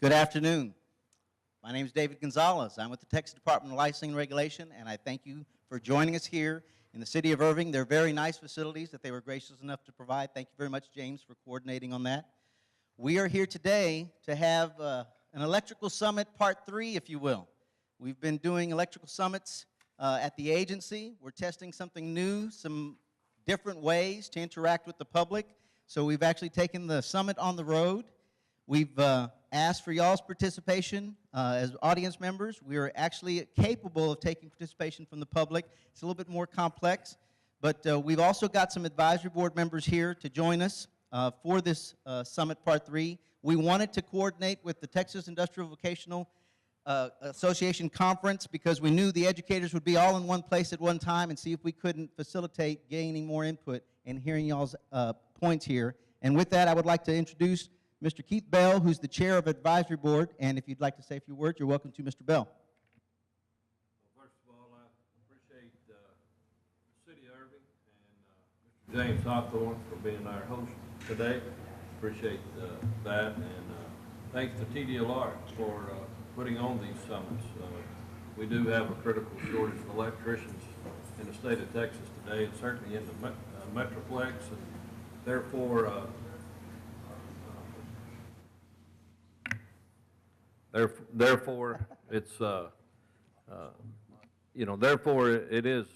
Good afternoon. My name is David Gonzalez. I'm with the Texas Department of Licensing and Regulation, and I thank you for joining us here in the City of Irving. They're very nice facilities that they were gracious enough to provide. Thank you very much, James, for coordinating on that. We are here today to have an electrical summit part 3, if you will. We've been doing electrical summits at the agency. We're testing something new, some different ways to interact with the public. So we've actually taken the summit on the road. We've asked for y'all's participation as audience members. We are actually capable of taking participation from the public. It's a little bit more complex, but we've also got some advisory board members here to join us for this Summit Part 3. We wanted to coordinate with the Texas Industrial Vocational Association Conference because we knew the educators would be all in one place at one time and see if we couldn't facilitate gaining more input and hearing y'all's points here. And with that, I would like to introduce Mr. Keith Bell, who's the chair of advisory board, and if you'd like to say a few words, you're welcome to, Mr. Bell. Well, first of all, I appreciate the City of Irving and Mr. James Hawthorne for being our host today. Appreciate that, and thanks to TDLR for putting on these summits. We do have a critical shortage of electricians in the state of Texas today, and certainly in the Metroplex, and therefore Therefore, it's therefore it is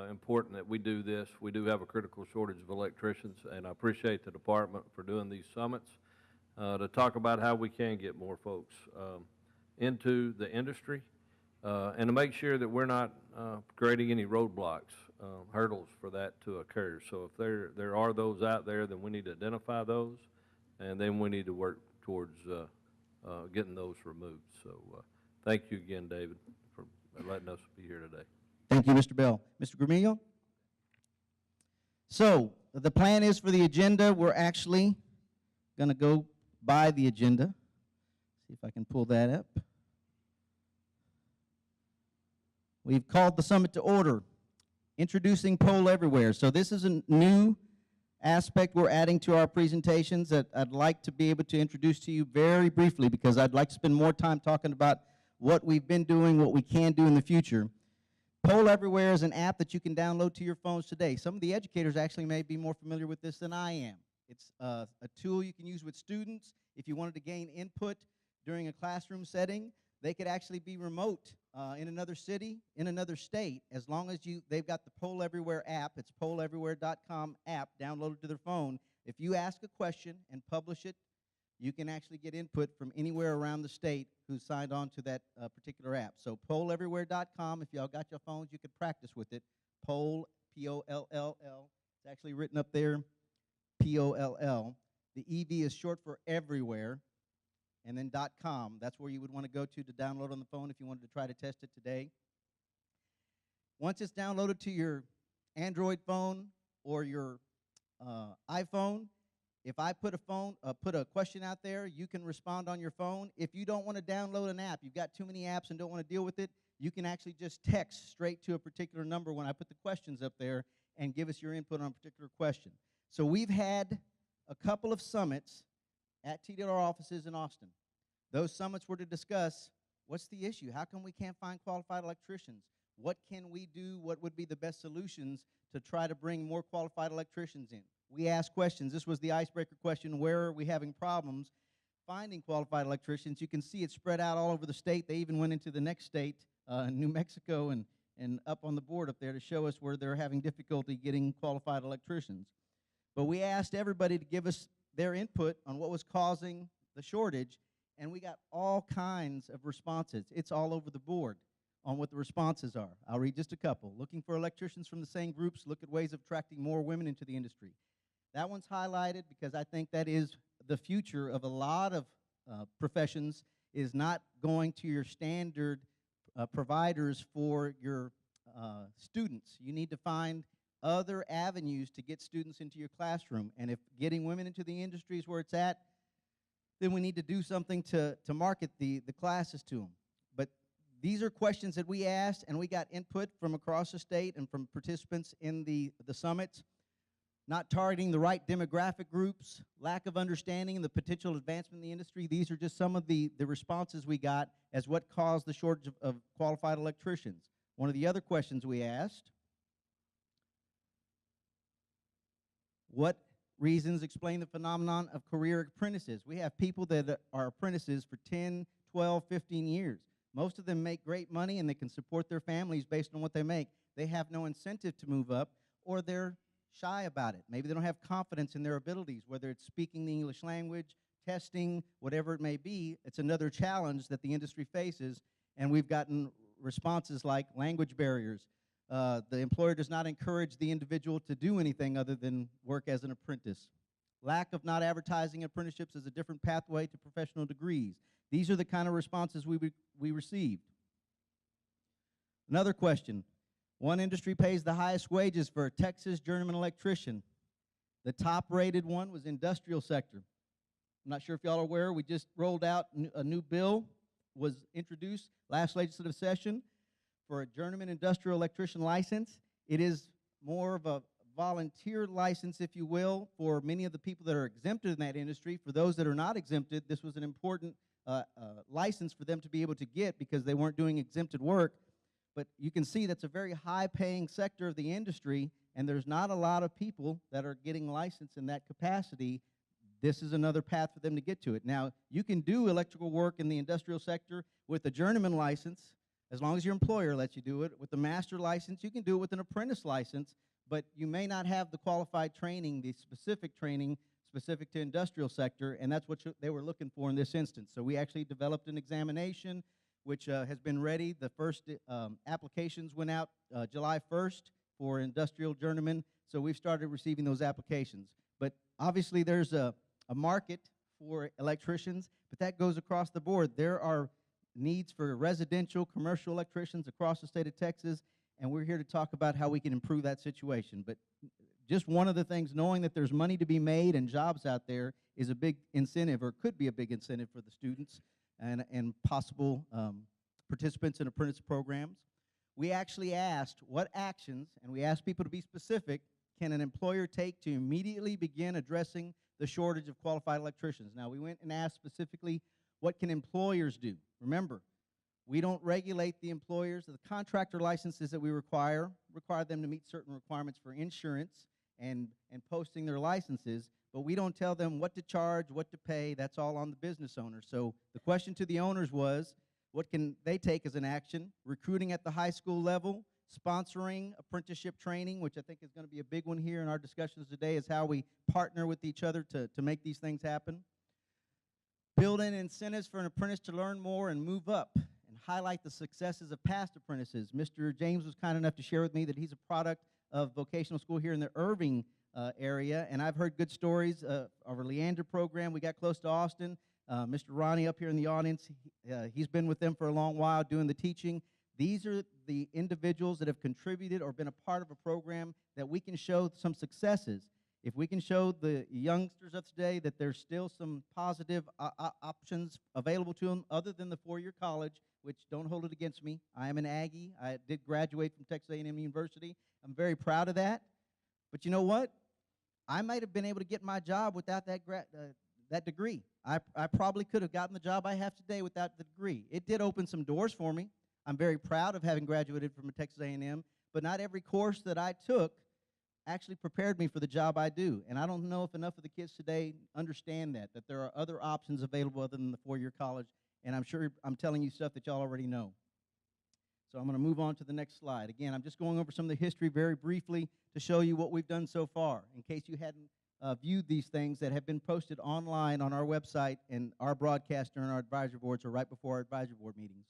important that we do this. We do have a critical shortage of electricians, and I appreciate the department for doing these summits to talk about how we can get more folks into the industry and to make sure that we're not creating any roadblocks, hurdles for that to occur. So if there are those out there, then we need to identify those, and then we need to work towards getting those removed. So thank you again, David, for letting us be here today. Thank you, Mr. Bell. Mr. Gramillo? So the plan is for the agenda, we're actually going to go by the agenda. See if I can pull that up. We've called the summit to order, introducing Poll Everywhere. So this is a new aspect we're adding to our presentations that I'd like to be able to introduce to you very briefly because I'd like to spend more time talking about what we've been doing, what we can do in the future. Poll Everywhere is an app that you can download to your phones today. Some of the educators actually may be more familiar with this than I am. It's a tool you can use with students. If you wanted to gain input during a classroom setting, they could actually be remote in another city, in another state, as long as they've got the Poll Everywhere app. It's polleverywhere.com app downloaded to their phone. If you ask a question and publish it, you can actually get input from anywhere around the state who's signed on to that particular app. So polleverywhere.com, if y'all got your phones, you could practice with it. Poll, P-O-L-L-L. It's actually written up there, P-O-L-L. The E-V is short for everywhere. And then .com, that's where you would want to go to download on the phone if you wanted to try to test it today. Once it's downloaded to your Android phone or your iPhone, if I put a question out there, you can respond on your phone. If you don't want to download an app, you've got too many apps and don't want to deal with it, you can actually just text straight to a particular number when I put the questions up there and give us your input on a particular question. So we've had a couple of summits at TDLR offices in Austin. Those summits were to discuss what's the issue, how come we can't find qualified electricians, what can we do, what would be the best solutions to try to bring more qualified electricians in. We asked questions. This was the icebreaker question, where are we having problems finding qualified electricians? You can see it spread out all over the state. They even went into the next state, New Mexico, and up on the board up there to show us where they're having difficulty getting qualified electricians. But we asked everybody to give us their input on what was causing the shortage, and we got all kinds of responses. It's all over the board on what the responses are. I'll read just a couple. Looking for electricians from the same groups, look at ways of attracting more women into the industry. That one's highlighted because I think that is the future of a lot of professions, is not going to your standard providers for your students. You need to find other avenues to get students into your classroom. And if getting women into the industry is where it's at, then we need to do something to market the classes to them. But these are questions that we asked, and we got input from across the state and from participants in the summits. not targeting the right demographic groups, lack of understanding and the potential advancement in the industry. These are just some of the responses we got as what caused the shortage of qualified electricians. One of the other questions we asked, what reasons explain the phenomenon of career apprentices? We have people that are apprentices for 10, 12, 15 years. Most of them make great money and they can support their families based on what they make. They have no incentive to move up, or they're shy about it. Maybe they don't have confidence in their abilities, whether it's speaking the English language, testing, whatever it may be. It's another challenge that the industry faces, and we've gotten responses like language barriers. The employer does not encourage the individual to do anything other than work as an apprentice. Lack of not advertising apprenticeships as a different pathway to professional degrees. These are the kind of responses we received. Another question. One industry pays the highest wages for a Texas journeyman electrician. The top-rated one was industrial sector. I'm not sure if y'all are aware, we just rolled out a new bill, was introduced last legislative session for a journeyman industrial electrician license. It is more of a volunteer license, if you will, for many of the people that are exempted in that industry. For those that are not exempted, this was an important license for them to be able to get because they weren't doing exempted work. But you can see that's a very high-paying sector of the industry, and there's not a lot of people that are getting licensed in that capacity. This is another path for them to get to it. Now, you can do electrical work in the industrial sector with a journeyman license, as long as your employer lets you do it. With a master license, you can do it with an apprentice license, but you may not have the qualified training, the specific training specific to industrial sector, and that's what they were looking for in this instance. So we actually developed an examination which has been ready. The first applications went out July 1st for industrial journeymen, so we've started receiving those applications. But obviously there's a market for electricians, but that goes across the board. There are needs for residential, commercial electricians across the state of Texas, and we're here to talk about how we can improve that situation. But just one of the things, knowing that there's money to be made and jobs out there is a big incentive, or could be a big incentive for the students and possible participants in apprentice programs. We actually asked what actions, and we asked people to be specific, can an employer take to immediately begin addressing the shortage of qualified electricians? Now, we went and asked specifically, what can employers do? Remember, we don't regulate the employers. The contractor licenses that we require them to meet certain requirements for insurance and posting their licenses, but we don't tell them what to charge, what to pay. That's all on the business owner. So the question to the owners was, what can they take as an action? Recruiting at the high school level, sponsoring apprenticeship training, which I think is going to be a big one here in our discussions today, is how we partner with each other to make these things happen. Build in incentives for an apprentice to learn more and move up, and highlight the successes of past apprentices. Mr. James was kind enough to share with me that he's a product of vocational school here in the Irving area, and I've heard good stories of our Leander program. We got close to Austin. Mr. Ronnie up here in the audience, he's been with them for a long while doing the teaching. These are the individuals that have contributed or been a part of a program that we can show some successes. If we can show the youngsters of today that there's still some positive options available to them other than the four-year college, which don't hold it against me. I am an Aggie. I did graduate from Texas A&M University. I'm very proud of that. But you know what? I might have been able to get my job without that degree. I probably could have gotten the job I have today without the degree. It did open some doors for me. I'm very proud of having graduated from Texas A&M, but not every course that I took actually prepared me for the job I do. And I don't know if enough of the kids today understand that there are other options available other than the four-year college, and I'm sure I'm telling you stuff that y'all already know. So I'm going to move on to the next slide. Again, I'm just going over some of the history very briefly to show you what we've done so far, in case you hadn't viewed these things that have been posted online on our website and our broadcast during our advisory boards or right before our advisory board meetings.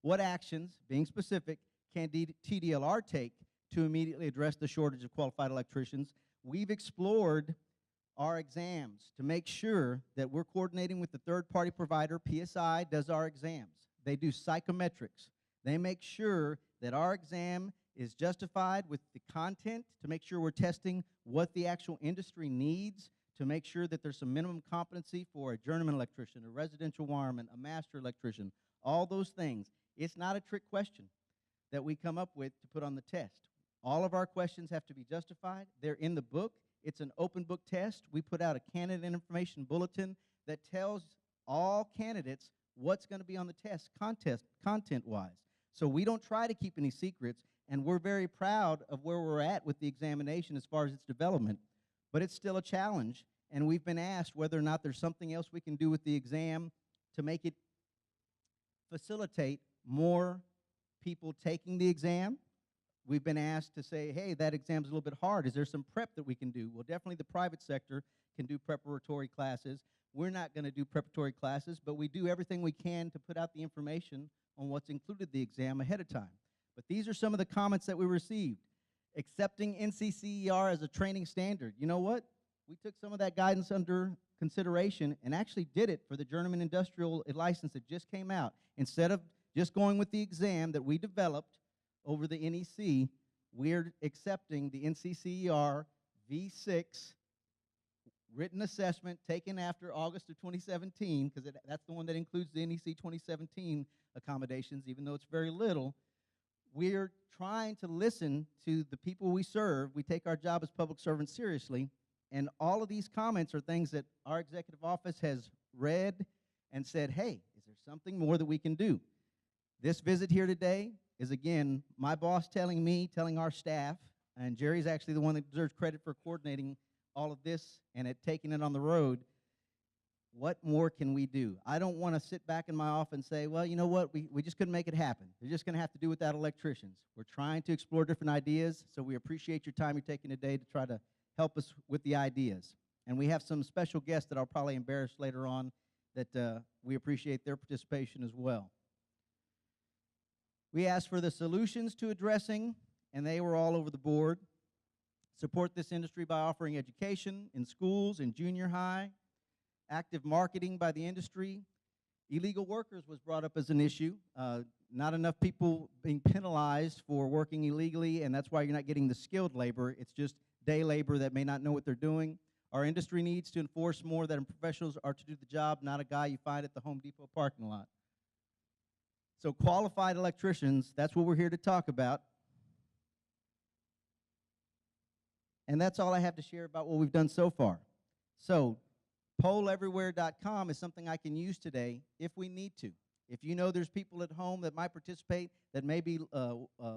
What actions, being specific, can TDLR take to immediately address the shortage of qualified electricians? We've explored our exams to make sure that we're coordinating with the third-party provider. PSI does our exams. They do psychometrics. They make sure that our exam is justified with the content, to make sure we're testing what the actual industry needs, to make sure that there's some minimum competency for a journeyman electrician, a residential wireman, a master electrician, all those things. It's not a trick question that we come up with to put on the test. All of our questions have to be justified. They're in the book. It's an open book test. We put out a candidate information bulletin that tells all candidates what's going to be on the test content-wise. So we don't try to keep any secrets, and we're very proud of where we're at with the examination as far as its development. But it's still a challenge, and we've been asked whether or not there's something else we can do with the exam to make it facilitate more people taking the exam. We've been asked to say, hey, that exam's a little bit hard. Is there some prep that we can do? Well, definitely the private sector can do preparatory classes. We're not going to do preparatory classes, but we do everything we can to put out the information on what's included in the exam ahead of time. But these are some of the comments that we received. Accepting NCCER as a training standard. You know what? We took some of that guidance under consideration and actually did it for the journeyman industrial license that just came out. Instead of just going with the exam that we developed over the NEC, we're accepting the NCCER V6 written assessment taken after August of 2017, because that's the one that includes the NEC 2017 accommodations, even though it's very little. We're trying to listen to the people we serve. We take our job as public servants seriously, and all of these comments are things that our executive office has read and said, hey, is there something more that we can do? This visit here today is, again, my boss telling me, telling our staff, and Jerry's actually the one that deserves credit for coordinating all of this and taking it on the road. What more can we do? I don't want to sit back in my office and say, well, you know what, we just couldn't make it happen. They're just going to have to do without electricians. We're trying to explore different ideas, so we appreciate your time you're taking today to try to help us with the ideas. And we have some special guests that I'll probably embarrass later on that we appreciate their participation as well. We asked for the solutions to addressing, and they were all over the board. Support this industry by offering education in schools and junior high. Active marketing by the industry. Illegal workers was brought up as an issue. Not enough people being penalized for working illegally, and that's why you're not getting the skilled labor. It's just day labor that may not know what they're doing. Our industry needs to enforce more that professionals are to do the job, not a guy you find at the Home Depot parking lot. So qualified electricians, that's what we're here to talk about. And that's all I have to share about what we've done so far. So polleverywhere.com is something I can use today if we need to. If you know there's people at home that might participate, that may be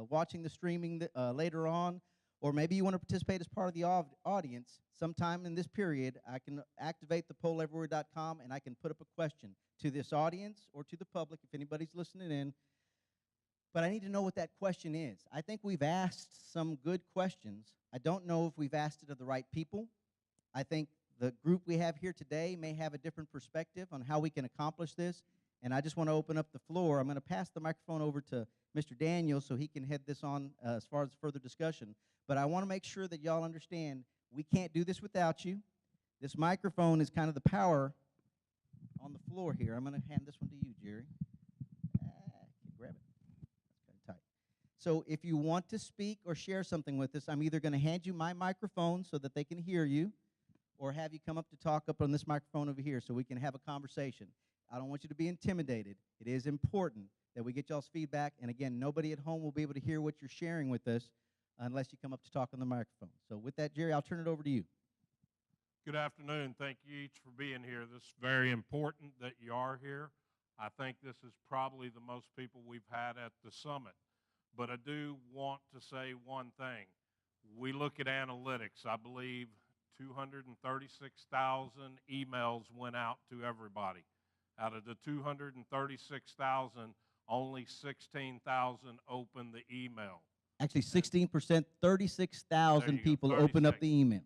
watching the streaming later on, or maybe you want to participate as part of the audience, sometime in this period, I can activate the polleverywhere.com and I can put up a question to this audience or to the public if anybody's listening in. But I need to know what that question is. I think we've asked some good questions. I don't know if we've asked it of the right people. I think the group we have here today may have a different perspective on how we can accomplish this, and I just want to open up the floor. I'm going to pass the microphone over to Mr. Daniel so he can head this on as far as further discussion. But I want to make sure that y'all understand we can't do this without you. This microphone is kind of the power on the floor here. I'm going to hand this one to you, Jerry. Grab it. That's kind of tight. So if you want to speak or share something with us, I'm either going to hand you my microphone so that they can hear you, or have you come up to talk up on this microphone over here so we can have a conversation. I don't want you to be intimidated. It is important that we get y'all's feedback. And again, nobody at home will be able to hear what you're sharing with us unless you come up to talk on the microphone. So with that, Jerry, I'll turn it over to you. Good afternoon. Thank you each for being here. This is very important that you are here. I think this is probably the most people we've had at the summit. But I do want to say one thing. We look at analytics. I believe 236,000 emails went out to everybody. Out of the 236,000, only 16,000 opened the email. Actually, 16%, 36,000 people opened up the email.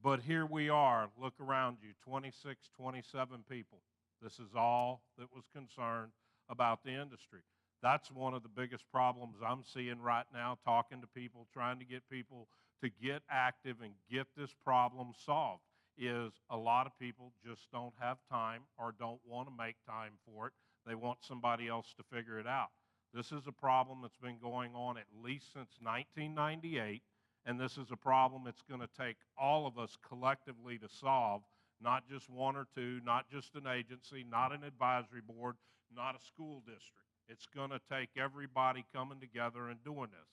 But here we are. Look around you, 26, 27 people. This is all that was concerned about the industry. That's one of the biggest problems I'm seeing right now, talking to people, trying to get people to get active and get this problem solved, is a lot of people just don't have time or don't want to make time for it. They want somebody else to figure it out. This is a problem that's been going on at least since 1998, and this is a problem that's going to take all of us collectively to solve, not just one or two, not just an agency, not an advisory board, not a school district. It's going to take everybody coming together and doing this.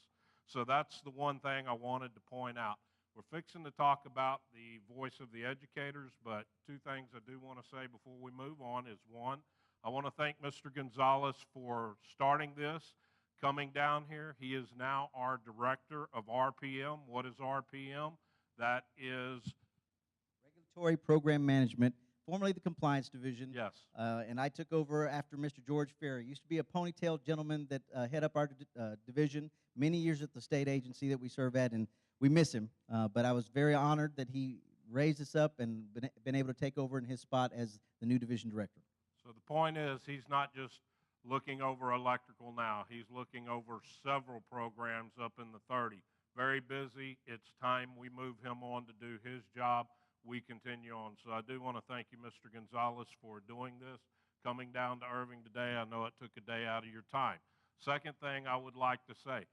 So that's the one thing I wanted to point out. We're fixing to talk about the voice of the educators, but two things I do want to say before we move on is, one, I want to thank Mr. Gonzalez for starting this, coming down here. He is now our director of RPM. What is RPM? That is, Regulatory Program Management, formerly the Compliance Division. yes, And I took over after Mr. George Ferry. Used to be a ponytailed gentleman that head up our division, many years at the state agency that we serve at, and we miss him. But I was very honored that he raised us up and been able to take over in his spot as the new division director. so the point is, he's not just looking over electrical now. He's looking over several programs up in the 30. Very busy. It's time we move him on to do his job. We continue on. So I do want to thank you, Mr. Gonzalez, for doing this, coming down to Irving today. I know it took a day out of your time. Second thing I would like to say,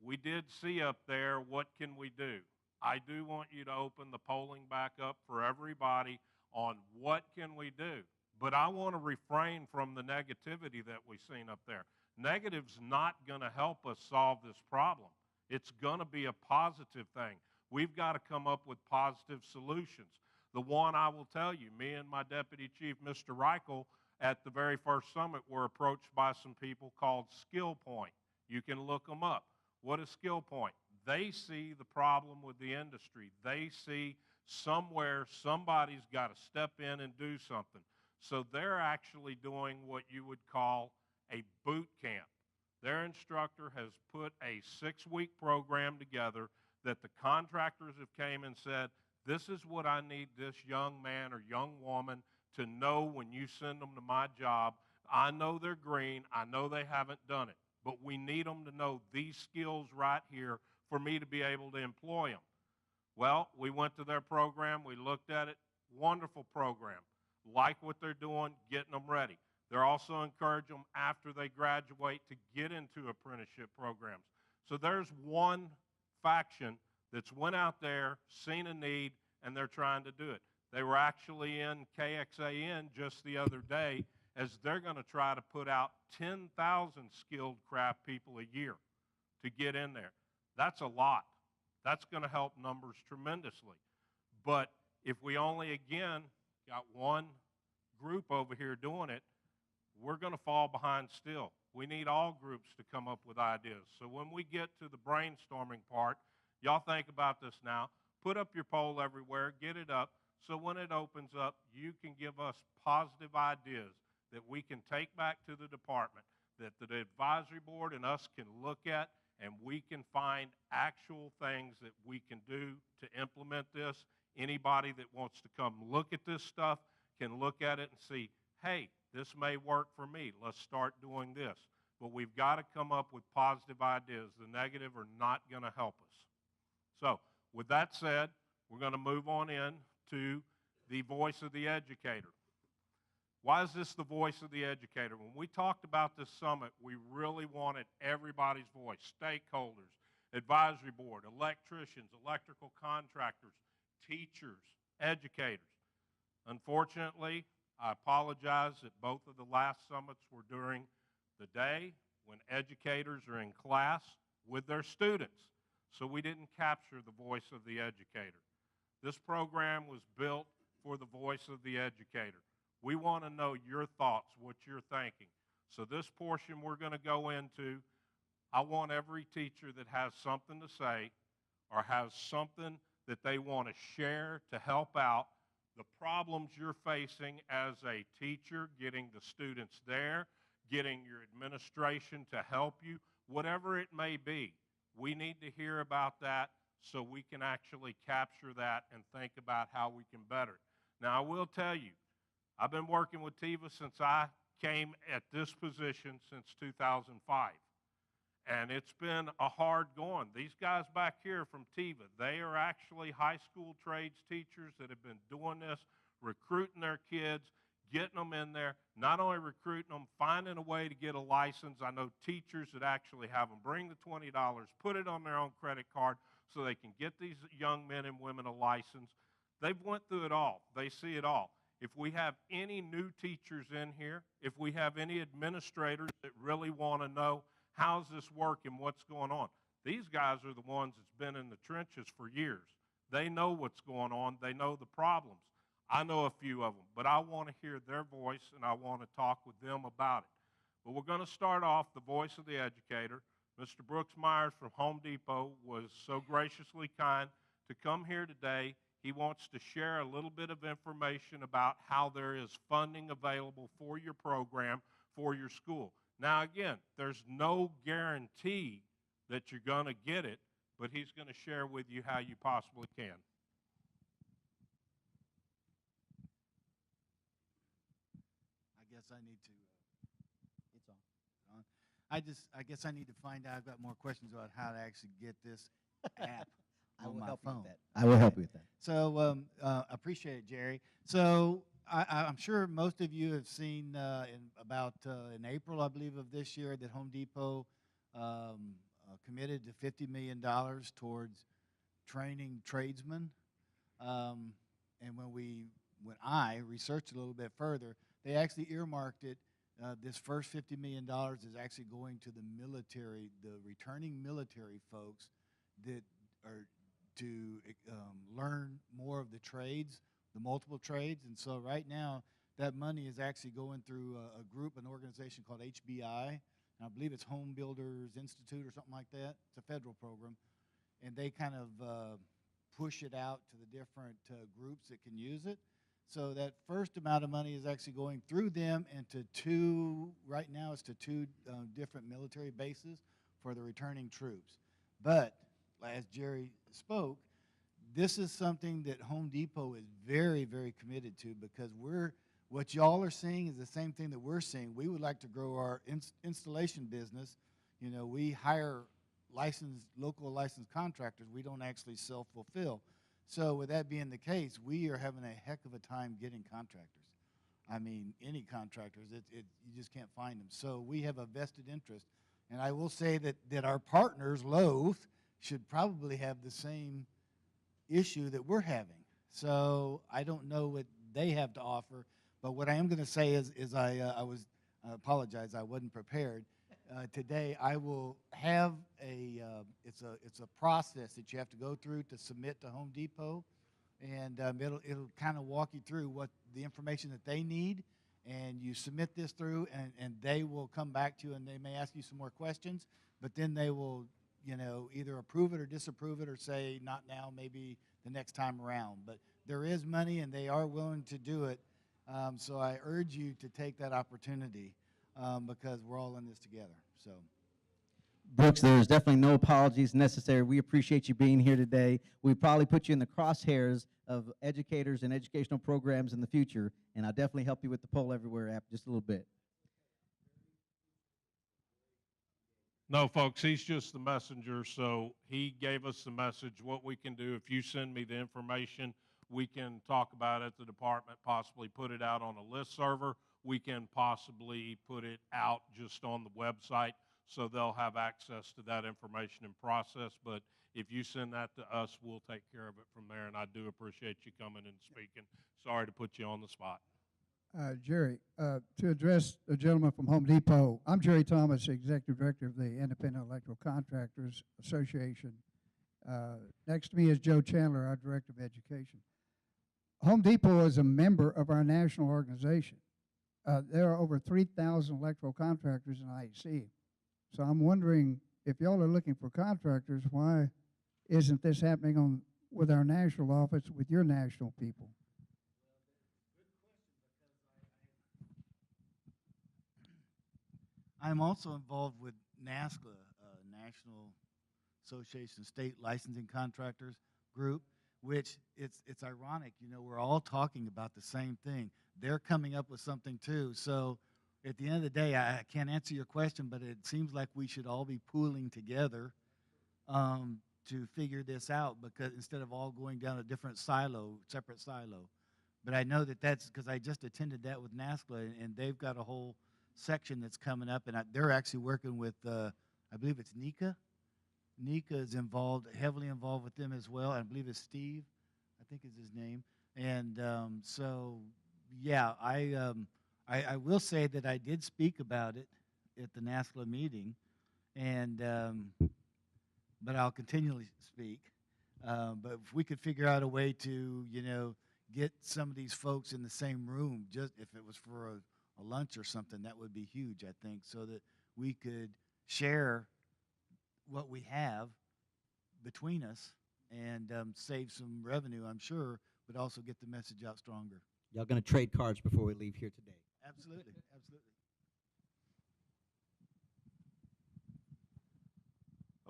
we did see up there, what can we do? I do want you to open the polling back up for everybody on what can we do. But I want to refrain from the negativity that we've seen up there. Negative's not going to help us solve this problem. It's going to be a positive thing. We've got to come up with positive solutions. The one I will tell you, me and my deputy chief, Mr. Reichel, at the very first summit were approached by some people called Skill Point. You can look them up. What is Skill Point? They see the problem with the industry. They see somewhere somebody's got to step in and do something. So they're actually doing what you would call a boot camp. Their instructor has put a 6-week program together that the contractors have came and said, this is what I need this young man or young woman to know when you send them to my job. I know they're green. I know they haven't done it, but we need them to know these skills right here for me to be able to employ them. Well, we went to their program. We looked at it. Wonderful program. Like what they're doing, getting them ready. They're also encouraging them after they graduate to get into apprenticeship programs. So there's one faction that's went out there, seen a need, and they're trying to do it. They were actually in KXAN just the other day, as they're going to try to put out 10,000 skilled craft people a year to get in there. That's a lot. That's going to help numbers tremendously. But if we only, again, got one group over here doing it, we're going to fall behind still. We need all groups to come up with ideas. So when we get to the brainstorming part, y'all think about this now. Put up your poll everywhere, get it up, so when it opens up, you can give us positive ideas that we can take back to the department, that the advisory board and us can look at, and we can find actual things that we can do to implement this. Anybody that wants to come look at this stuff can look at it and see, hey, this may work for me. Let's start doing this. But we've got to come up with positive ideas. The negative are not going to help us. So with that said, we're going to move on in to the voice of the educator. Why is this the voice of the educator? When we talked about this summit, we really wanted everybody's voice, stakeholders, advisory board, electricians, electrical contractors, teachers, educators. Unfortunately, I apologize that both of the last summits were during the day when educators are in class with their students. So we didn't capture the voice of the educator. This program was built for the voice of the educator. We want to know your thoughts, what you're thinking. So this portion we're going to go into, I want every teacher that has something to say or has something that they want to share to help out the problems you're facing as a teacher, getting the students there, getting your administration to help you, whatever it may be. We need to hear about that so we can actually capture that and think about how we can better it. Now, I will tell you, I've been working with TIVA since I came at this position since 2005. And it's been a hard going. These guys back here from TIVA, they are actually high school trades teachers that have been doing this, recruiting their kids, getting them in there, not only recruiting them, finding a way to get a license. I know teachers that actually have them bring the $20, put it on their own credit card so they can get these young men and women a license. They've went through it all. They see it all. If we have any new teachers in here, if we have any administrators that really want to know how's this working, what's going on, these guys are the ones that's been in the trenches for years. They know what's going on. They know the problems. I know a few of them, but I want to hear their voice and I want to talk with them about it. But we're going to start off the voice of the educator. Mr. Brooks Myers from Home Depot was so graciously kind to come here today. He wants to share a little bit of information about how there is funding available for your program, for your school. Now, again, there's no guarantee that you're going to get it, but he's going to share with you how you possibly can. I guess I need to. It's on. I guess I need to find out. I've got more questions about how to actually get this app I on will my help you phone. with that. I will help you with that. So appreciate it, Jerry. So I'm sure most of you have seen in April, I believe, of this year that Home Depot committed to $50 million towards training tradesmen. And when I researched a little bit further, they actually earmarked it. This first $50 million is actually going to the military, the returning military folks that are to learn more of the trades, the multiple trades. And so right now, that money is actually going through a group, an organization called HBI. And I believe it's Home Builders Institute or something like that. It's a federal program. And they kind of push it out to the different groups that can use it. So that first amount of money is actually going through them and right now it's to two different military bases for the returning troops. But as Jerry spoke, this is something that Home Depot is very, very committed to, because what y'all are seeing is the same thing that we're seeing. We would like to grow our installation business. You know, we hire local licensed contractors. We don't actually self-fulfill. So with that being the case, we are having a heck of a time getting contractors. I mean, any contractors, you just can't find them. So we have a vested interest. And I will say that our partners, Lowe's, should probably have the same issue that we're having. So I don't know what they have to offer, but what I am going to say is I apologize, I wasn't prepared. Today I will have it's a process that you have to go through to submit to Home Depot, and it'll kind of walk you through what the information that they need, and you submit this through, and they will come back to you, and they may ask you some more questions, but then they will, you know, either approve it or disapprove it, or say not now, maybe the next time around. But there is money, and they are willing to do it. So I urge you to take that opportunity, because we're all in this together. So, Brooks, there's definitely no apologies necessary. We appreciate you being here today. We probably put you in the crosshairs of educators and educational programs in the future, and I'll definitely help you with the Poll Everywhere app just a little bit. No, folks, he's just the messenger, so he gave us the message, what we can do. If you send me the information, we can talk about it at the department, possibly put it out on a list server. We can possibly put it out just on the website, so they'll have access to that information and process. But if you send that to us, we'll take care of it from there, and I do appreciate you coming and speaking. Sorry to put you on the spot. Jerry, to address the gentleman from Home Depot, I'm Jerry Thomas, Executive Director of the Independent Electrical Contractors Association. Next to me is Joe Chandler, our Director of Education. Home Depot is a member of our national organization. There are over 3,000 electrical contractors in IEC. So I'm wondering, if y'all are looking for contractors, why isn't this happening with our national office, with your national people? I'm also involved with NASCLA, National Association of State Licensing Contractors Group, which it's ironic, you know, we're all talking about the same thing. They're coming up with something too. So at the end of the day, I can't answer your question, but it seems like we should all be pooling together to figure this out, because instead of all going down a different separate silo. But I know that's because I just attended that with NASCLA, and they've got a whole section that's coming up, and they're actually working with, I believe it's NECA. NECA is heavily involved with them as well. I believe it's Steve, I think is his name. And so, yeah, I will say that I did speak about it at the NASCLA meeting, and but I'll continually speak. But if we could figure out a way to, get some of these folks in the same room, just if it was for a lunch or something, that would be huge, I think, so that we could share what we have between us and save some revenue, I'm sure, but also get the message out stronger. Y'all going to trade cards before we leave here today. Absolutely, absolutely.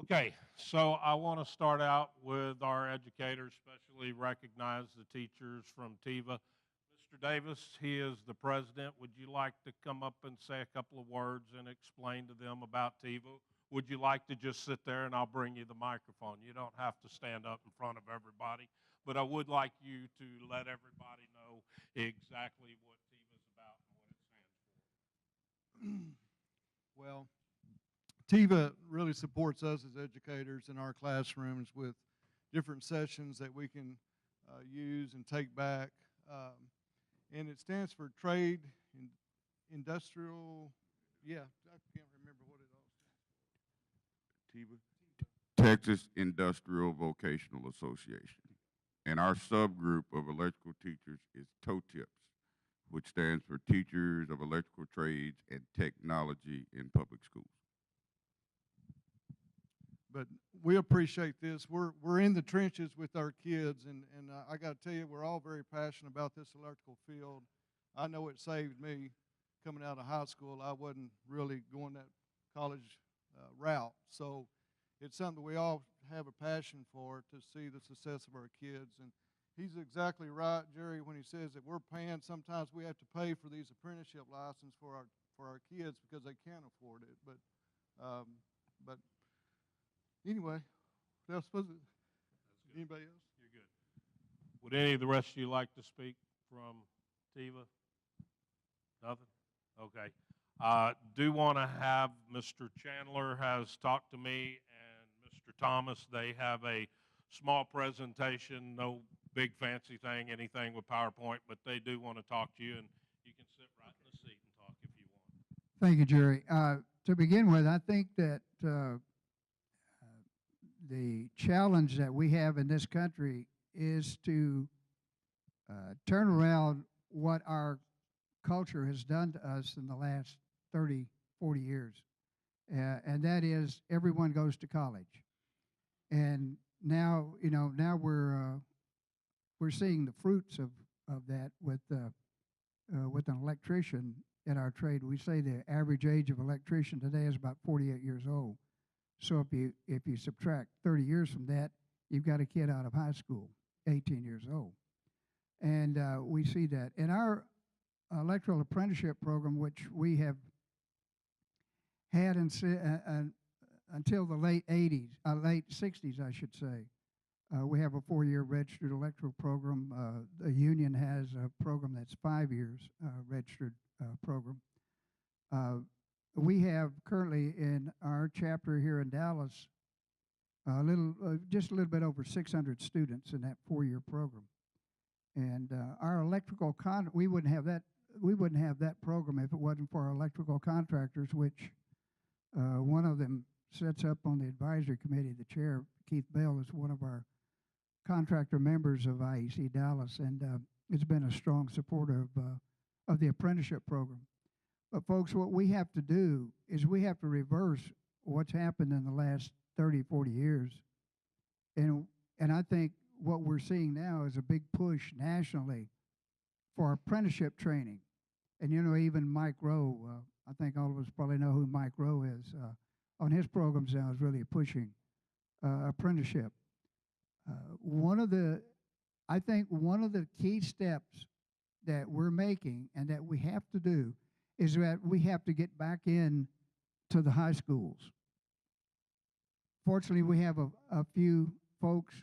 Okay, so I want to start out with our educators, especially recognize the teachers from TIVA. Mr. Davis, he is the president. Would you like to come up and say a couple of words and explain to them about TIVA? Would you like to just sit there and I'll bring you the microphone? You don't have to stand up in front of everybody, but I would like you to let everybody know exactly what TIVA is about and what it stands for. Well, TIVA really supports us as educators in our classrooms with different sessions that we can use and take back. And it stands for Trade, Industrial, I can't remember what it all stands TIVA? Texas Industrial Vocational Association. And our subgroup of electrical teachers is TOTIPS, which stands for Teachers of Electrical Trades and Technology in Public Schools. But we appreciate this. We're in the trenches with our kids, and I got to tell you, we're all very passionate about this electrical field. I know it saved me coming out of high school. I wasn't really going that college route, so it's something we all have a passion for, to see the success of our kids. And he's exactly right, Jerry, when he says that we're paying. Sometimes we have to pay for these apprenticeship licenses for our kids because they can't afford it. But anyway, what else was it? Anybody else? You're good. Would any of the rest of you like to speak from TIVA? Nothing? Okay. Do want to have Mr. Chandler has talked to me and Mr. Thomas. They have a small presentation, no big fancy thing, anything with PowerPoint, but they do want to talk to you, and you can sit right in the seat and talk if you want. Thank you, Jerry. To begin with, I think that the challenge that we have in this country is to turn around what our culture has done to us in the last 30, 40 years. And that is everyone goes to college. And now, now we're seeing the fruits of that with an electrician in our trade. We say the average age of electrician today is about 48 years old. So if you subtract 30 years from that, you've got a kid out of high school, 18 years old. And we see that. In our electrical apprenticeship program, which we have had until the late 60s, I should say, we have a 4-year registered electrical program. The union has a program that's 5 years registered program. We have currently in our chapter here in Dallas just a little bit over 600 students in that 4-year program. And our electrical we wouldn't have that program if it wasn't for our electrical contractors, which one of them sits up on the advisory committee. The chair, Keith Bell, is one of our contractor members of IEC Dallas, and it's been a strong supporter of the apprenticeship program. But folks, what we have to do is we have to reverse what's happened in the last 30, 40 years. And I think what we're seeing now is a big push nationally for apprenticeship training. And even Mike Rowe, I think all of us probably know who Mike Rowe is, on his programs now is really pushing apprenticeship. I think one of the key steps that we're making and that we have to do is that we have to get back in to the high schools. Fortunately, we have a few folks,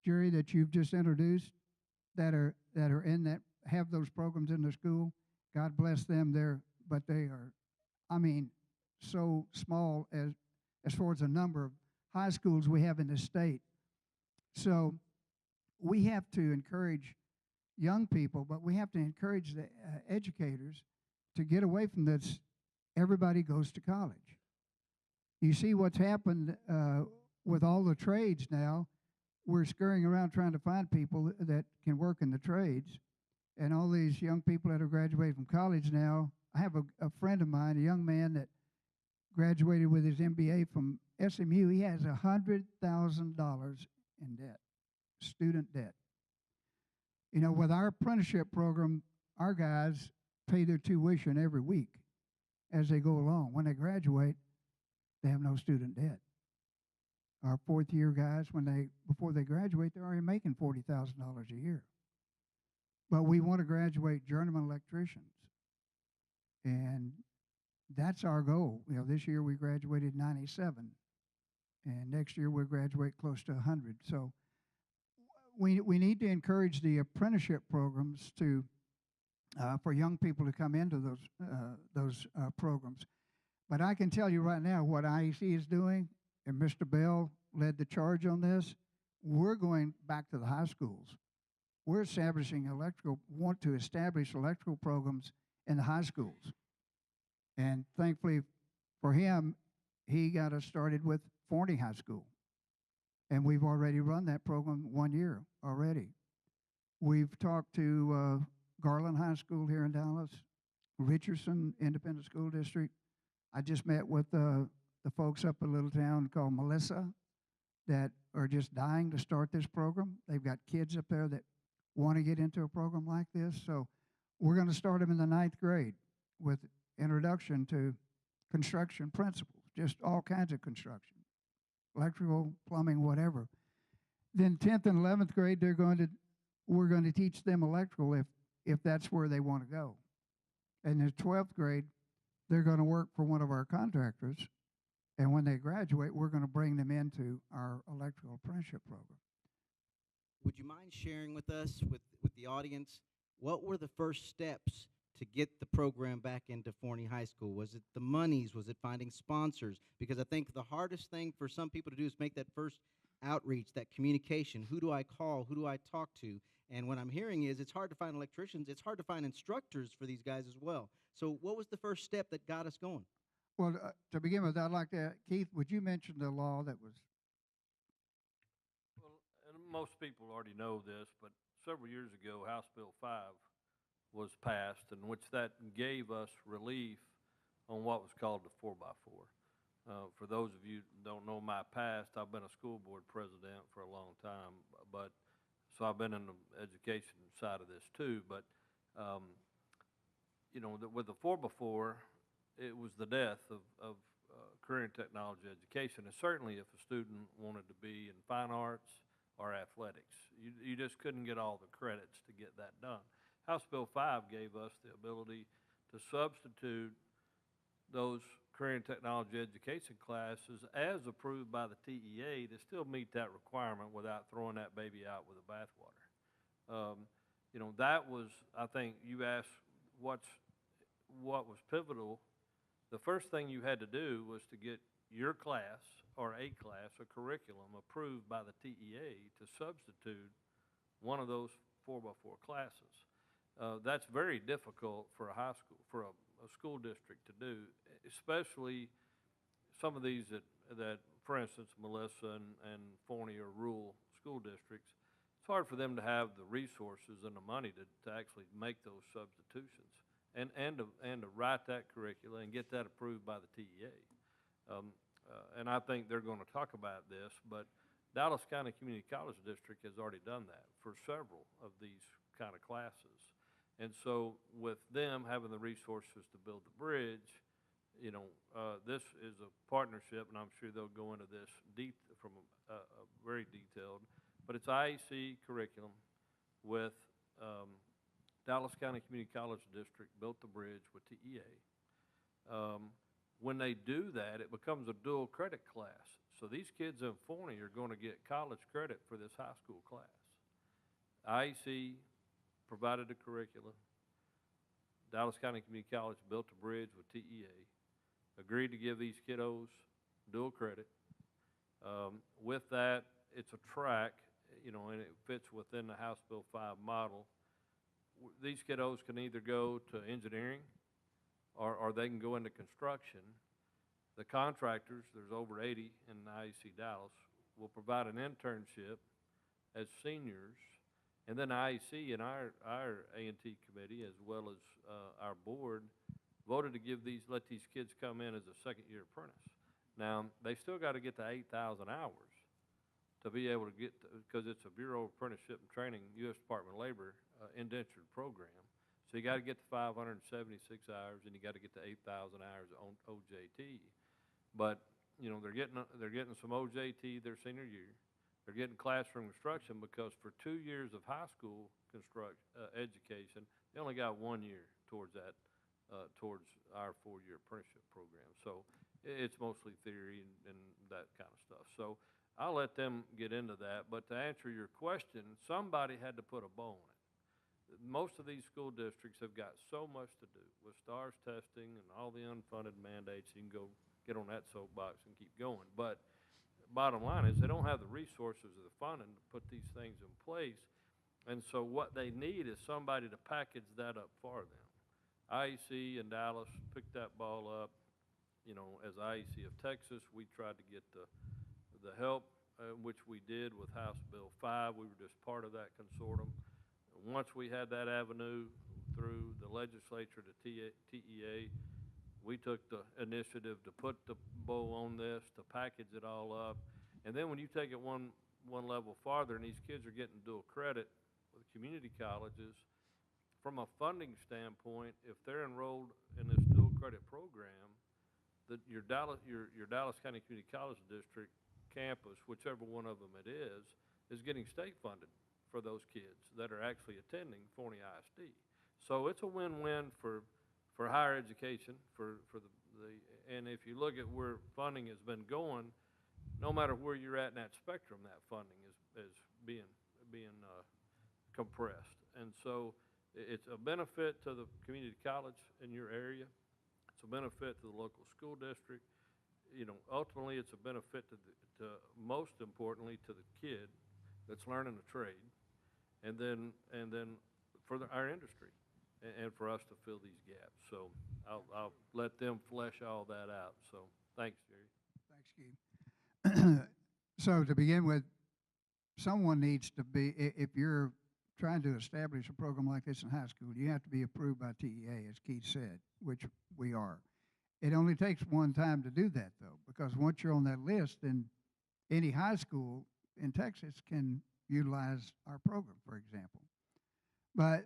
Jerry, that you've just introduced that are in that, have those programs in their school. God bless them there, but they are, so small as far as the number of high schools we have in the state. So we have to encourage young people, but we have to encourage the educators to get away from this. Everybody goes to college. You see what's happened with all the trades now. we're scurrying around trying to find people that can work in the trades. And all these young people that are graduating from college now, I have a friend of mine, a young man that graduated with his MBA from SMU. He has $100,000 in debt, student debt. You know, with our apprenticeship program, our guys pay their tuition every week as they go along. When they graduate, they have no student debt. Our fourth-year guys, before they graduate, they're already making $40,000 a year. But we want to graduate journeyman electricians, and that's our goal. You know, this year we graduated 97, and next year we'll graduate close to 100. So we need to encourage the apprenticeship programs to for young people to come into those programs. But I can tell you right now what IEC is doing, and Mr. Bell led the charge on this. We're going back to the high schools. We're want to establish electrical programs in the high schools. And thankfully for him, he got us started with Forney High School. And we've already run that program 1 year already. We've talked to Garland High School here in Dallas, Richardson Independent School District. I just met with the folks up in a little town called Melissa that are just dying to start this program. They've got kids up there that want to get into a program like this. So we're going to start them in the 9th grade with introduction to construction principles, just all kinds of construction, electrical, plumbing, whatever. Then 10th and 11th grade, we're going to teach them electrical if that's where they want to go. And in 12th grade, they're going to work for one of our contractors. And when they graduate, we're going to bring them into our electrical apprenticeship program. Would you mind sharing with us, with the audience, what were the first steps to get the program back into Forney High School? Was it the monies? Was it finding sponsors? Because I think the hardest thing for some people to do is make that first outreach, that communication. Who do I call? Who do I talk to? And what I'm hearing is it's hard to find electricians. It's hard to find instructors for these guys as well. So what was the first step that got us going? Well, to begin with, I'd like to, Keith, would you mention the law that was? Well, and most people already know this, but several years ago, House Bill 5 was passed, in which that gave us relief on what was called the 4x4. For those of you who don't know my past, I've been a school board president for a long time, so I've been in the education side of this too. But you know, with the 4x4, it was the death of career and technology education, and certainly if a student wanted to be in fine arts or athletics, you just couldn't get all the credits to get that done. House Bill 5 gave us the ability to substitute those career and technology education classes as approved by the TEA to still meet that requirement without throwing that baby out with the bathwater. You know, that was, I think you asked what was pivotal. The first thing you had to do was to get your class or a class, a curriculum approved by the TEA to substitute one of those 4x4 classes. That's very difficult for a high school, for a school district to do, especially some of these that for instance, Melissa and Forney are rural school districts. It's hard for them to have the resources and the money to actually make those substitutions and to write that curricula and get that approved by the TEA. And I think they're going to talk about this, but Dallas County Community College District has already done that for several of these kind of classes. And so with them having the resources to build the bridge, you know, this is a partnership, and I'm sure they'll go into this deep from a very detailed, but it's IEC curriculum with Dallas County Community College District built the bridge with TEA. When they do that, it becomes a dual credit class. So these kids in Forney are going to get college credit for this high school class. IEC provided the curriculum. Dallas County Community College built a bridge with TEA, agreed to give these kiddos dual credit. With that, it's a track, you know, and it fits within the House Bill 5 model. These kiddos can either go to engineering or they can go into construction. The contractors, there's over 80 in IEC Dallas, will provide an internship as seniors. And then IEC and our A&T committee, as well as our board, voted to let these kids come in as a second-year apprentice. Now, they still got to get to 8,000 hours to be able to get, because it's a Bureau of Apprenticeship and Training, U.S. Department of Labor indentured program. So you got to get to 576 hours, and you got to get to 8,000 hours on OJT. But you know, they're getting some OJT their senior year. They're getting classroom instruction because for 2 years of high school education, they only got 1 year towards that, towards our 4-year apprenticeship program. So it's mostly theory and that kind of stuff. So I'll let them get into that. But to answer your question, somebody had to put a bow on it. Most of these school districts have got so much to do with STARS testing and all the unfunded mandates. You can go get on that soapbox and keep going. But bottom line is they don't have the resources or the funding to put these things in place. And so what they need is somebody to package that up for them. IEC in Dallas picked that ball up. You know, as IEC of Texas, we tried to get the help, which we did with House Bill 5. We were just part of that consortium. Once we had that avenue through the legislature to TEA, we took the initiative to put the bow on this, to package it all up. And then when you take it one level farther, and these kids are getting dual credit with community colleges, from a funding standpoint, if they're enrolled in this dual credit program, your Dallas County Community College District campus, whichever one of them it is getting state funded for those kids that are actually attending Forney ISD. So it's a win-win for higher education, and if you look at where funding has been going, no matter where you're at in that spectrum, that funding is being compressed. And so it's a benefit to the community college in your area. It's a benefit to the local school district. You know, ultimately, it's a benefit to most importantly to the kid that's learning a trade, and then for our industry, and for us to fill these gaps. So I'll let them flesh all that out. So thanks, Jerry. Thanks, Keith. So to begin with, someone needs to be, if you're trying to establish a program like this in high school, you have to be approved by TEA, as Keith said, which we are. It only takes one time to do that, though, because once you're on that list, then any high school in Texas can utilize our program, for example. But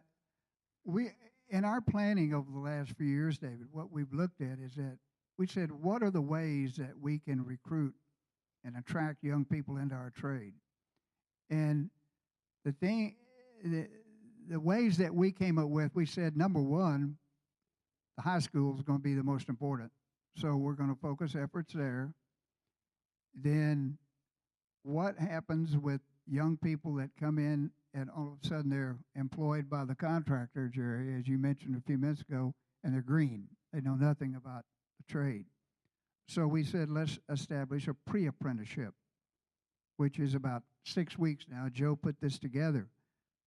in our planning over the last few years, David, what we've looked at is that we said, what are the ways that we can recruit and attract young people into our trade? And the ways that we came up with, we said, number one, the high school is going to be the most important. So we're going to focus efforts there. Then what happens with young people that come in and all of a sudden they're employed by the contractor, Jerry, as you mentioned a few minutes ago, and they're green. They know nothing about the trade. So we said, let's establish a pre-apprenticeship, which is about 6 weeks now. Joe put this together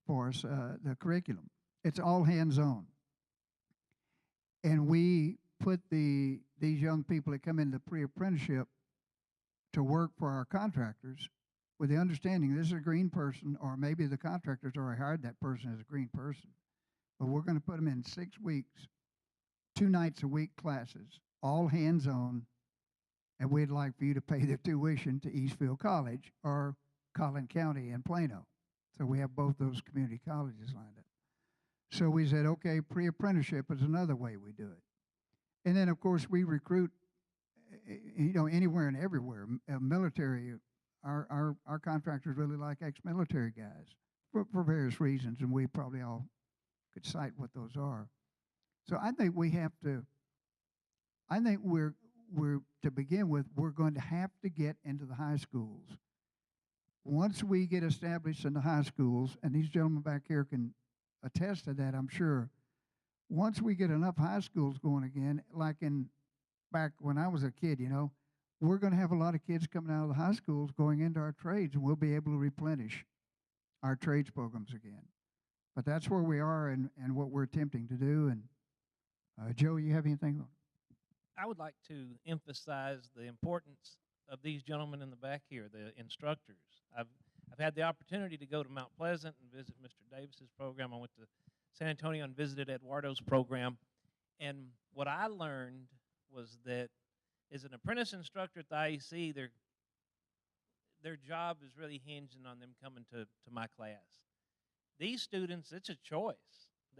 for us, the curriculum. It's all hands-on. And we put these young people that come into pre-apprenticeship to work for our contractors with the understanding this is a green person, or maybe the contractors already hired that person as a green person. But we're going to put them in 6 weeks, 2 nights a week classes, all hands-on, and we'd like for you to pay their tuition to Eastfield College or Collin County in Plano. So we have both those community colleges lined up. So we said, okay, pre-apprenticeship is another way we do it. And then, of course, we recruit, anywhere and everywhere. Military, our contractors really like ex-military guys for various reasons, and we probably all could cite what those are. So I think to begin with, we're going to have to get into the high schools. Once we get established in the high schools, and these gentlemen back here can attest to that, I'm sure, once we get enough high schools going again, like back when I was a kid, we're going to have a lot of kids coming out of the high schools going into our trades, and we'll be able to replenish our trades programs again. But that's where we are and what we're attempting to do. And Joe, you have anything? I would like to emphasize the importance of these gentlemen in the back here, the instructors. I've had the opportunity to go to Mount Pleasant and visit Mr. Davis's program. I went to San Antonio and visited Eduardo's program. And what I learned was that as an apprentice instructor at the IEC, their job is really hinging on them coming to my class. These students, it's a choice.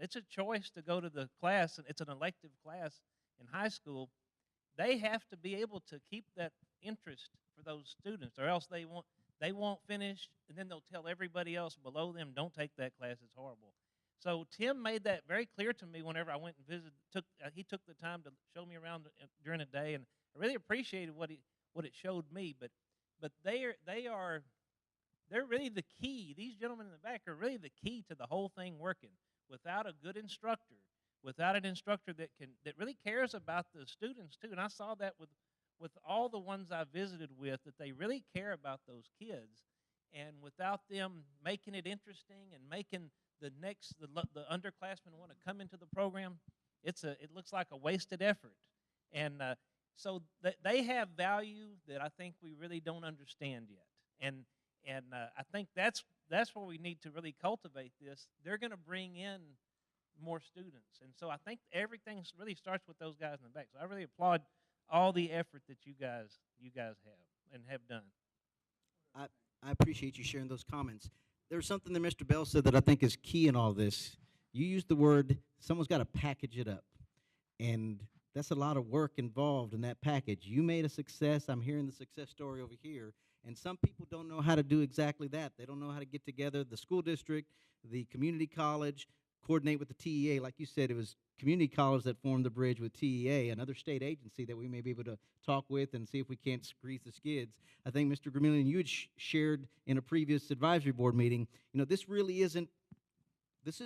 It's a choice to go to the class, and it's an elective class in high school. They have to be able to keep that interest for those students, or else they won't finish, and then they'll tell everybody else below them, don't take that class, it's horrible. So Tim made that very clear to me whenever I went and visited. He took the time to show me around during the day, and I really appreciated what it showed me. But they're really the key. These gentlemen in the back are really the key to the whole thing working. Without a good instructor, without an instructor that really cares about the students too, and I saw that with all the ones I visited with, that they really care about those kids, and without them making it interesting and making the underclassmen want to come into the program, it looks like a wasted effort. And so they have value that I think we really don't understand yet. And I think that's where we need to really cultivate this. They're going to bring in more students. And so I think everything really starts with those guys in the back. So I really applaud all the effort that you guys have and have done. I appreciate you sharing those comments. There's something that Mr. Bell said that I think is key in all this. You used the word, someone's got to package it up. And that's a lot of work involved in that package. You made a success. I'm hearing the success story over here. And some people don't know how to do exactly that. They don't know how to get together the school district, the community college, coordinate with the TEA. Like you said, it was community college that formed the bridge with TEA, another state agency that we may be able to talk with and see if we can't grease the skids. I think, Mr. Gramillion, you had shared in a previous advisory board meeting, this really isn't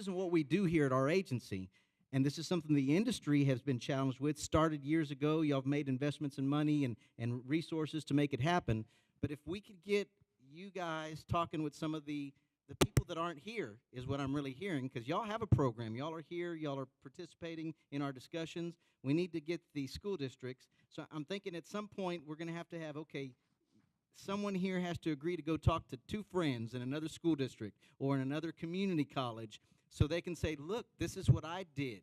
what we do here at our agency. And this is something the industry has been challenged with, started years ago. Y'all have made investments in money and resources to make it happen. But if we could get you guys talking with some of the people that aren't here is what I'm really hearing, because y'all have a program. Y'all are here. Y'all are participating in our discussions. We need to get the school districts. So I'm thinking at some point we're going to have, okay, someone here has to agree to go talk to 2 friends in another school district or in another community college so they can say, look, this is what I did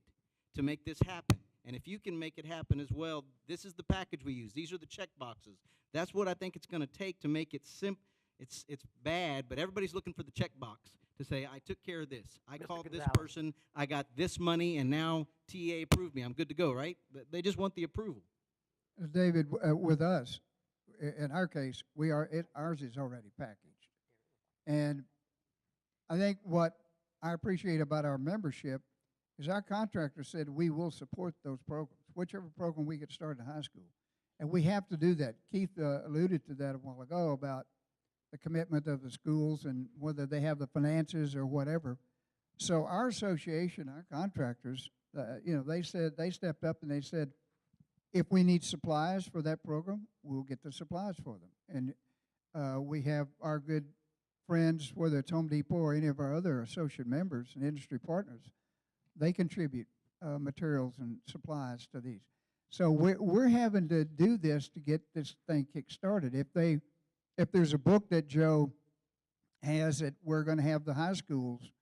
to make this happen. And if you can make it happen as well, this is the package we use. These are the check boxes. That's what I think it's going to take to make it simple. It's bad, but everybody's looking for the check box to say, I took care of this. I called this person. I got this money, and now TA approved me. I'm good to go, right? They just want the approval. David, with us, in our case, ours is already packaged. And I think what I appreciate about our membership is our contractor said we will support those programs, whichever program we get started in high school. And we have to do that. Keith alluded to that a while ago about the commitment of the schools and whether they have the finances or whatever. So our association, our contractors, they stepped up and they said, if we need supplies for that program, we'll get the supplies for them. And we have our good friends, whether it's Home Depot or any of our other associate members and industry partners, they contribute materials and supplies to these. So we're having to do this to get this thing kick-started. If there's a book that Joe has that we're going to have the high schools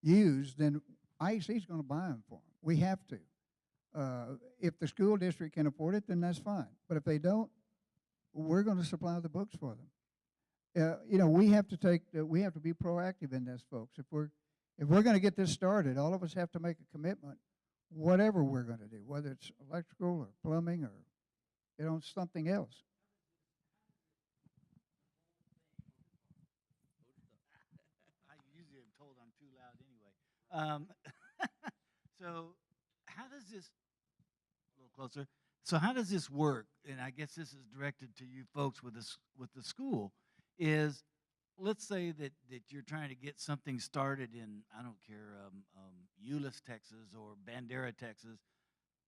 use, then IEC is going to buy them for them. We have to. If the school district can afford it, then that's fine. But if they don't, we're going to supply the books for them. We have to be proactive in this, folks. If we're going to get this started, all of us have to make a commitment, whatever we're going to do, whether it's electrical or plumbing or something else. I usually am told I'm too loud anyway. So how does this, a little closer, so how does this work? And I guess this is directed to you folks with the school, is let's say that you're trying to get something started in, I don't care, Euless, Texas or Bandera, Texas.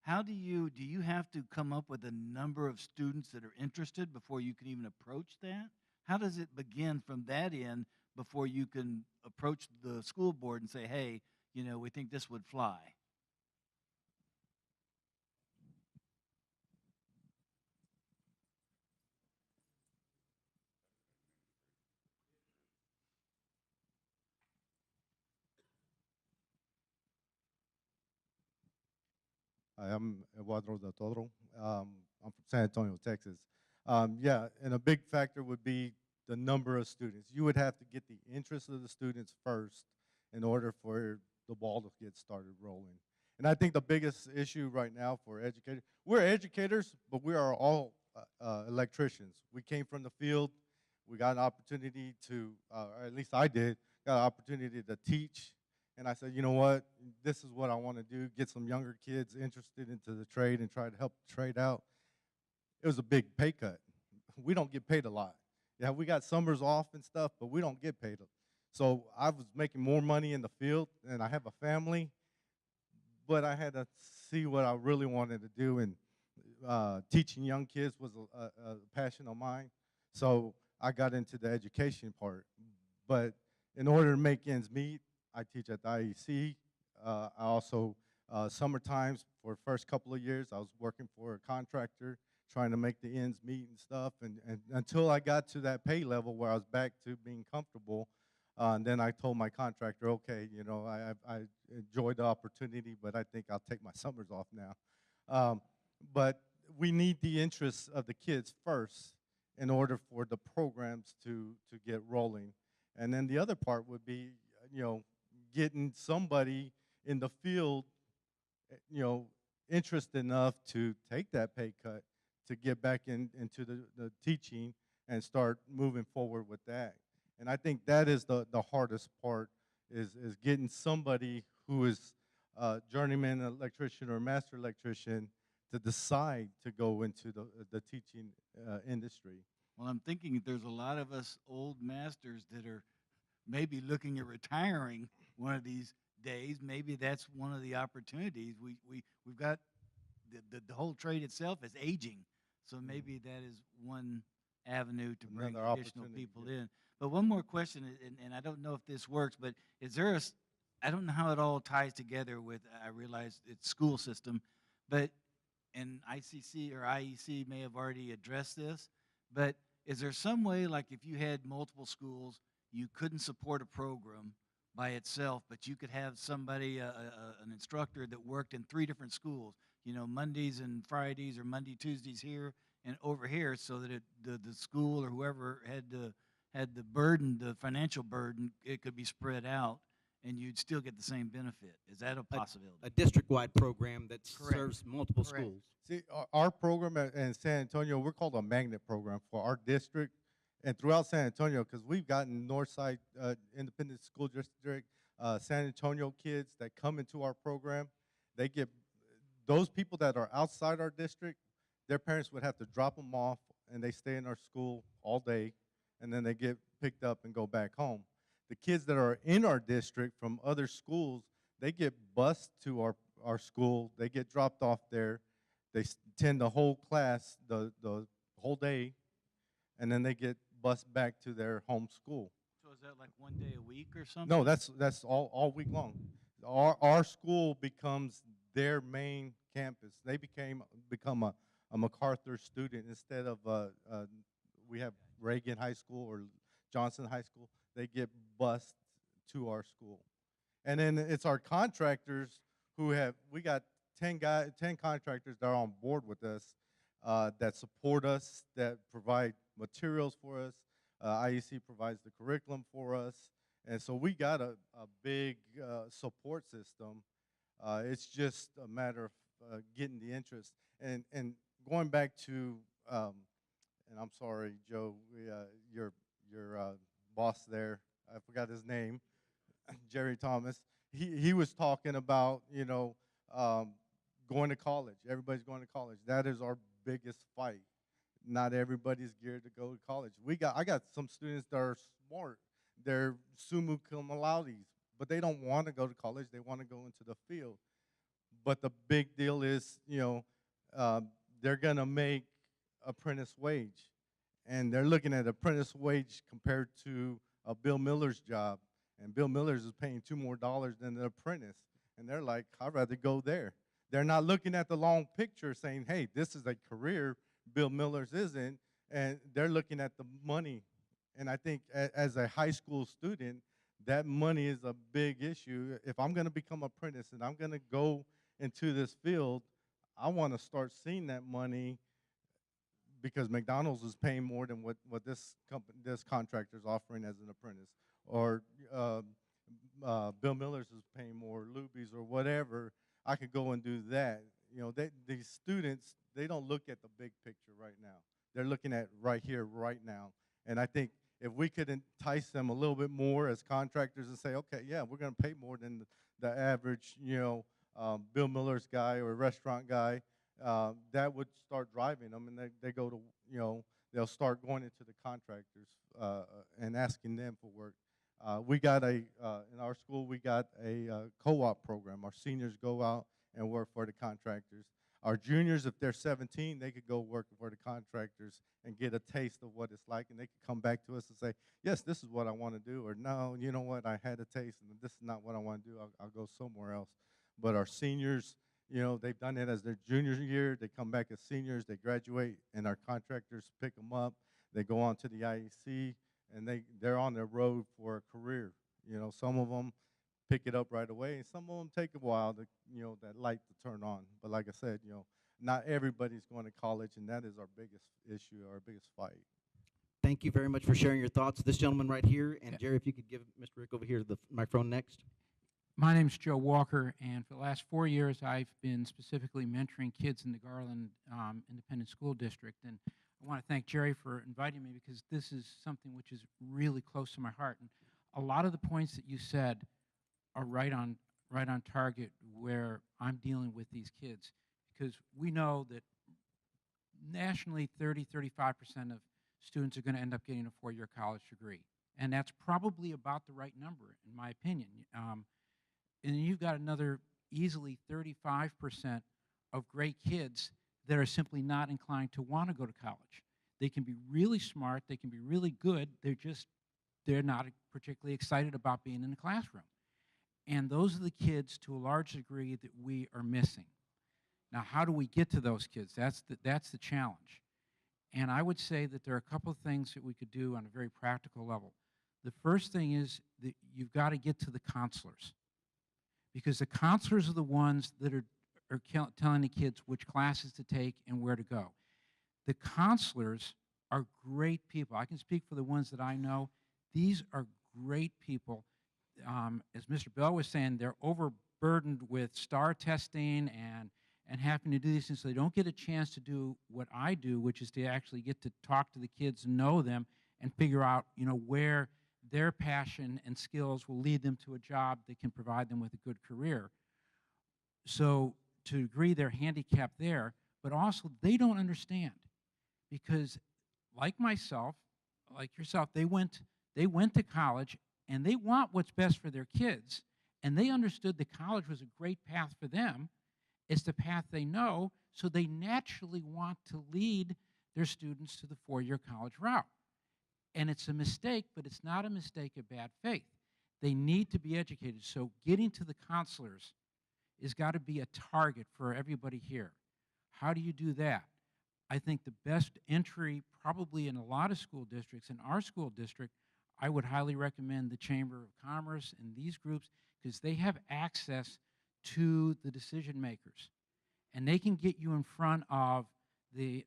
How do you have to come up with a number of students that are interested before you can even approach that? How does it begin from that end before you can approach the school board and say, hey, we think this would fly? Hi, I'm Eduardo Del Toro. I'm from San Antonio, Texas. Yeah, and a big factor would be the number of students. You would have to get the interest of the students first in order for the ball to get started rolling. And I think the biggest issue right now for educators, we're educators, but we are all electricians. We came from the field. We got an opportunity to, or at least I did, got an opportunity to teach. And I said, you know what, this is what I want to do, get some younger kids interested into the trade and try to help the trade out. It was a big pay cut. We don't get paid a lot. Yeah, we got summers off and stuff, but we don't get paid. So I was making more money in the field, and I have a family, but I had to see what I really wanted to do, and teaching young kids was a passion of mine. So I got into the education part. But in order to make ends meet, I teach at the IEC. I also, summer times, for the first couple of years, I was working for a contractor, trying to make the ends meet and stuff. And until I got to that pay level where I was back to being comfortable, and then I told my contractor, okay, you know, I enjoyed the opportunity, but I think I'll take my summers off now. But we need the interests of the kids first in order for the programs to get rolling. And then the other part would be, you know, getting somebody in the field, you know, interested enough to take that pay cut to get back into the teaching and start moving forward with that. And I think that is the hardest part, is getting somebody who is a journeyman electrician or master electrician to decide to go into the teaching industry. Well, I'm thinking there's a lot of us old masters that are maybe looking at retiring one of these days. Maybe that's one of the opportunities. We've got the whole trade itself is aging, so maybe that is one avenue to bring Another additional opportunity, people yeah. in. But one more question, and I don't know if this works, but is there I don't know how it all ties together with, I realize it's school system, but, and ICC or IEC may have already addressed this, but is there some way, like if you had multiple schools, you couldn't support a program by itself, but you could have somebody, an instructor that worked in 3 different schools, you know, Mondays and Fridays or Monday, Tuesdays here and over here, so that the school or whoever had the burden, the financial burden, it could be spread out and you'd still get the same benefit. Is that a possibility? A district-wide program that Correct. serves multiple Correct. schools. See, our program in San Antonio, we're called a magnet program for our district and throughout San Antonio, because we've gotten Northside Independent School District, San Antonio kids that come into our program. They get, those people that are outside our district, their parents would have to drop them off, and they stay in our school all day, and then they get picked up and go back home. The kids that are in our district from other schools, they get bused to our school. They get dropped off there. They attend the whole class, the whole day, and then they get bused back to their home school. So is that like one day a week or something? No, that's all week long. Our school becomes their main campus. They become a MacArthur student instead of we have Reagan High School or Johnson High School. They get bused to our school. And then it's our contractors we got 10 contractors that are on board with us, that support us, that provide materials for us. IEC provides the curriculum for us. And so we got a big support system. It's just a matter of getting the interest. And going back to, and I'm sorry, Joe, your boss there, I forgot his name, Jerry Thomas. He was talking about, you know, going to college. Everybody's going to college. That is our biggest fight. Not everybody's geared to go to college. I got some students that are smart. They're summa cum laudes, but they don't want to go to college. They want to go into the field. But the big deal is, you know, they're going to make apprentice wage. And they're looking at apprentice wage compared to Bill Miller's job. And Bill Miller's is paying $2 more than the apprentice. And they're like, I'd rather go there. They're not looking at the long picture saying, hey, this is a career Bill Miller's isn't. And they're looking at the money. And I think as a high school student, that money is a big issue. If I'm going to become an apprentice and I'm going to go into this field, I want to start seeing that money because McDonald's is paying more than what this contractor is offering as an apprentice, or Bill Miller's is paying more, Luby's or whatever. I could go and do that. You know, these students, they don't look at the big picture right now. They're looking at right here, right now. And I think if we could entice them a little bit more as contractors and say, okay, yeah, we're going to pay more than the average, Bill Miller's guy or restaurant guy, that would start driving them, and they go to, they'll start going into the contractors and asking them for work. We got in our school, we got a co-op program. Our seniors go out and work for the contractors. Our juniors, if they're 17, they could go work for the contractors and get a taste of what it's like, and they could come back to us and say, yes, this is what I want to do, or no, you know what, I had a taste, and this is not what I want to do, I'll go somewhere else. But our seniors, they've done it as their junior year, they come back as seniors, they graduate, and our contractors pick them up, they go on to the IEC, and they're on their road for a career. Some of them pick it up right away, and some of them take a while to, that light to turn on. But like I said, not everybody's going to college, and that is our biggest issue, our biggest fight. Thank you very much for sharing your thoughts. This gentleman right here, and Jerry, if you could give Mr. Rick over here the microphone next. My name's Joe Walker, and for the last 4 years, I've been specifically mentoring kids in the Garland Independent School District. And I want to thank Jerry for inviting me, because this is something which is really close to my heart. And a lot of the points that you said are right on target where I'm dealing with these kids, because we know that nationally 35% of students are going to end up getting a four-year college degree. And that's probably about the right number, in my opinion. And you've got another easily 35% of great kids that are simply not inclined to want to go to college. They can be really smart, they can be really good, they're not particularly excited about being in the classroom. And those are the kids, to a large degree, that we are missing. Now, how do we get to those kids? That's the challenge. And I would say that there are a couple of things that we could do on a very practical level. The first thing is that you've got to get to the counselors, because the counselors are the ones that are telling the kids which classes to take and where to go. The counselors are great people. I can speak for the ones that I know. These are great people. As Mr. Bell was saying, they're overburdened with STAR testing and having to do these things, so they don't get a chance to do what I do, which is to actually get to talk to the kids and know them and figure out, where their passion and skills will lead them to a job that can provide them with a good career. So to a degree, they're handicapped there, but also they don't understand, because like myself, like yourself, they went to college, and they want what's best for their kids, and they understood that college was a great path for them. It's the path they know, so they naturally want to lead their students to the four-year college route. And it's a mistake, but it's not a mistake of bad faith. They need to be educated, so getting to the counselors has got to be a target for everybody here. How do you do that? I think the best entry, probably in a lot of school districts, in our school district, I would highly recommend the Chamber of Commerce and these groups, because they have access to the decision makers. And they can get you in front of the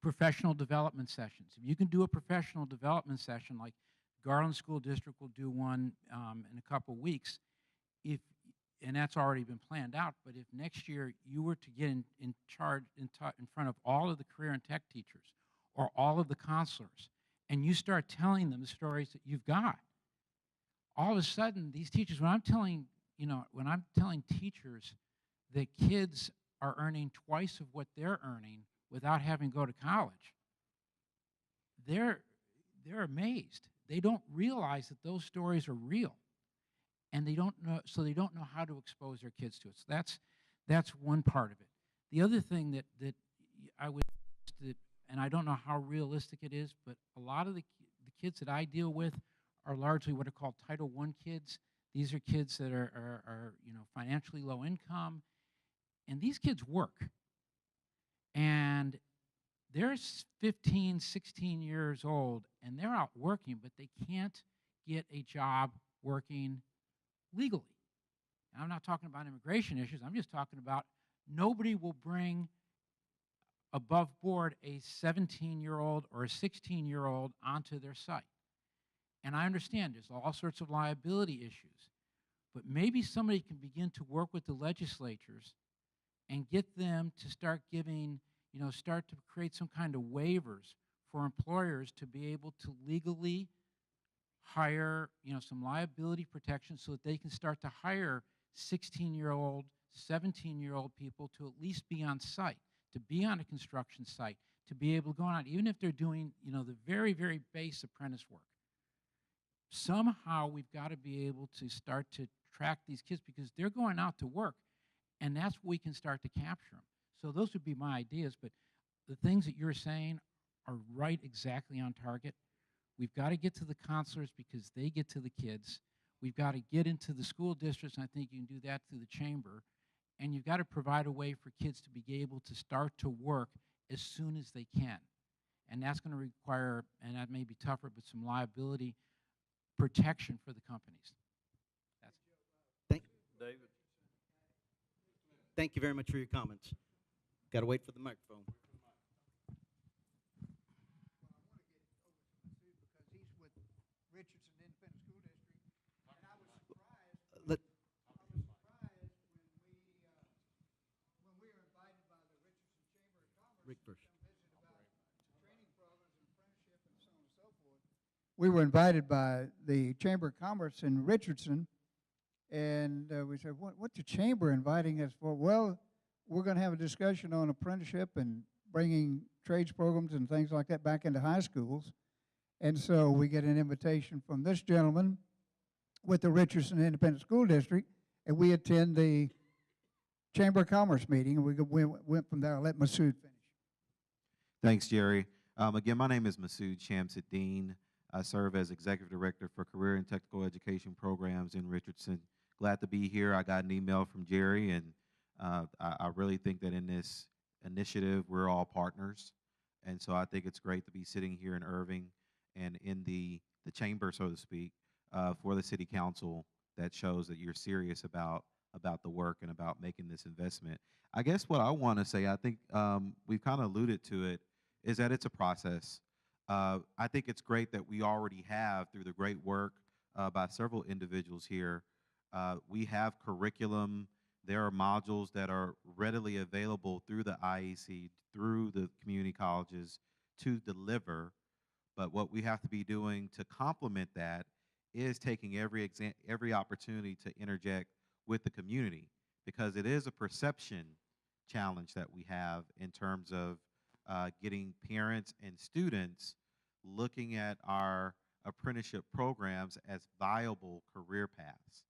professional development sessions. If you can do a professional development session, like Garland School District will do one in a couple weeks, and that's already been planned out, but if next year you were to get in front of all of the career and tech teachers or all of the counselors, and you start telling them the stories that you've got, all of a sudden these teachers, when I'm telling teachers that kids are earning twice of what they're earning without having to go to college, they're amazed. They don't realize that those stories are real, and they don't know how to expose their kids to it. So that's one part of it. The other thing that I would, and I don't know how realistic it is, but a lot of the kids that I deal with are largely what are called Title I kids. These are kids that are financially low income, and these kids work. And they're 15, 16 years old, and they're out working, but they can't get a job working legally. And I'm not talking about immigration issues. I'm just talking about Nobody will bring above board a 17-year-old or a 16-year-old onto their site. And I understand there's all sorts of liability issues, but maybe somebody can begin to work with the legislatures and get them to start giving, start to create some kind of waivers for employers to be able to legally hire, some liability protection so that they can start to hire 16-year-old, 17-year-old people to at least be on site, to be on a construction site, to be able to go on, even if they're doing, the very, very base apprentice work. Somehow we've got to be able to start to track these kids because they're going out to work, and that's where we can start to capture them. So those would be my ideas, but the things that you're saying are right exactly on target. We've got to get to the counselors because they get to the kids. We've got to get into the school districts, and I think you can do that through the chamber. And you've got to provide a way for kids to be able to start to work as soon as they can. And that's going to require, and that may be tougher, but some liability protection for the companies. David? Thank you very much for your comments. Got to wait for the microphone. Richardson Independent School District, and I was surprised. Let- I was surprised when we were invited by the Richardson Chamber of Commerce Rick to first. come visit about training programs and apprenticeship and so on and so forth. We were invited by the Chamber of Commerce in Richardson, and we said, "What's the chamber inviting us for?" Well, we're going to have a discussion on apprenticeship and bringing trades programs and things like that back into high schools. And so we get an invitation from this gentleman with the Richardson Independent School District, and we attend the Chamber of Commerce meeting, and we went from there. I'll let Masood finish. Thanks, Jerry. Again, my name is Masood Shamsuddin. I serve as Executive Director for Career and Technical Education Programs in Richardson. Glad to be here. I got an email from Jerry, and I really think that in this initiative, we're all partners. And so I think it's great to be sitting here in Irving and in the chamber, so to speak, for the city council. That shows that you're serious about the work and about making this investment. I guess what I want to say, I think we've kind of alluded to it, is that it's a process. I think it's great that we already have, through the great work by several individuals here, we have curriculum. There are modules that are readily available through the IEC, through the community colleges to deliver. But what we have to be doing to complement that is taking every opportunity to interject with the community, because it is a perception challenge that we have in terms of getting parents and students looking at our apprenticeship programs as viable career paths.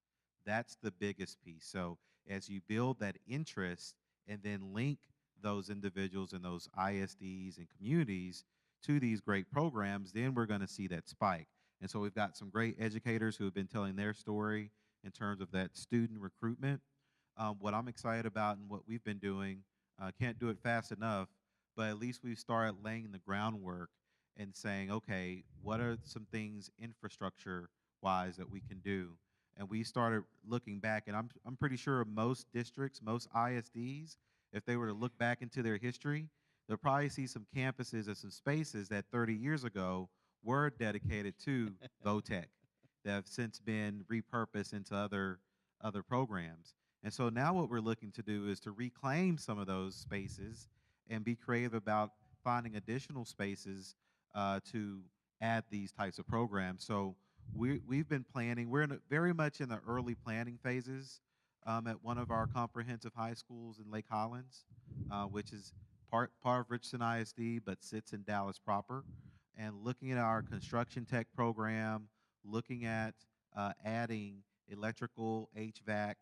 That's the biggest piece. So as you build that interest and then link those individuals and those ISDs and communities to these great programs, then we're going to see that spike. And so we've got some great educators who have been telling their story in terms of that student recruitment. What I'm excited about and what we've been doing, can't do it fast enough, but at least we've started laying the groundwork and saying, okay, what are some things infrastructure-wise that we can do? And we started looking back, and I'm pretty sure most districts, most ISDs, if they were to look back into their history, they'll probably see some campuses and some spaces that 30 years ago were dedicated to VOTEC that have since been repurposed into other programs. And so now what we're looking to do is to reclaim some of those spaces and be creative about finding additional spaces to add these types of programs. So we've been planning. We're very much in the early planning phases at one of our comprehensive high schools in Lake Highlands, which is part of Richardson ISD, but sits in Dallas proper. And looking at our construction tech program, looking at adding electrical, HVAC,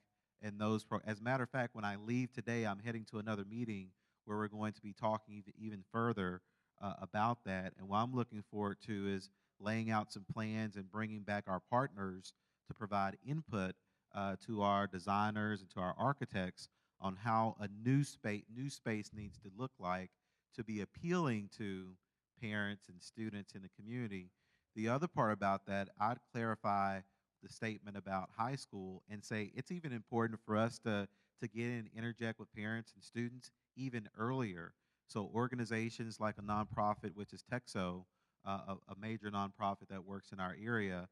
and those. As a matter of fact, when I leave today, I'm heading to another meeting where we're going to be talking even further about that. And what I'm looking forward to is laying out some plans and bringing back our partners to provide input to our designers and to our architects on how a new space needs to look like to be appealing to parents and students in the community. The other part about that, I'd clarify the statement about high school and say it's even important for us to to get in and interject with parents and students even earlier. So organizations like a nonprofit, which is Texo, a major nonprofit that works in our area,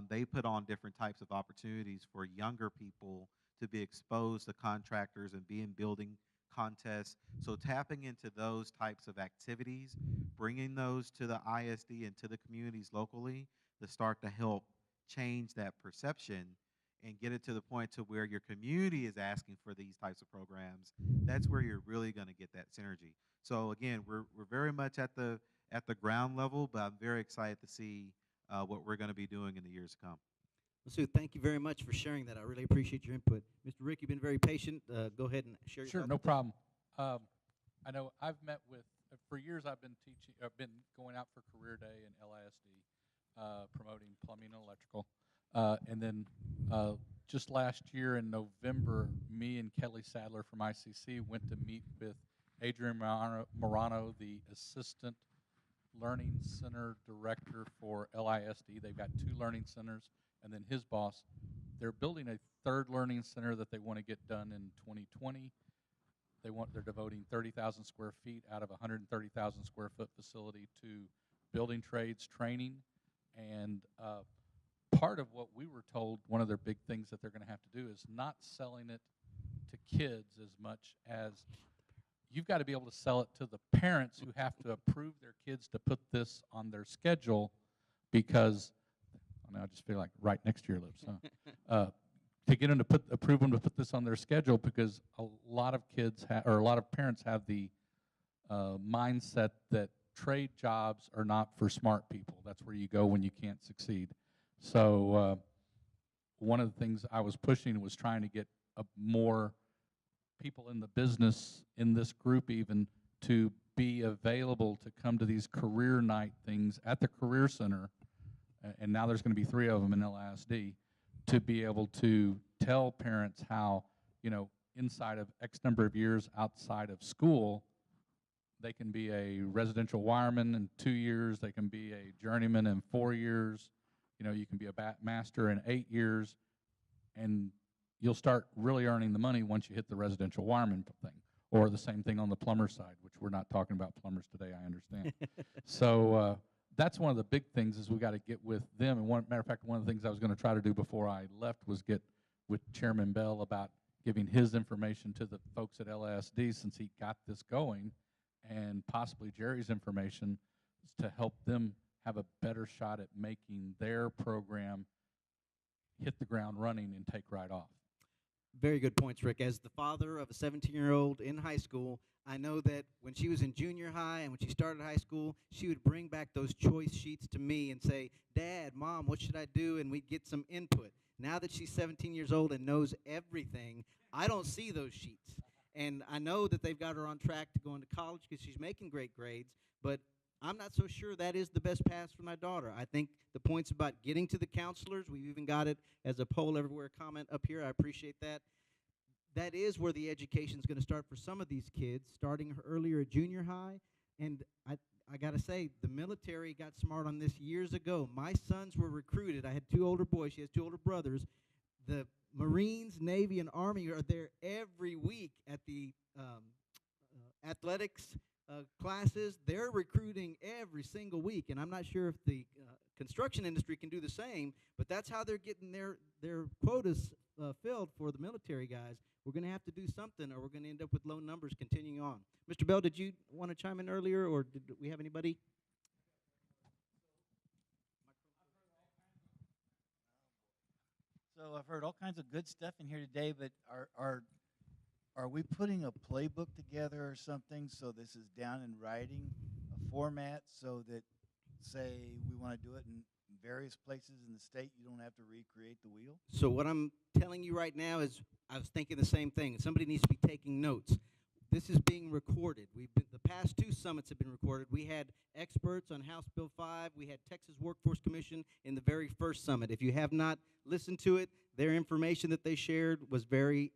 they put on different types of opportunities for younger people to be exposed to contractors and be in building contests. So tapping into those types of activities, bringing those to the ISD and to the communities locally to start to help change that perception and get it to the point to where your community is asking for these types of programs. That's where you're really going to get that synergy. So again, we're very much at the ground level, but I'm very excited to see what we're going to be doing in the years to come. Masood, thank you very much for sharing that. I really appreciate your input. Mr. Rick, you've been very patient. Go ahead and share your Sure, thoughts no with us. problem. I know I've met with, for years I've been teaching, I've been going out for Career Day and LISD, promoting plumbing and electrical. And then just last year in November, me and Kelly Sadler from ICC went to meet with Adrian Morano, the Assistant Learning Center Director for LISD. They've got 2 learning centers, and then his boss. They're building a 3rd learning center that they want to get done in 2020. They're devoting 30,000 square feet out of a 130,000 square foot facility to building trades training. And part of what we were told, one of their big things that they're going to have to do is not selling it to kids as much as you've got to be able to sell it to the parents who have to approve their kids to put this on their schedule, because I just feel like right next to your lips, huh? To get them to approve them to put this on their schedule, because a lot of kids or a lot of parents have the mindset that trade jobs are not for smart people. That's where you go when you can't succeed. So one of the things I was pushing was trying to get more people in the business, in this group even, to be available to come to these career night things at the Career Center, and now there's going to be 3 of them in LISD, to be able to tell parents how, inside of X number of years outside of school, they can be a residential wireman in 2 years, they can be a journeyman in 4 years, you can be a master in 8 years, and you'll start really earning the money once you hit the residential wireman thing. Or the same thing on the plumber side, which we're not talking about plumbers today, I understand. So that's one of the big things, is we got to get with them. And matter of fact, one of the things I was going to try to do before I left was get with Chairman Bell about giving his information to the folks at LSD, since he got this going, and possibly Jerry's information to help them have a better shot at making their program hit the ground running and take right off. Very good points, Rick. As the father of a 17-year-old in high school, I know that when she was in junior high and when she started high school, she would bring back those choice sheets to me and say, Dad, Mom, what should I do? And we'd get some input. Now that she's 17 years old and knows everything, I don't see those sheets. And I know that they've got her on track to go into college because she's making great grades, but I'm not so sure that is the best path for my daughter. I think the points about getting to the counselors, we've even got it as a poll everywhere comment up here. I appreciate that. That is where the education is going to start for some of these kids, starting earlier at junior high. And I got to say, the military got smart on this years ago. My sons were recruited. I had 2 older boys. She has 2 older brothers. The Marines, Navy, and Army are there every week at the athletics classes. They're recruiting every single week, and I'm not sure if the construction industry can do the same, but that's how they're getting their quotas filled for the military guys. We're going to have to do something, or we're going to end up with low numbers continuing on. Mr. Bell, did you want to chime in earlier, or did we have anybody? So I've heard all kinds of good stuff in here today, but are we putting a playbook together or something so this is down in writing, a format, so that, say, we want to do it in various places in the state, you don't have to recreate the wheel? So what I'm telling you right now is I was thinking the same thing. Somebody needs to be taking notes. This is being recorded. The past 2 summits have been recorded. We had experts on House Bill 5. We had Texas Workforce Commission in the very first summit. If you have not listened to it, their information that they shared was very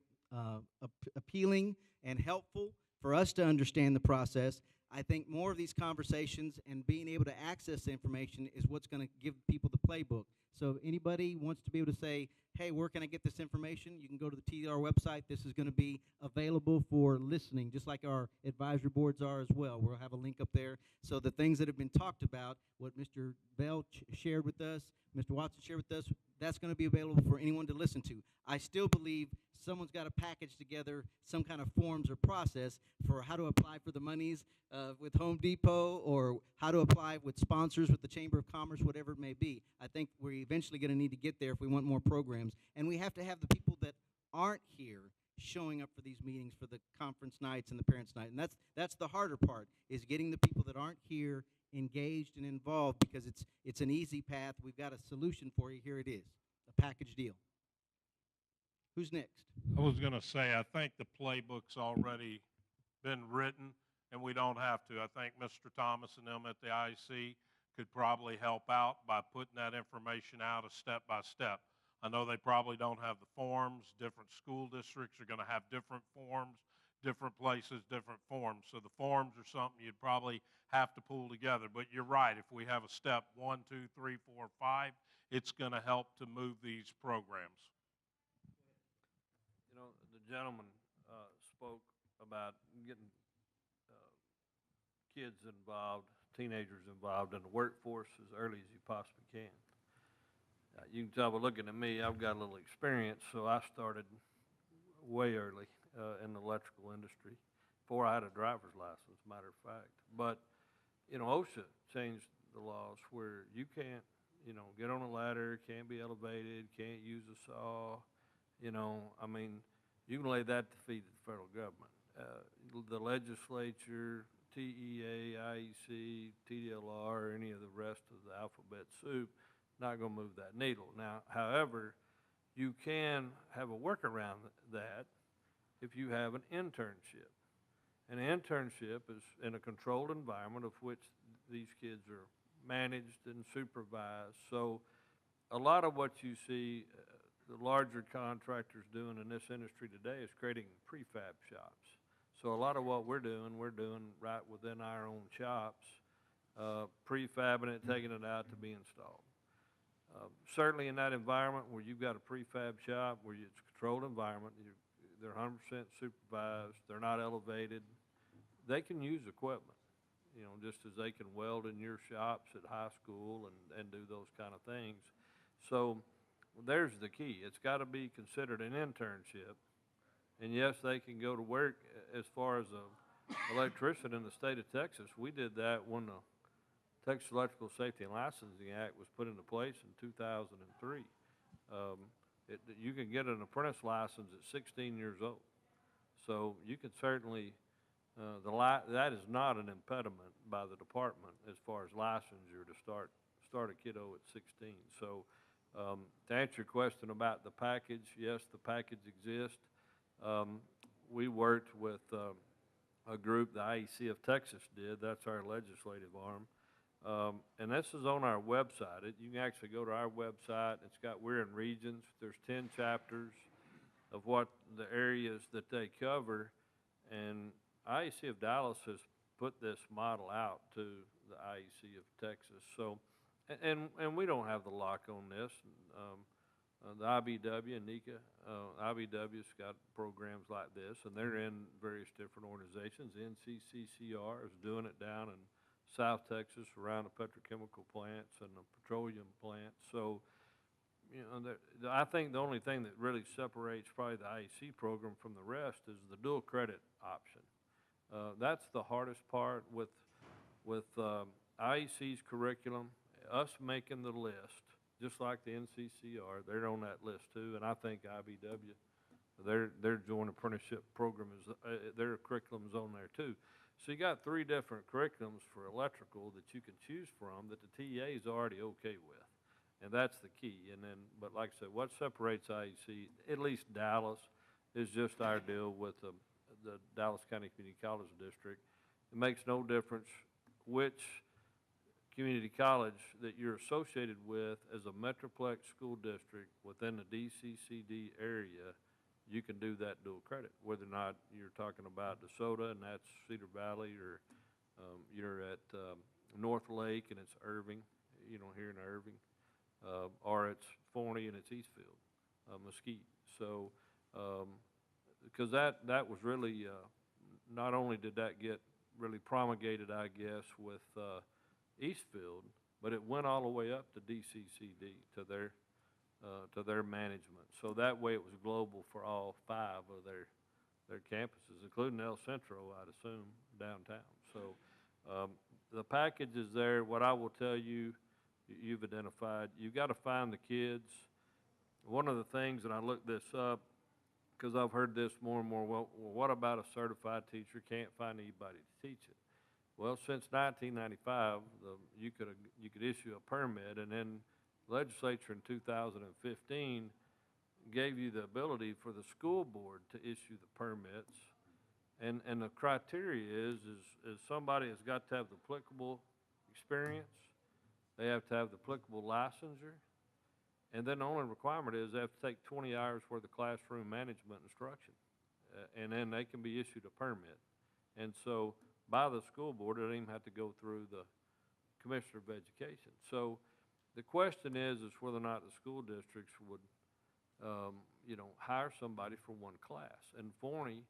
appealing and helpful for us to understand the process. I think more of these conversations and being able to access the information is what's going to give people the playbook. So if anybody wants to be able to say, hey, where can I get this information? You can go to the TDLR website. This is going to be available for listening, just like our advisory boards are as well. We'll have a link up there. So the things that have been talked about, what Mr. Bell shared with us, Mr. Watson shared with us, that's going to be available for anyone to listen to. I still believe someone's got to package together some kind of forms or process for how to apply for the monies with Home Depot, or how to apply with sponsors with the Chamber of Commerce, whatever it may be. I think we're eventually going to need to get there if we want more programs. And we have to have the people that aren't here showing up for these meetings, for the conference nights and the parents' night. And that's the harder part, is getting the people that aren't here engaged and involved, because it's an easy path. We've got a solution for you. Here it is, a package deal. Who's next? I was going to say, I think the playbook's already been written, and we don't have to. I think Mr. Thomas and them at the IEC could probably help out by putting that information out a step by step. I know they probably don't have the forms. Different school districts are going to have different forms, different places, different forms. So the forms are something you'd probably have to pull together. But you're right, if we have a step 1, 2, 3, 4, 5, it's going to help to move these programs. You know, the gentleman spoke about getting kids involved, teenagers involved in the workforce as early as you possibly can. You can tell by looking at me, I've got a little experience, so I started way early in the electrical industry before I had a driver's license, matter of fact. But, you know, OSHA changed the laws where you can't, you know, get on a ladder, can't be elevated, can't use a saw. You know, I mean, you can lay that to feed the federal government. The legislature, TEA, IEC, TDLR, any of the rest of the alphabet soup, not going to move that needle. Now, however, you can have a workaround that if you have an internship. An internship is in a controlled environment of which these kids are managed and supervised. So a lot of what you see the larger contractors doing in this industry today is creating prefab shops. So a lot of what we're doing right within our own shops, prefabbing it, taking it out to be installed. Certainly in that environment where you've got a prefab shop, where it's a controlled environment, they're 100% supervised, they're not elevated, they can use equipment, you know, just as they can weld in your shops at high school and do those kind of things. So there's the key. It's got to be considered an internship. And yes, they can go to work. As far as an electrician in the state of Texas, we did that when the Texas Electrical Safety and Licensing Act was put into place in 2003. You can get an apprentice license at 16 years old. So you can certainly, that is not an impediment by the department as far as licensure to start a kiddo at 16. So to answer your question about the package, yes, the package exists. We worked with a group, the IEC of Texas did. That's our legislative arm. And this is on our website. You can actually go to our website. It's got, we're in regions. There's 10 chapters of what the areas that they cover. And IEC of Dallas has put this model out to the IEC of Texas. So, and we don't have the lock on this. The IBW and NECA, IBW's got programs like this, and they're in various different organizations. NCCCR is doing it down in South Texas around the petrochemical plants and the petroleum plants. So, you know, I think the only thing that really separates probably the IEC program from the rest is the dual credit option. That's the hardest part with IEC's curriculum, us making the list. Just like the NCCR, they're on that list too, and I think IBW, their joint apprenticeship program is, their curriculum's on there too. So you got 3 different curriculums for electrical that you can choose from that the TA is already okay with, and that's the key. And then, but like I said, what separates IEC, at least Dallas, is just our deal with the Dallas County Community College District. It makes no difference which community college that you're associated with as a Metroplex school district within the DCCD area, you can do that dual credit, whether or not you're talking about DeSoto, and that's Cedar Valley, or You're at North Lake and it's Irving, here in Irving, or it's Forney and it's Eastfield, Mesquite. So, because that was really, not only did that get really promulgated, I guess, with Eastfield, but it went all the way up to DCCD, to their management. So that way it was global for all 5 of their campuses, including El Centro, I'd assume, downtown. So the package is there. What I will tell you, you've identified, you've got to find the kids. One of the things, and I looked this up, because I've heard this more and more, well, what about a certified teacher can't find anybody to teach it? Well, since 1995, you could issue a permit, and then legislature in 2015 gave you the ability for the school board to issue the permits. And the criteria is somebody has got to have the applicable experience, they have to have the applicable licensure, and then the only requirement is they have to take 20 hours worth of classroom management instruction, and then they can be issued a permit. And so by the school board, it doesn't even have to go through the Commissioner of Education. So the question is whether or not the school districts would, hire somebody for one class. And Forney,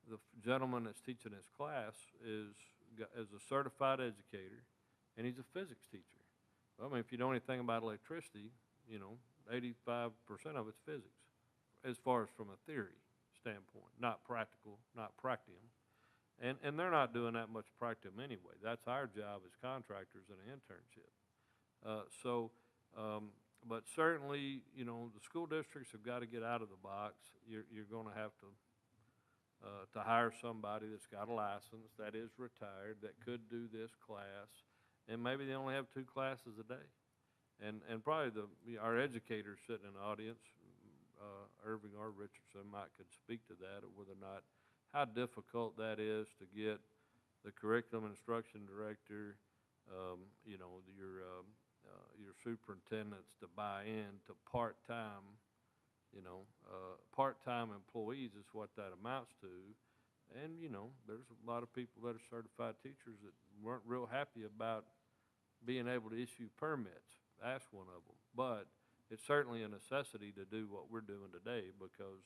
the gentleman that's teaching this class, is a certified educator, and he's a physics teacher. Well, I mean, if you know anything about electricity, 85% of it's physics, as far as from a theory standpoint, not practical, not practium. And they're not doing that much practium anyway. That's our job as contractors in an internship. But certainly, the school districts have got to get out of the box. You're going to have to hire somebody that's got a license, that is retired, that could do this class, and maybe they only have 2 classes a day. And probably our educators sitting in the audience, Irving or Richardson, could speak to that, or whether or not, how difficult that is to get the curriculum instruction director, your superintendents to buy in to part-time employees is what that amounts to. And, there's a lot of people that are certified teachers that weren't real happy about being able to issue permits. That's one of them. But it's certainly a necessity to do what we're doing today, because,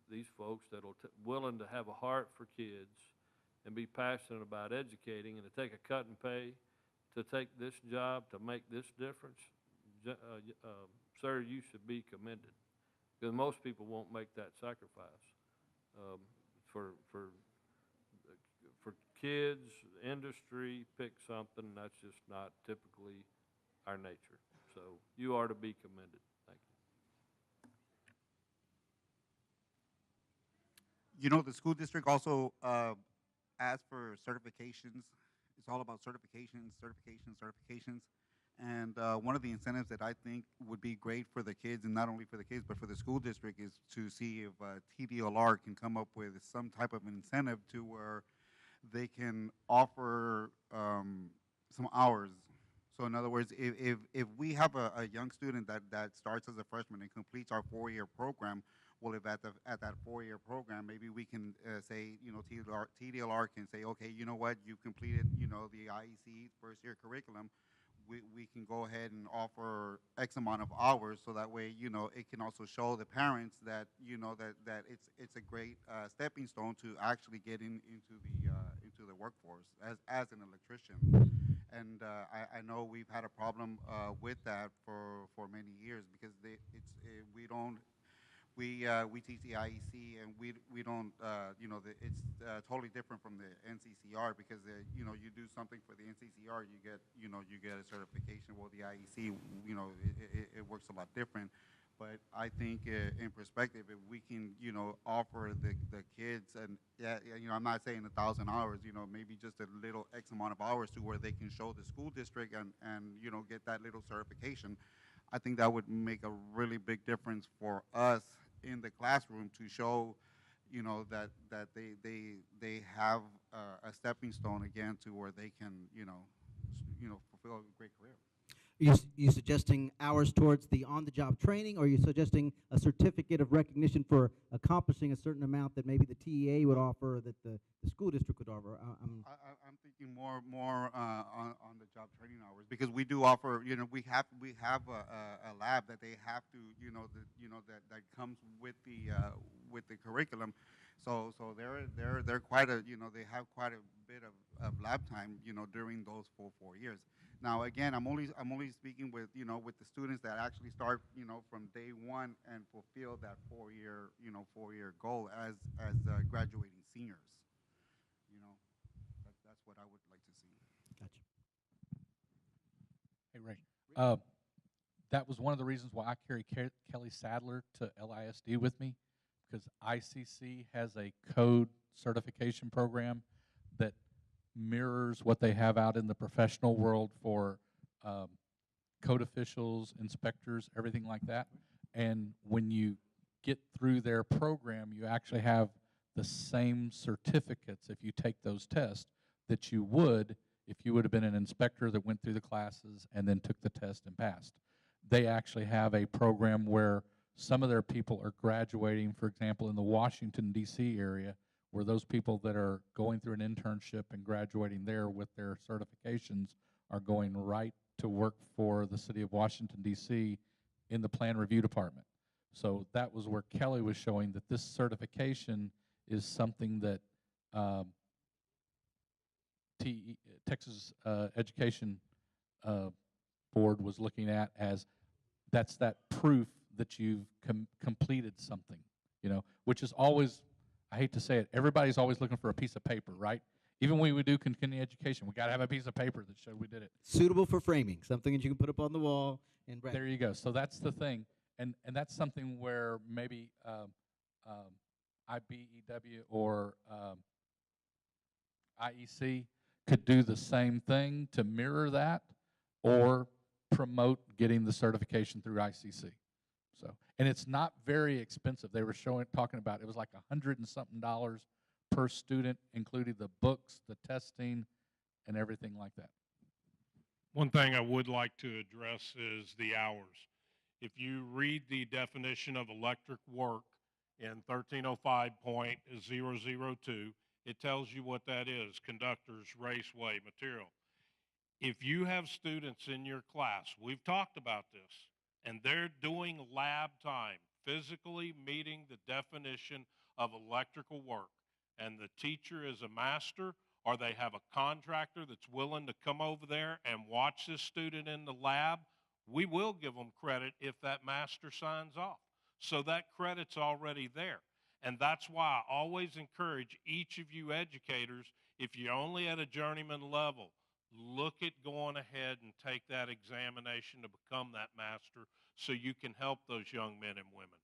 these folks that'll willing to have a heart for kids and be passionate about educating and to take a cut in pay to take this job, to make this difference, sir, you should be commended, because most people won't make that sacrifice for kids, industry, pick something. That's just not typically our nature. So you are to be commended. Thank you. The school district also asks for certifications. It's all about certifications. And one of the incentives that I think would be great for the kids, and not only for the kids, but for the school district, is to see if TDLR can come up with some type of incentive to where they can offer some hours. So in other words, if we have a young student that starts as a freshman and completes our 4-year program, well, if at that 4-year program, maybe we can say, TDLR can say, okay, you know what, you've completed, the IEC first year curriculum. We can go ahead and offer X amount of hours, so that way, it can also show the parents that, that it's a great stepping stone to actually get into the workforce as an electrician. And I know we've had a problem with that for many years, because we teach the IEC, and we don't, it's totally different from the NCCR, because you do something for the NCCR, you get a certification. Well, the IEC, it works a lot different. But I think in perspective, if we can, offer the kids, and I'm not saying 1,000 hours, maybe just a little X amount of hours to where they can show the school district and get that little certification. I think that would make a really big difference for us in the classroom, to show, that they have a stepping stone again to where they can, fulfill a great career. You suggesting hours towards the on-the-job training, or are you suggesting a certificate of recognition for accomplishing a certain amount that maybe the TEA would offer, that the school district would offer? I'm thinking more on the job training hours, because we do offer, we have a lab that they have to, that comes with the curriculum. So they're quite a, they have quite a bit of lab time, during those full 4 years. Now, again, I'm only speaking with, with the students that actually start, from day one and fulfill that 4 year goal as graduating seniors. That's what I would like to see. Gotcha. Hey, Ray. That was one of the reasons why I carry Kelly Sadler to LISD with me, because ICC has a code certification program that mirrors what they have out in the professional world for code officials, inspectors, everything like that. And when you get through their program, you actually have the same certificates if you take those tests that you would if you would have been an inspector that went through the classes and then took the test and passed. They actually have a program where some of their people are graduating, for example, in the Washington, D.C. area, where those people that are going through an internship and graduating there with their certifications are going right to work for the city of Washington, D.C. in the plan review department. So that was where Kelly was showing that this certification is something that Texas Education Board was looking at as that's that proof that you've completed something, which is always, I hate to say it, everybody's always looking for a piece of paper, right? Even when we do continuing education, we got to have a piece of paper that showed we did it. Suitable for framing, something that you can put up on the wall and brag. There you go. So that's the thing, and that's something where maybe IBEW or IEC could do the same thing to mirror that, or promote getting the certification through ICC. So, and it's not very expensive. They were talking about it was like $100 and something per student, including the books, the testing, and everything like that. One thing I would like to address is the hours. If you read the definition of electric work in 1305.002, it tells you what that is: conductors, raceway, material. If you have students in your class, we've talked about this, and they're doing lab time, physically meeting the definition of electrical work, and the teacher is a master, or they have a contractor that's willing to come over there and watch this student in the lab, we will give them credit if that master signs off. So that credit's already there. And that's why I always encourage each of you educators, if you're only at a journeyman level, look at going ahead and take that examination to become that master so you can help those young men and women.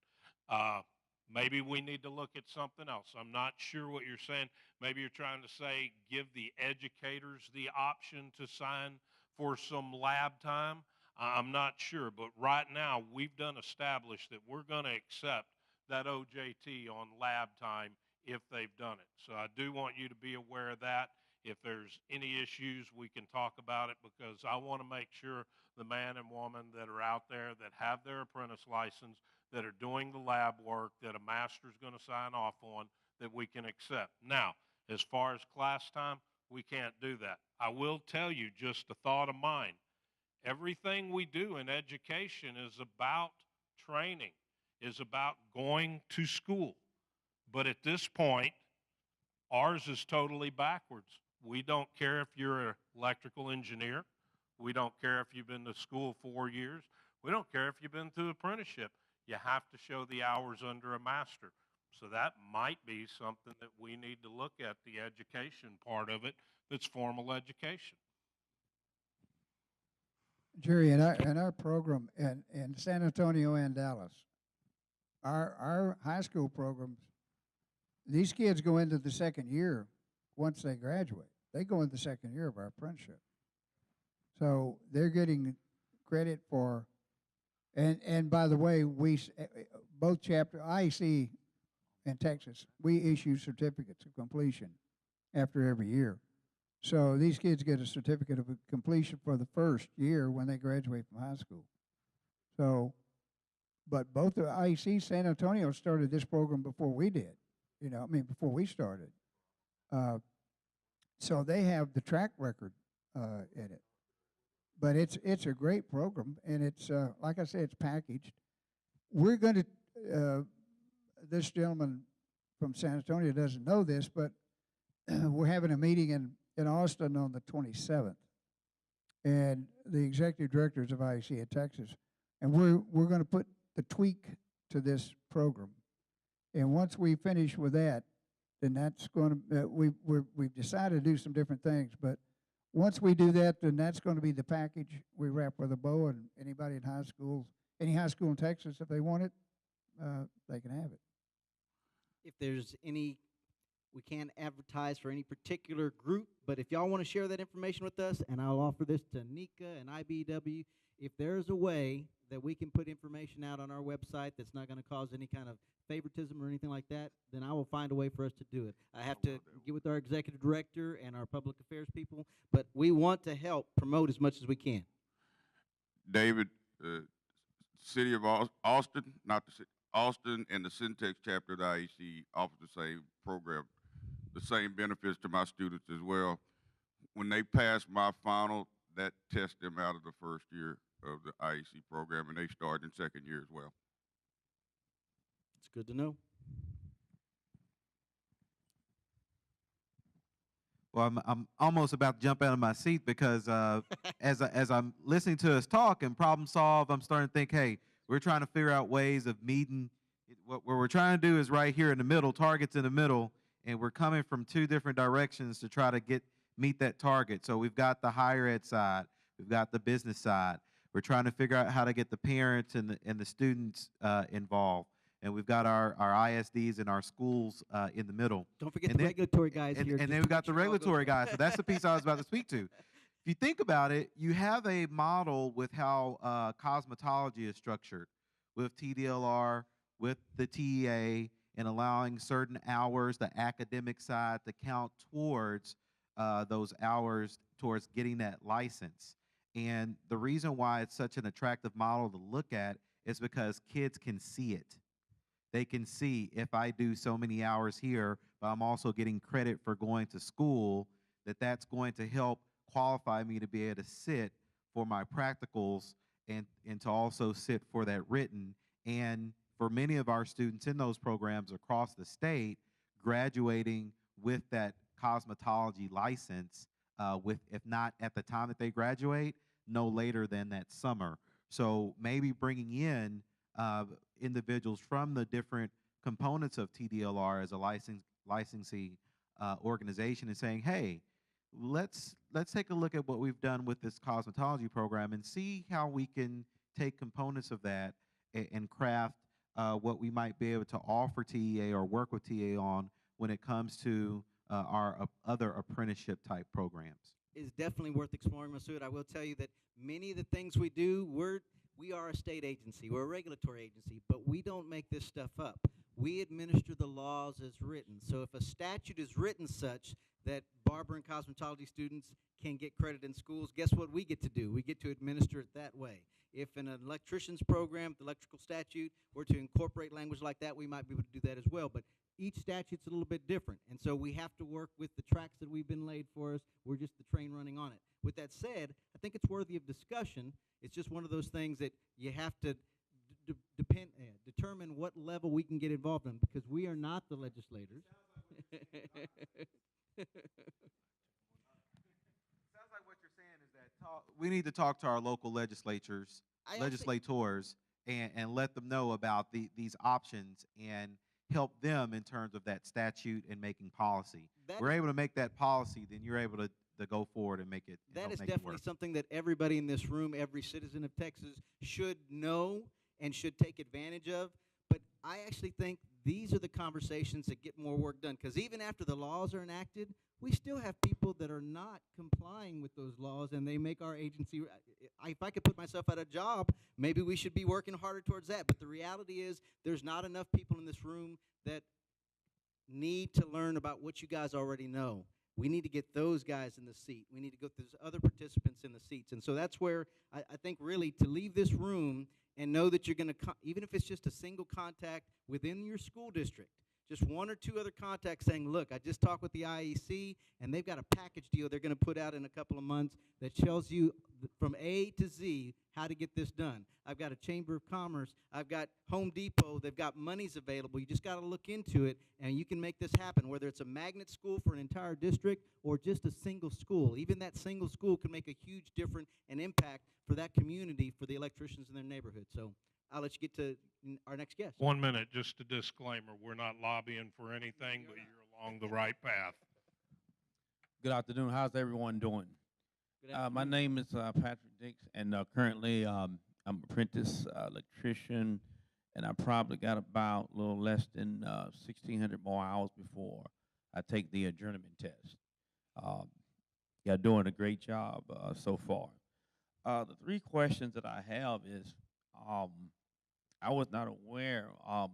Maybe we need to look at something else. I'm not sure what you're saying. Maybe you're trying to say give the educators the option to sign for some lab time. I'm not sure, but right now we've done establish that we're going to accept that OJT on lab time if they've done it. So I do want you to be aware of that. If there's any issues, we can talk about it, because I want to make sure the man and woman that are out there that have their apprentice license, that are doing the lab work, that a master's going to sign off on, that we can accept. Now, as far as class time, we can't do that. I will tell you just a thought of mine. Everything we do in education is about training, is about going to school. But at this point, ours is totally backwards. We don't care if you're an electrical engineer. We don't care if you've been to school 4 years. We don't care if you've been through apprenticeship. You have to show the hours under a master. So that might be something that we need to look at, the education part of it, that's formal education. Jerry, in our program in San Antonio and Dallas, our high school programs, these kids go into the second year once they graduate. They go into the second year of our apprenticeship. So they're getting credit for, and by the way, both chapter, IEC in Texas, we issue certificates of completion after every year. So these kids get a certificate of completion for the first year when they graduate from high school. So, but both the IEC San Antonio started this program before we did. Before we started. So they have the track record in it. But it's a great program, and it's like I said, it's packaged. We're going to. This gentleman from San Antonio doesn't know this, but we're having a meeting in Austin on the 27th, and the executive directors of IEC in Texas, and we're going to put the tweak to this program. And once we finish with that, then that's going to we've decided to do some different things, but once we do that, then that's going to be the package we wrap with a bow, and anybody in high schools, any high school in Texas, if they want it, they can have it. If there's any, we can't advertise for any particular group, but if y'all want to share that information with us, and I'll offer this to NICA and IBW, if there's a way that we can put information out on our website that's not going to cause any kind of favoritism or anything like that, then I will find a way for us to do it. I have to get with our executive director and our public affairs people, but we want to help promote as much as we can. David, City of Austin, not the city, Austin and the Syntax chapter of the IEC offer the same program, the same benefits to my students as well. When they pass my final, that tests them out of the first year of the IEC program, and they start in second year as well. It's good to know. Well, I'm almost about to jump out of my seat because as I'm listening to us talk and problem solve, I'm starting to think, hey, we're trying to figure out ways of meeting. What we're trying to do is right here in the middle, targets in the middle, and we're coming from two different directions to try to meet that target. So we've got the higher ed side, we've got the business side. We're trying to figure out how to get the parents and the students involved. And we've got our ISDs and our schools in the middle. Don't forget the regulatory guys here. And then we've got the regulatory guys. So that's the piece I was about to speak to. If you think about it, you have a model with how cosmetology is structured, with TDLR, with the TEA, and allowing certain hours, the academic side, to count towards those hours towards getting that license. And the reason why it's such an attractive model to look at is because kids can see it. They can see, if I do so many hours here, but I'm also getting credit for going to school, that's going to help qualify me to be able to sit for my practicals and to also sit for that written. And for many of our students in those programs across the state, graduating with that cosmetology license, if not at the time that they graduate, no later than that summer. So maybe bringing in individuals from the different components of TDLR as a licensing organization and saying, hey, let's take a look at what we've done with this cosmetology program and see how we can take components of that and craft what we might be able to offer TEA or work with TEA on when it comes to our other apprenticeship type programs. It's definitely worth exploring, Masood. I will tell you that many of the things we do, we are a state agency, we're a regulatory agency, but we don't make this stuff up. We administer the laws as written. So if a statute is written such that barber and cosmetology students can get credit in schools, guess what we get to do? We get to administer it that way. If in an electrician's program, the electrical statute, were to incorporate language like that, we might be able to do that as well. But each statute's a little bit different, and so we have to work with the tracks that we've been laid for us. We're just the train running on it. With that said, I think it's worthy of discussion. It's just one of those things that you have to determine what level we can get involved in, because we are not the legislators. Sounds like what you're saying is that we need to talk to our local legislators and let them know about these options and help them in terms of that statute and making policy. We're able to make that policy, then you're able to go forward and make it. That is definitely something that everybody in this room, every citizen of Texas, should know and should take advantage of. But I actually think these are the conversations that get more work done, because even after the laws are enacted, we still have people that are not complying with those laws, and they make our agency, if I could put myself at a job, maybe we should be working harder towards that. But the reality is there's not enough people in this room that need to learn about what you guys already know. We need to get those guys in the seat. We need to get those other participants in the seats. And so that's where I think really to leave this room and know that you're going to, even if it's just a single contact within your school district, just one or two other contacts saying, look, I just talked with the IEC, and they've got a package deal they're going to put out in a couple of months that tells you from A to Z how to get this done. I've got a Chamber of Commerce. I've got Home Depot. They've got monies available. You just got to look into it, and you can make this happen, whether it's a magnet school for an entire district or just a single school. Even that single school can make a huge difference and impact for that community, for the electricians in their neighborhood. So I'll let you get to our next guest. 1 minute, just a disclaimer. We're not lobbying for anything, but you're along the right path. Good afternoon. How's everyone doing? My name is Patrick Dix, and currently I'm an apprentice electrician, and I probably got about a little less than 1,600 more hours before I take the journeyman test. You're doing a great job so far. The three questions that I have is, I was not aware, I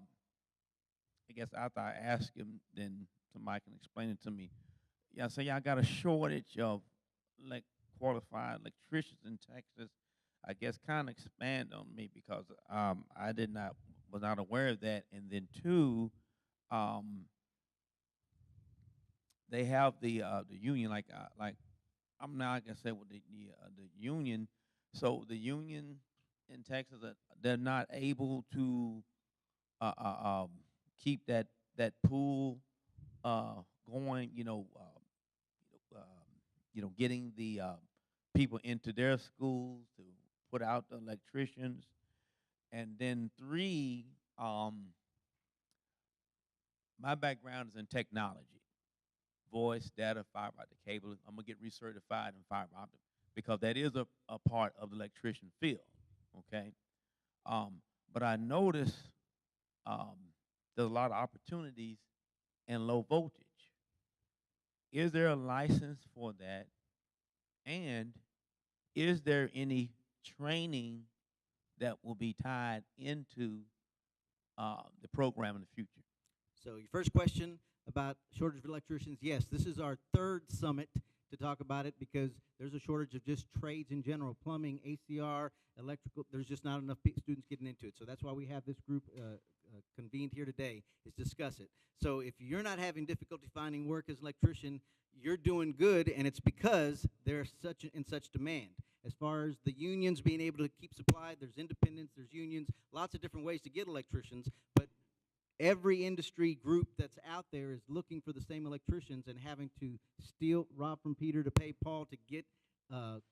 guess after I asked him, then somebody can explain it to me. Yeah, so y'all got a shortage of qualified electricians in Texas. I guess kind of expand on me because I was not aware of that. And then two, they have the union, like I'm now, like I said, with the union. So the union in Texas, they're not able to keep that pool going. Getting the people into their schools to put out the electricians, and then three, my background is in technology, voice, data, fiber optic cable. I'm gonna get recertified in fiber optic because that is a part of the electrician field. Okay, but I notice there's a lot of opportunities in low voltage. Is there a license for that? And is there any training that will be tied into the program in the future? So your first question about shortage of electricians, yes, this is our third summit to talk about it because there's a shortage of just trades in general, plumbing, ACR, electrical. There's just not enough students getting into it. So that's why we have this group convened here today, is discuss it. So if you're not having difficulty finding work as an electrician, you're doing good, and it's because they're in such demand. As far as the unions being able to keep supply, there's independents, there's unions, lots of different ways to get electricians, but every industry group that's out there is looking for the same electricians and having to rob from Peter to pay Paul to get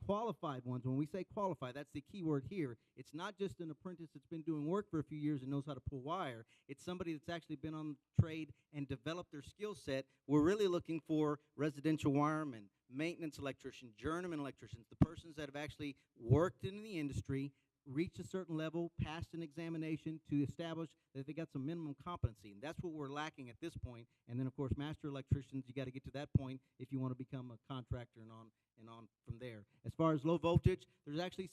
qualified ones. When we say qualified, that's the key word here. It's not just an apprentice that's been doing work for a few years and knows how to pull wire. It's somebody that's actually been on the trade and developed their skill set. We're really looking for residential wiremen, maintenance electrician, journeyman electricians, the persons that have actually worked in the industry, reached a certain level, passed an examination to establish that they got some minimum competency. And that's what we're lacking at this point. And then, of course, master electricians, you got to get to that point if you want to become a contractor and on from there. As far as low voltage, there's actually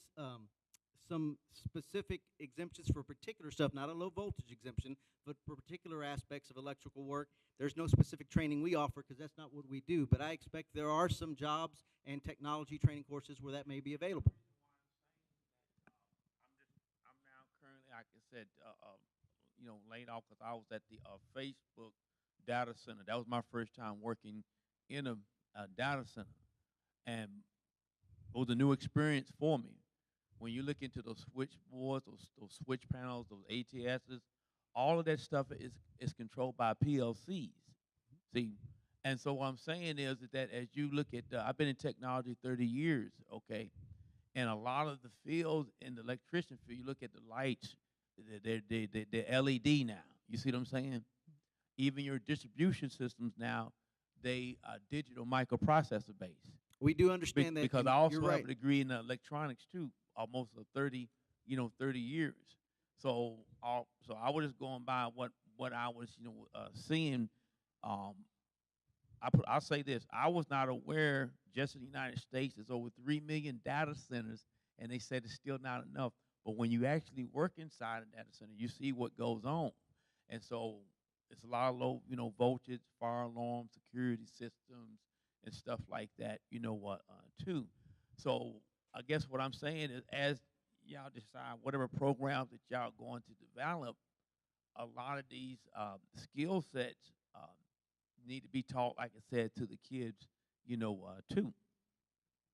some specific exemptions for particular stuff, not a low voltage exemption, but for particular aspects of electrical work. There's no specific training we offer because that's not what we do. But I expect there are some jobs and technology training courses where that may be available. I'm now currently, like I said, laid off because I was at the Facebook data center. That was my first time working in a data center, and it was a new experience for me. When you look into those switchboards, those switch panels, those ATSs, all of that stuff is controlled by PLCs. See, and so what I'm saying is that as you look at, I've been in technology 30 years, okay, and a lot of the fields in the electrician field, you look at the lights, they're LED now. You see what I'm saying? Even your distribution systems now, they are digital microprocessor based. We do understand that. Because I also have a degree in electronics too, almost 30 years. So I was just going by what I was, seeing. I'll say this: I was not aware. Just in the United States, there's over 3 million data centers, and they said it's still not enough. But when you actually work inside a data center, you see what goes on, and so it's a lot of low, voltage, fire alarm, security systems, and stuff like that, you know what, too. So I guess what I'm saying is, as y'all decide whatever programs that y'all going to develop, a lot of these skill sets need to be taught, like I said, to the kids, you know, too.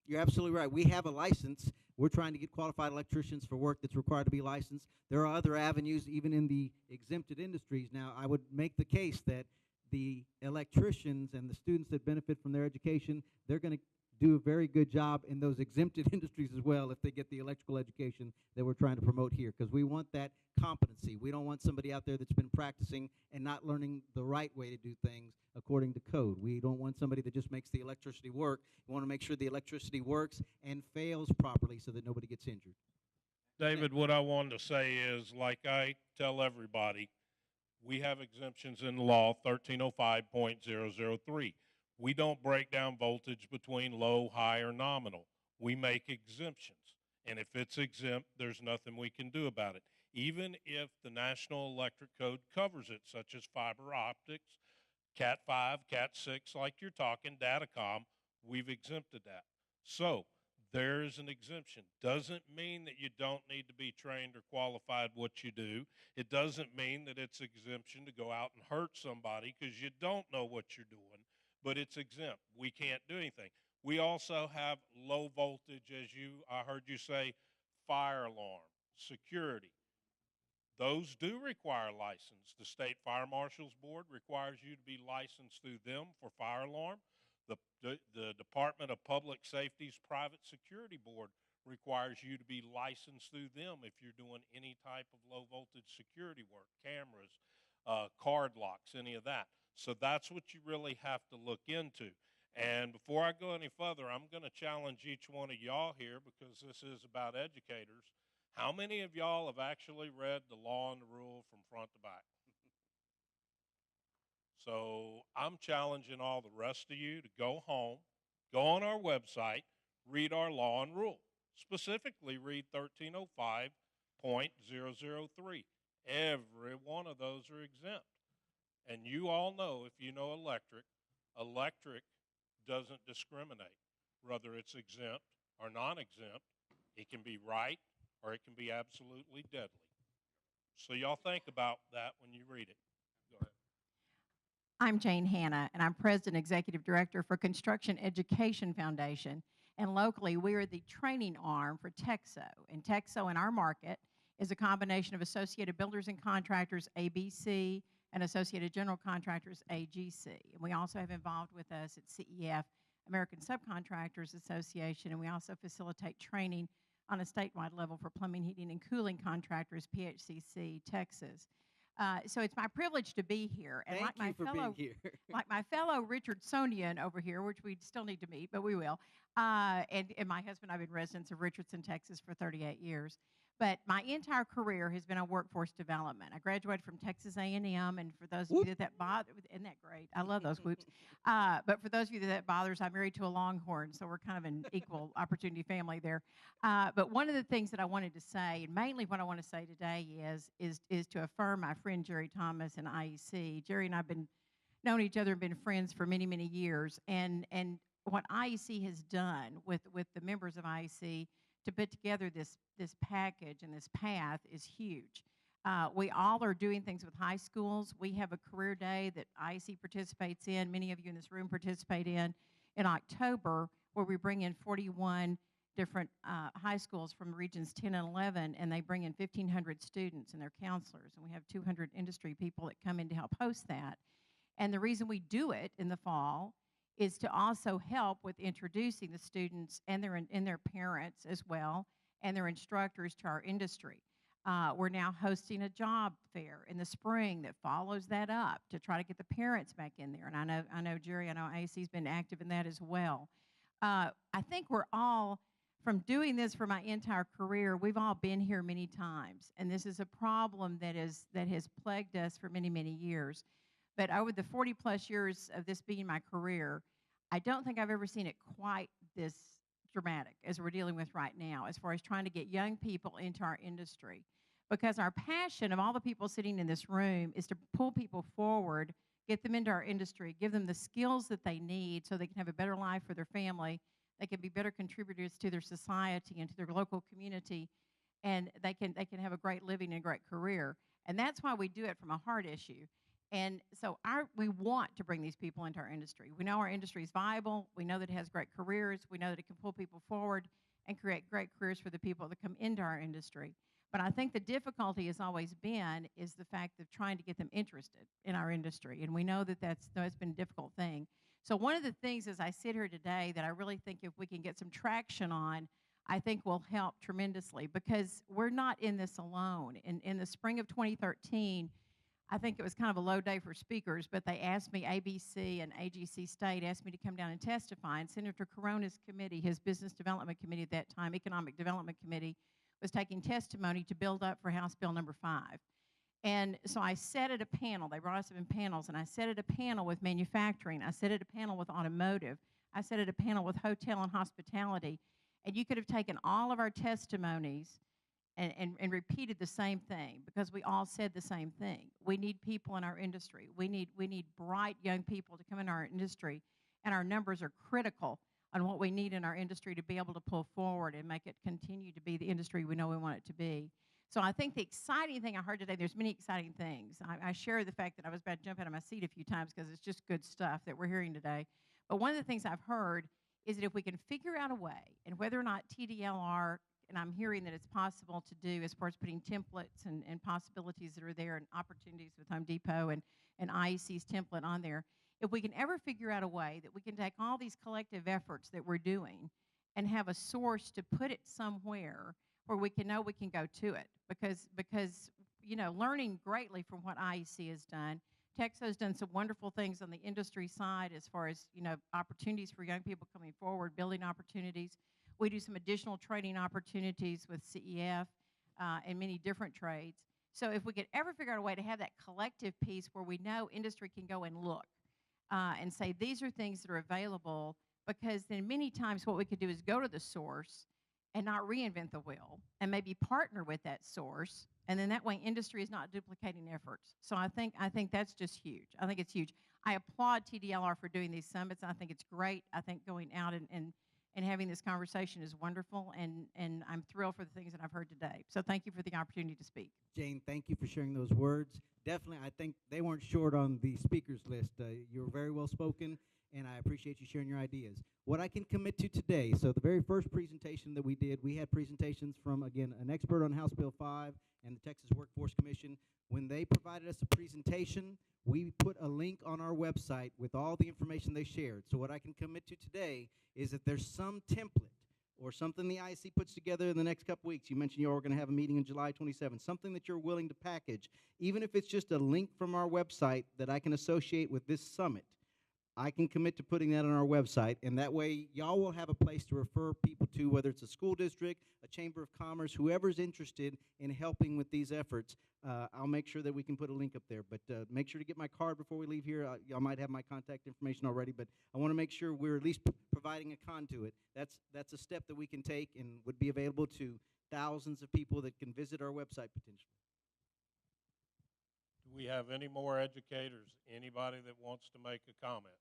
You're absolutely right. We have a license. We're trying to get qualified electricians for work that's required to be licensed. There are other avenues, even in the exempted industries. Now, I would make the case that the electricians and the students that benefit from their education, they're going to do a very good job in those exempted industries as well if they get the electrical education that we're trying to promote here, because we want that competency. We don't want somebody out there that's been practicing and not learning the right way to do things according to code. We don't want somebody that just makes the electricity work. We want to make sure the electricity works and fails properly so that nobody gets injured. David, what I wanted to say is, like I tell everybody, we have exemptions in the law, 1305.003. We don't break down voltage between low, high, or nominal. We make exemptions. And if it's exempt, there's nothing we can do about it. Even if the National Electric Code covers it, such as fiber optics, Cat 5, Cat 6, like you're talking, Datacom, we've exempted that. So there is an exemption. Doesn't mean that you don't need to be trained or qualified what you do. It doesn't mean that it's exemption to go out and hurt somebody because you don't know what you're doing, but it's exempt. We can't do anything. We also have low voltage, as I heard you say, fire alarm, security. Those do require license. The State Fire Marshal's Board requires you to be licensed through them for fire alarm. The Department of Public Safety's Private Security Board requires you to be licensed through them if you're doing any type of low voltage security work, cameras, card locks, any of that. So that's what you really have to look into. And before I go any further, I'm going to challenge each one of y'all here, because this is about educators. How many of y'all have actually read the law and the rule from front to back? So I'm challenging all the rest of you to go home, go on our website, read our law and rule. Specifically, read 1305.003. Every one of those are exempt. And you all know, if you know electric doesn't discriminate, whether it's exempt or non-exempt. It can be right or it can be absolutely deadly. So y'all think about that when you read it. Go ahead. I'm Jane Hanna, and I'm President Executive Director for Construction Education Foundation. And locally, we are the training arm for TEXO. And TEXO in our market is a combination of Associated Builders and Contractors, ABC, and Associated General Contractors, AGC. And we also have involved with us at CEF, American Subcontractors Association, and we also facilitate training on a statewide level for plumbing, heating, and cooling contractors, PHCC, Texas. So it's my privilege to be here. And Thank you for being here. like my fellow Richardsonian over here, which we still need to meet, but we will. And my husband, I've been residents of Richardson, Texas for 38 years. But my entire career has been on workforce development. I graduated from Texas A&M, and for those of you that bother, isn't that great? I love those whoops. But for those of you that bothers, I'm married to a Longhorn, so we're kind of an equal opportunity family there. But one of the things that I wanted to say, and mainly what I want to say today is to affirm my friend Jerry Thomas and IEC. Jerry and I have been known each other and been friends for many, many years. And what IEC has done with the members of IEC to put together this package and this path is huge. We all are doing things with high schools. We have a career day that IEC participates in. Many of you in this room participate in October, where we bring in 41 different high schools from regions 10 and 11, and they bring in 1,500 students and their counselors. And we have 200 industry people that come in to help host that. And the reason we do it in the fall is to also help with introducing the students and their parents as well, and their instructors to our industry. We're now hosting a job fair in the spring that follows that up to try to get the parents back in there. And I know Jerry, I know AC's been active in that as well. I think we're all, from doing this for my entire career, we've all been here many times, and this is a problem that has plagued us for many, many years. But over the 40-plus years of this being my career, I don't think I've ever seen it quite this dramatic as we're dealing with right now, as far as trying to get young people into our industry. Because our passion of all the people sitting in this room is to pull people forward, get them into our industry, give them the skills that they need so they can have a better life for their family, they can be better contributors to their society and to their local community, and they can have a great living and a great career. And that's why we do it from a heart issue. And so we want to bring these people into our industry. We know our industry is viable. We know that it has great careers. We know that it can pull people forward and create great careers for the people that come into our industry. But I think the difficulty has always been is the fact of trying to get them interested in our industry. And we know that that's been a difficult thing. So one of the things as I sit here today that I really think if we can get some traction on, I think will help tremendously, because we're not in this alone. In the spring of 2013, I think it was kind of a low day for speakers, but they asked me, ABC and AGC State asked me to come down and testify. And Senator Corona's committee, his Business Development Committee at that time, Economic Development Committee, was taking testimony to build up for House Bill number 5. And so I sat at a panel. They brought us up in panels, and I sat at a panel with manufacturing. I sat at a panel with automotive. I sat at a panel with hotel and hospitality. And you could have taken all of our testimonies and repeated the same thing, because we all said the same thing. We need people in our industry. We need bright young people to come in our industry, and our numbers are critical on what we need in our industry to be able to pull forward and make it continue to be the industry we know we want it to be. So I think the exciting thing I heard today, there's many exciting things. I share the fact that I was about to jump out of my seat a few times because it's just good stuff that we're hearing today. But one of the things I've heard is that if we can figure out a way, and whether or not TDLR, and I'm hearing that it's possible to do as far as putting templates and possibilities that are there and opportunities with Home Depot and IEC's template on there, if we can ever figure out a way that we can take all these collective efforts that we're doing and have a source to put it somewhere where we can know we can go to it, because you know, learning greatly from what IEC has done. Texas has done some wonderful things on the industry side as far as, you know, opportunities for young people coming forward, building opportunities. We do some additional training opportunities with CEF and many different trades. So if we could ever figure out a way to have that collective piece where we know industry can go and look and say these are things that are available, because then many times what we could do is go to the source and not reinvent the wheel, and maybe partner with that source, and then that way industry is not duplicating efforts. So I think that's just huge. I think it's huge. I applaud TDLR for doing these summits. I think it's great. I think going out and having this conversation is wonderful, and I'm thrilled for the things that I've heard today. So thank you for the opportunity to speak. Jane, thank you for sharing those words. Definitely, I think they weren't short on the speakers list. You were very well spoken, and I appreciate you sharing your ideas. What I can commit to today, so the very first presentation that we did, we had presentations from, again, an expert on House Bill 5 and the Texas Workforce Commission. When they provided us a presentation, we put a link on our website with all the information they shared. So what I can commit to today is that there's some template or something the IC puts together in the next couple weeks. You mentioned you all were going to have a meeting on July 27th, something that you're willing to package, even if it's just a link from our website that I can associate with this summit. I can commit to putting that on our website, and that way y'all will have a place to refer people to, whether it's a school district, a chamber of commerce, whoever's interested in helping with these efforts. I'll make sure that we can put a link up there, but make sure to get my card before we leave here. Y'all might have my contact information already, but I want to make sure we're at least providing a conduit. That's a step that we can take and would be available to thousands of people that can visit our website potentially. Do we have any more educators? Anybody that wants to make a comment?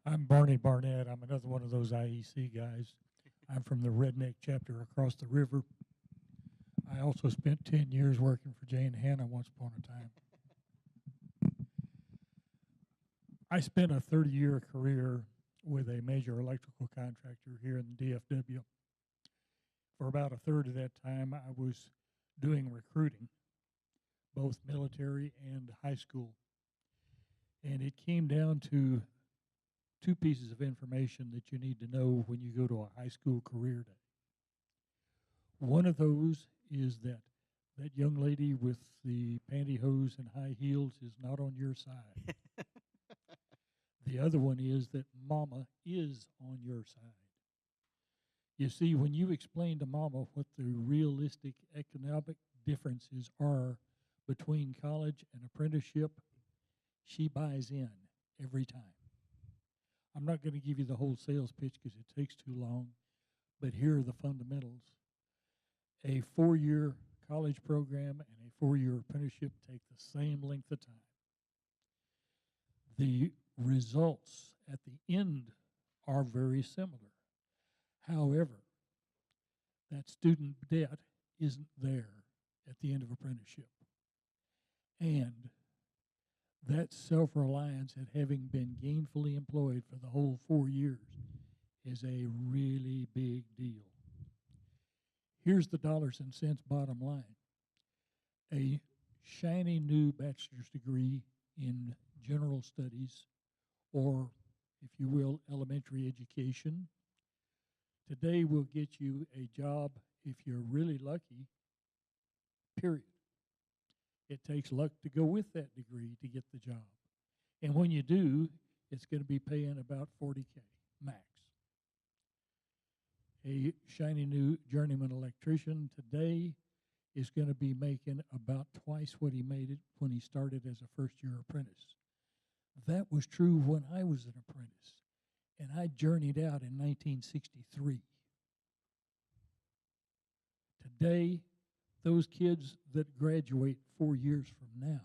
I'm Barney Barnett. I'm another one of those IEC guys. I'm from the Redneck chapter across the river. I also spent 10 years working for Jane Hanna once upon a time. I spent a 30-year career with a major electrical contractor here in the DFW. For about a third of that time, I was doing recruiting, both military and high school. And it came down to two pieces of information that you need to know when you go to a high school career day. One of those is that that young lady with the pantyhose and high heels is not on your side. The other one is that mama is on your side. You see, when you explain to mama what the realistic economic differences are between college and apprenticeship, she buys in every time. I'm not going to give you the whole sales pitch because it takes too long, but here are the fundamentals. A 4-year college program and a 4-year apprenticeship take the same length of time. The results at the end are very similar. However, that student debt isn't there at the end of apprenticeship. And that self-reliance at having been gainfully employed for the whole 4 years is a really big deal. Here's the dollars and cents bottom line. A shiny new bachelor's degree in general studies, or if you will, elementary education, today will get you a job if you're really lucky, period. It takes luck to go with that degree to get the job. And when you do, it's going to be paying about $40K max. A shiny new journeyman electrician today is going to be making about twice what he made it when he started as a first-year apprentice. That was true when I was an apprentice, and I journeyed out in 1963. Today, those kids that graduate 4 years from now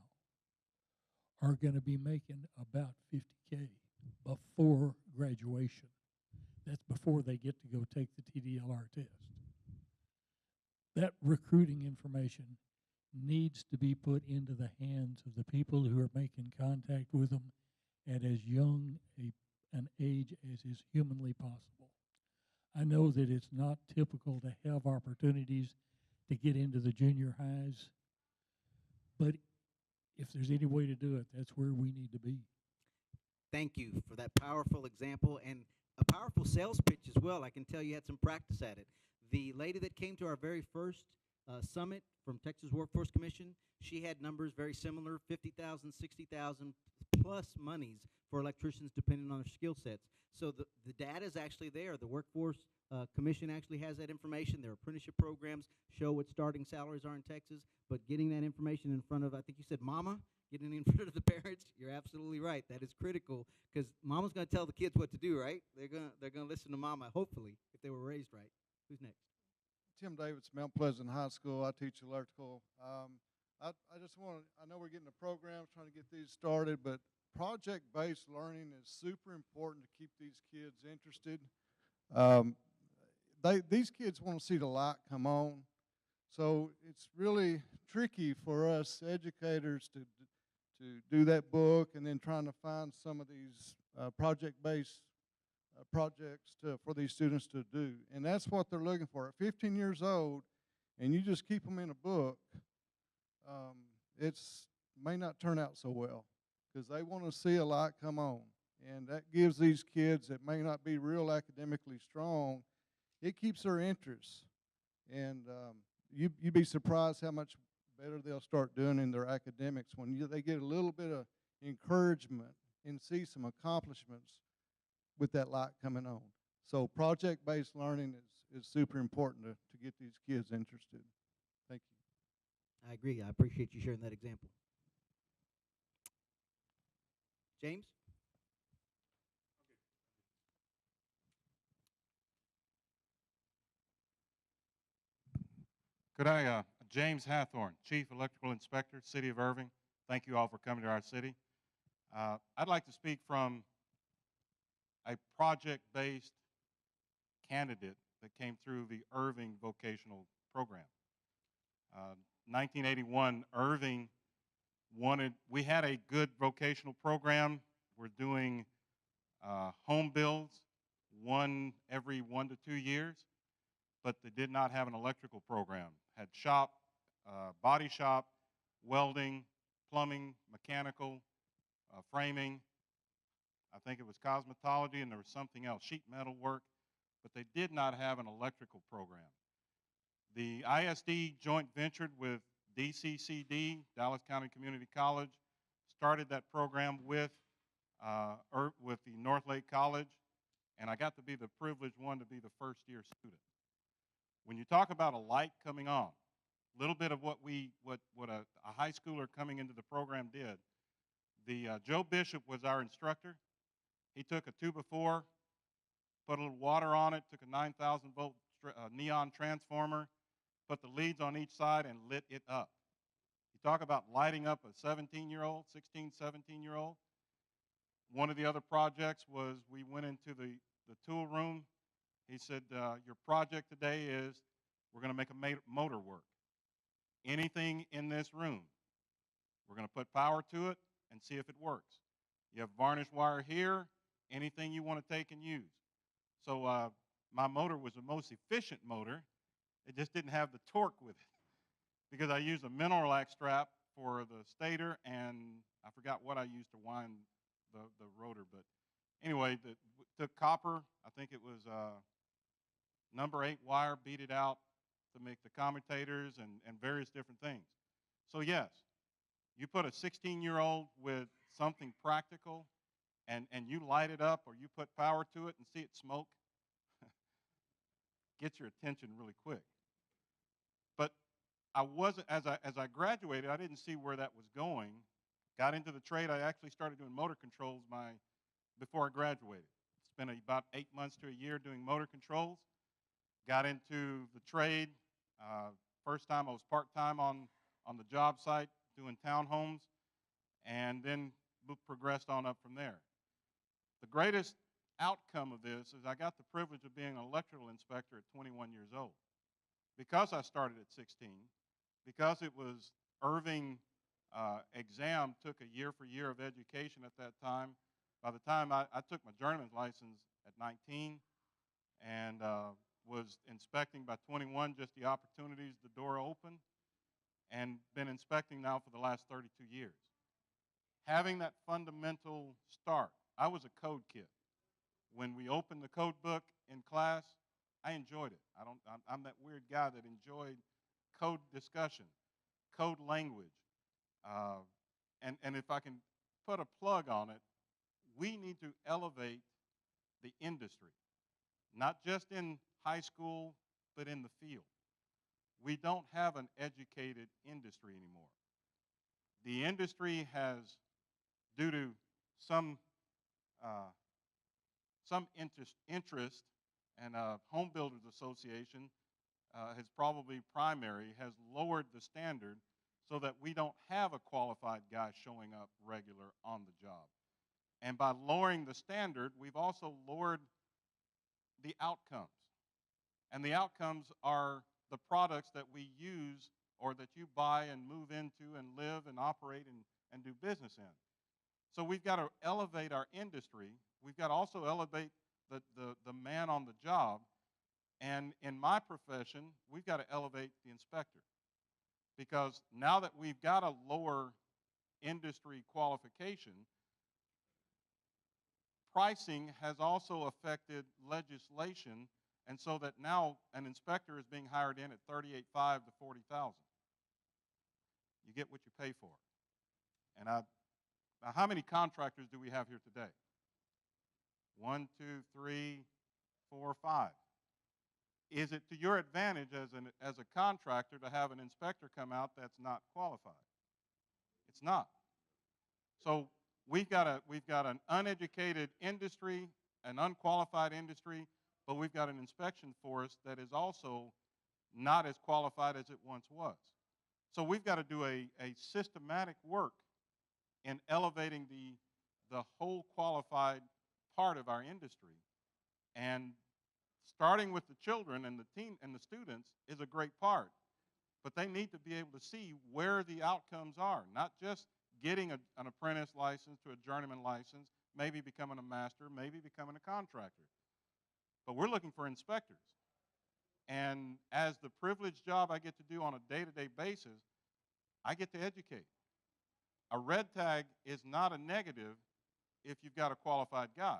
are going to be making about $50K before graduation. That's before they get to go take the TDLR test. That recruiting information needs to be put into the hands of the people who are making contact with them at as young an age as is humanly possible. I know that it's not typical to have opportunities to get into the junior highs, but if there's any way to do it, that's where we need to be. Thank you for that powerful example and a powerful sales pitch as well. I can tell you had some practice at it. The lady that came to our very first summit from Texas Workforce Commission, she had numbers very similar, 50,000, 60,000 plus monies for electricians depending on their skill sets. So the data is actually there. The Workforce Commission actually has that information. Their apprenticeship programs show what starting salaries are in Texas, but getting that information in front of, I think you said mama, getting in front of the parents, you're absolutely right. That is critical because mama's going to tell the kids what to do, right? They're going to listen to mama, hopefully, if they were raised right. Who's next? Tim Davis, Mount Pleasant High School. I teach electrical. I just want to, I know we're getting the programs, trying to get these started, but project-based learning is super important to keep these kids interested. These kids want to see the light come on, so it's really tricky for us educators to do that book and then trying to find some of these project-based projects for these students to do. And that's what they're looking for. At 15 years old, and you just keep them in a book, it's may not turn out so well because they want to see a light come on. And that gives these kids that may not be real academically strong, it keeps their interest. And you'd be surprised how much better they'll start doing in their academics when they get a little bit of encouragement and see some accomplishments with that light coming on. So project-based learning is super important to get these kids interested. Thank you. I agree. I appreciate you sharing that example. James? Could I, James Hathorn, Chief Electrical Inspector, City of Irving. Thank you all for coming to our city. I'd like to speak from a project-based candidate that came through the Irving vocational program. 1981, Irving we had a good vocational program. We're doing home builds, one every 1 to 2 years, but they did not have an electrical program. Had shop, body shop, welding, plumbing, mechanical, framing. I think it was cosmetology, and there was something else, sheet metal work, but they did not have an electrical program. The ISD joint ventured with DCCD, Dallas County Community College, started that program with the North Lake College, and I got to be the privileged one to be the first-year student. When you talk about a light coming on, a little bit of what a high schooler coming into the program did. Joe Bishop was our instructor. He took a 2x4, put a little water on it, took a 9,000 volt neon transformer, put the leads on each side, and lit it up. You talk about lighting up a 17-year-old, 16, 17-year-old. One of the other projects was we went into the tool room. He said, your project today is we're going to make a motor work. Anything in this room, we're going to put power to it and see if it works. You have varnish wire here, anything you want to take and use. So my motor was the most efficient motor. It just didn't have the torque with it because I used a mineral strap for the stator, and I forgot what I used to wind the rotor. But anyway, took copper. I think it was number 8 wire, beat it out to make the commutators and various different things. So yes, you put a 16-year-old with something practical and you light it up or you put power to it and see it smoke, gets your attention really quick. But I wasn't, as I graduated, I didn't see where that was going. Got into the trade. I actually started doing motor controls before I graduated. Spent about 8 months to a year doing motor controls. Got into the trade. First time I was part-time on the job site doing townhomes, and then progressed on up from there. The greatest outcome of this is I got the privilege of being an electrical inspector at 21 years old. Because I started at 16, because it was Irving exam took a year for year of education at that time. By the time I took my journeyman's license at 19 and was inspecting by 21, just the opportunities, the door opened, and been inspecting now for the last 32 years. Having that fundamental start, I was a code kid. When we opened the code book in class, I enjoyed it. I'm that weird guy that enjoyed code discussion, code language. And if I can put a plug on it, we need to elevate the industry, not just in high school, but in the field. We don't have an educated industry anymore. The industry has, due to some interest, and Home Builders Association has probably primary, has lowered the standard so that we don't have a qualified guy showing up regular on the job. And by lowering the standard, we've also lowered the outcomes. And the outcomes are the products that we use or that you buy and move into and live and operate and do business in. So we've got to elevate our industry. We've got to also elevate the man on the job. And in my profession, we've got to elevate the inspector. Because now that we've got a lower industry qualification, pricing has also affected legislation, and so that now an inspector is being hired in at $38,500 to $40,000. You get what you pay for. And now how many contractors do we have here today? 1, 2, 3, 4, 5. Is it to your advantage as a contractor to have an inspector come out that's not qualified? It's not. So we've got an uneducated industry, an unqualified industry, but we've got an inspection force that is also not as qualified as it once was. So we've got to do a systematic work in elevating the whole qualified part of our industry. And starting with the children and the teen and the students is a great part. But they need to be able to see where the outcomes are, not just getting an apprentice license to a journeyman license, maybe becoming a master, maybe becoming a contractor. But we're looking for inspectors. And as the privileged job I get to do on a day-to-day basis, I get to educate. A red tag is not a negative if you've got a qualified guy.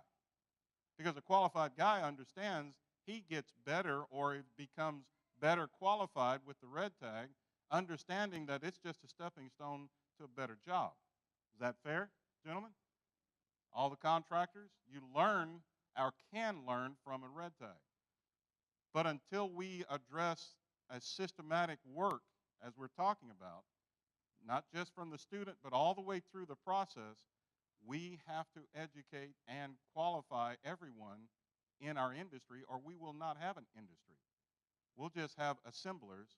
Because a qualified guy understands he gets better or becomes better qualified with the red tag, understanding that it's just a stepping stone to a better job. Is that fair, gentlemen? All the contractors, you learn or can learn from a red tag. But until we address a systematic work, as we're talking about, not just from the student, but all the way through the process, we have to educate and qualify everyone in our industry, or we will not have an industry. We'll just have assemblers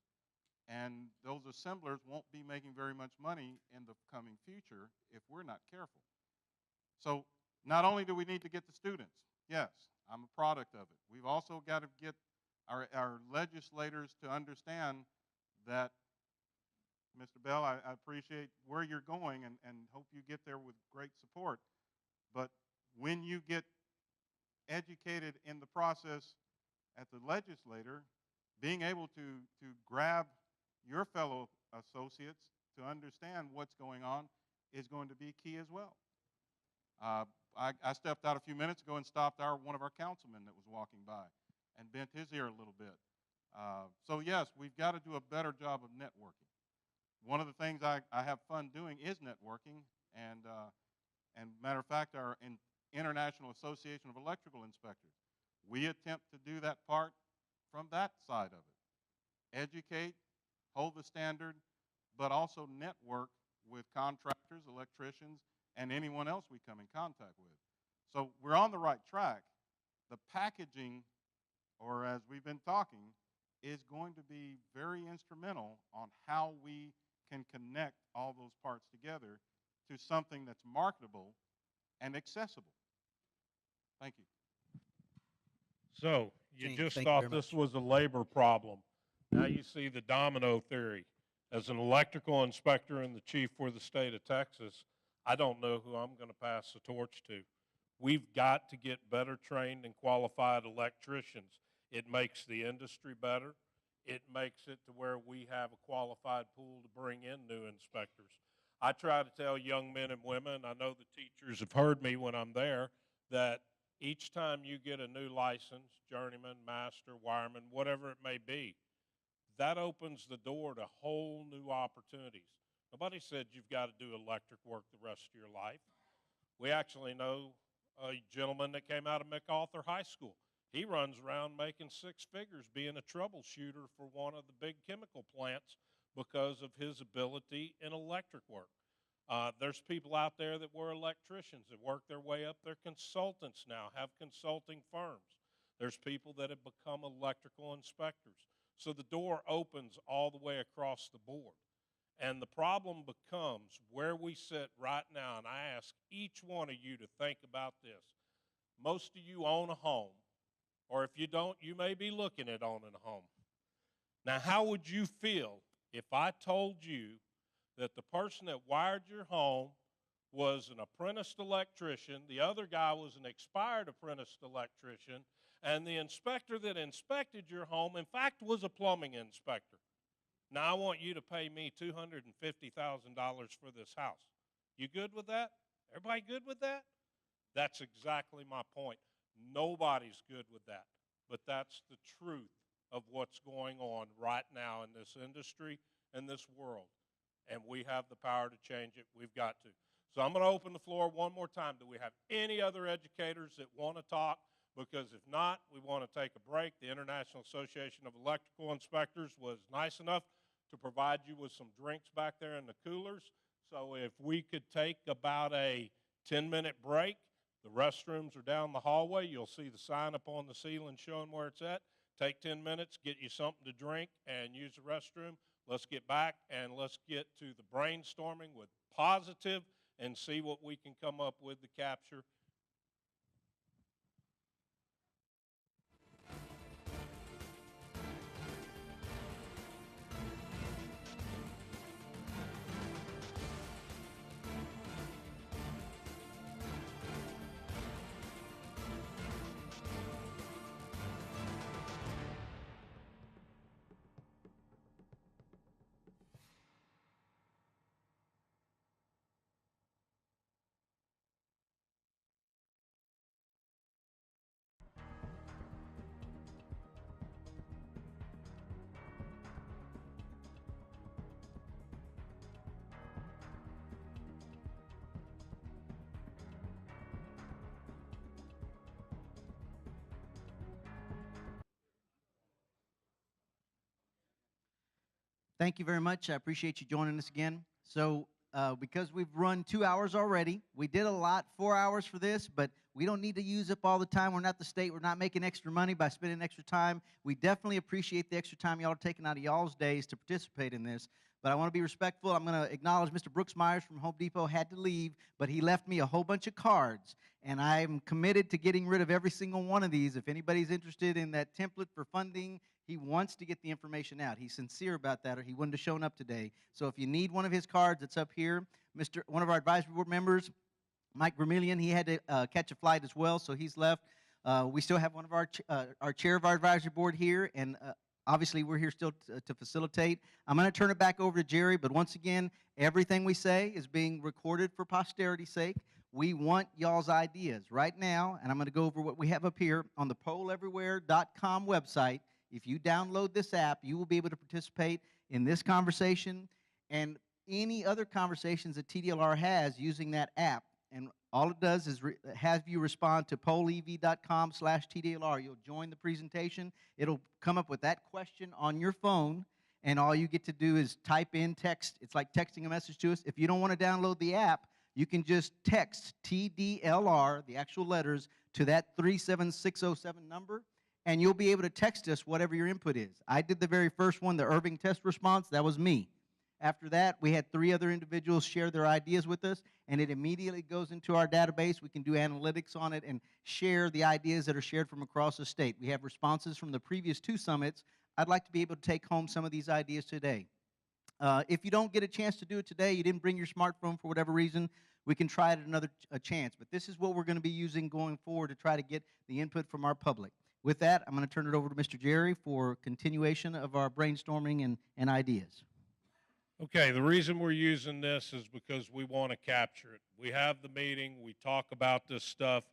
and those assemblers won't be making very much money in the coming future if we're not careful. So not only do we need to get the students, yes, I'm a product of it. We've also got to get our legislators to understand that, Mr. Bell, I appreciate where you're going and hope you get there with great support. But when you get educated in the process at the legislator, being able to grab your fellow associates to understand what's going on is going to be key as well. I stepped out a few minutes ago and stopped one of our councilmen that was walking by and bent his ear a little bit. So yes, we've got to do a better job of networking. One of the things I have fun doing is networking, and matter of fact, our International Association of Electrical Inspectors, we attempt to do that part from that side of it. Educate, hold the standard, but also network with contractors, electricians, and anyone else we come in contact with. So we're on the right track. The packaging, or as we've been talking, is going to be very instrumental on how we can connect all those parts together to something that's marketable and accessible. Thank you. So you James, just thank you thought very this much. was a labor problem. Now you see the domino theory. As an electrical inspector and the chief for the state of Texas, I don't know who I'm going to pass the torch to. We've got to get better trained and qualified electricians. It makes the industry better. It makes it to where we have a qualified pool to bring in new inspectors. I try to tell young men and women, I know the teachers have heard me when I'm there, that each time you get a new license, journeyman, master, wireman, whatever it may be, that opens the door to whole new opportunities. Nobody said you've got to do electric work the rest of your life. We actually know a gentleman that came out of MacArthur High School. He runs around making six figures being a troubleshooter for one of the big chemical plants because of his ability in electric work. There's people out there that were electricians that work their way up. They're consultants now, have consulting firms. There's people that have become electrical inspectors. So the door opens all the way across the board. And the problem becomes where we sit right now, and I ask each one of you to think about this. Most of you own a home, or if you don't, you may be looking at owning a home. Now, how would you feel if I told you that the person that wired your home was an apprenticed electrician, the other guy was an expired apprenticed electrician, and the inspector that inspected your home, in fact, was a plumbing inspector? Now, I want you to pay me $250,000 for this house. You good with that? Everybody good with that? That's exactly my point. Nobody's good with that. But that's the truth of what's going on right now in this industry and this world. And we have the power to change it. We've got to. So I'm going to open the floor one more time. Do we have any other educators that want to talk? Because if not, we want to take a break. The International Association of Electrical Inspectors was nice enough to provide you with some drinks back there in the coolers. So if we could take about a 10-minute break, the restrooms are down the hallway. You'll see the sign up on the ceiling showing where it's at. Take 10 minutes, get you something to drink, and use the restroom. Let's get back and let's get to the brainstorming with positive and see what we can come up with to capture. Thank you very much. I appreciate you joining us again. So because we've run 2 hours already. We did a lot, 4 hours for this, but we don't need to use up all the time. We're not the state. We're not making extra money by spending extra time. We definitely appreciate the extra time y'all are taking out of y'all's days to participate in this. But I want to be respectful. I'm going to acknowledge Mr. Brooks Myers from Home Depot had to leave, but he left me a whole bunch of cards. And I'm committed to getting rid of every single one of these. If anybody's interested in that template for funding, he wants to get the information out. He's sincere about that, or he wouldn't have shown up today. So if you need one of his cards, it's up here. One of our advisory board members, Mike Vermillion, he had to catch a flight as well, so he's left. We still have one of our chair of our advisory board here, and obviously we're here still to facilitate. I'm going to turn it back over to Jerry, but once again, everything we say is being recorded for posterity's sake. We want y'all's ideas right now, and I'm going to go over what we have up here on the polleverywhere.com website. If you download this app, you will be able to participate in this conversation and any other conversations that TDLR has using that app. And all it does is have you respond to pollev.com/TDLR. You'll join the presentation. It'll come up with that question on your phone, and all you get to do is type in text. It's like texting a message to us. If you don't want to download the app, you can just text TDLR, the actual letters, to that 37607 number, and you'll be able to text us whatever your input is. I did the very first one, the Irving test response. That was me. After that, we had 3 other individuals share their ideas with us, and it immediately goes into our database. We can do analytics on it and share the ideas that are shared from across the state. We have responses from the previous 2 summits. I'd like to be able to take home some of these ideas today. If you don't get a chance to do it today, you didn't bring your smartphone for whatever reason, we can try it another chance. But this is what we're going to be using going forward to try to get the input from our public. With that, I'm going to turn it over to Mr. Jerry for continuation of our brainstorming and ideas. Okay, the reason we're using this is because we want to capture it. We have the meeting, we talk about this stuff,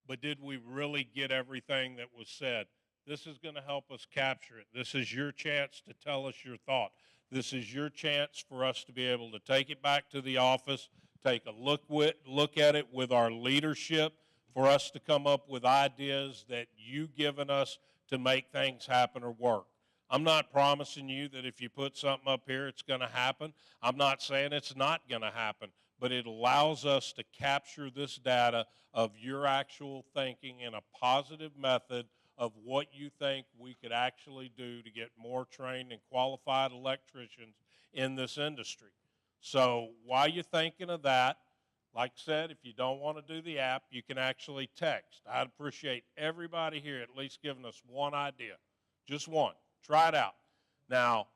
but did we really get everything that was said? This is going to help us capture it. This is your chance to tell us your thought. This is your chance for us to be able to take it back to the office, take a look at it with our leadership, for us to come up with ideas that you've given us to make things happen or work. I'm not promising you that if you put something up here, it's going to happen. I'm not saying it's not going to happen, but it allows us to capture this data of your actual thinking in a positive method of what you think we could actually do to get more trained and qualified electricians in this industry. So while you're thinking of that, like I said, if you don't want to do the app, you can actually text. I'd appreciate everybody here at least giving us one idea, just one. Try it out. Now,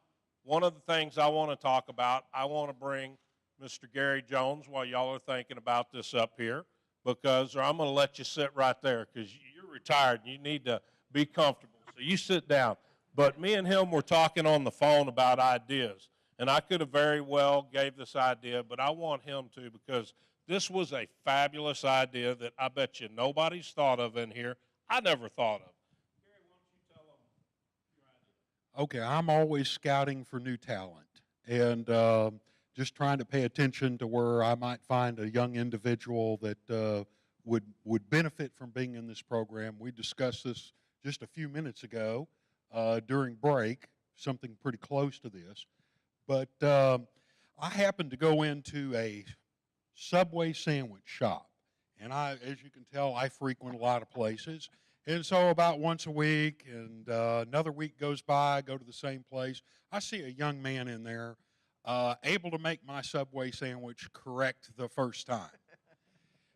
one of the things I want to talk about, I want to bring Mr. Gary Jones while y'all are thinking about this up here, because, or I'm going to let you sit right there because you're retired and you need to be comfortable. So you sit down. But me and him were talking on the phone about ideas, and I could have very well gave this idea, but I want him to, because this was a fabulous idea that I bet you nobody's thought of in here. I never thought of. Okay, I'm always scouting for new talent and just trying to pay attention to where I might find a young individual that would benefit from being in this program. We discussed this just a few minutes ago during break, something pretty close to this. But I happened to go into a Subway sandwich shop, and as you can tell, I frequent a lot of places. And so about once a week, and another week goes by, I go to the same place. I see a young man in there able to make my Subway sandwich correct the first time.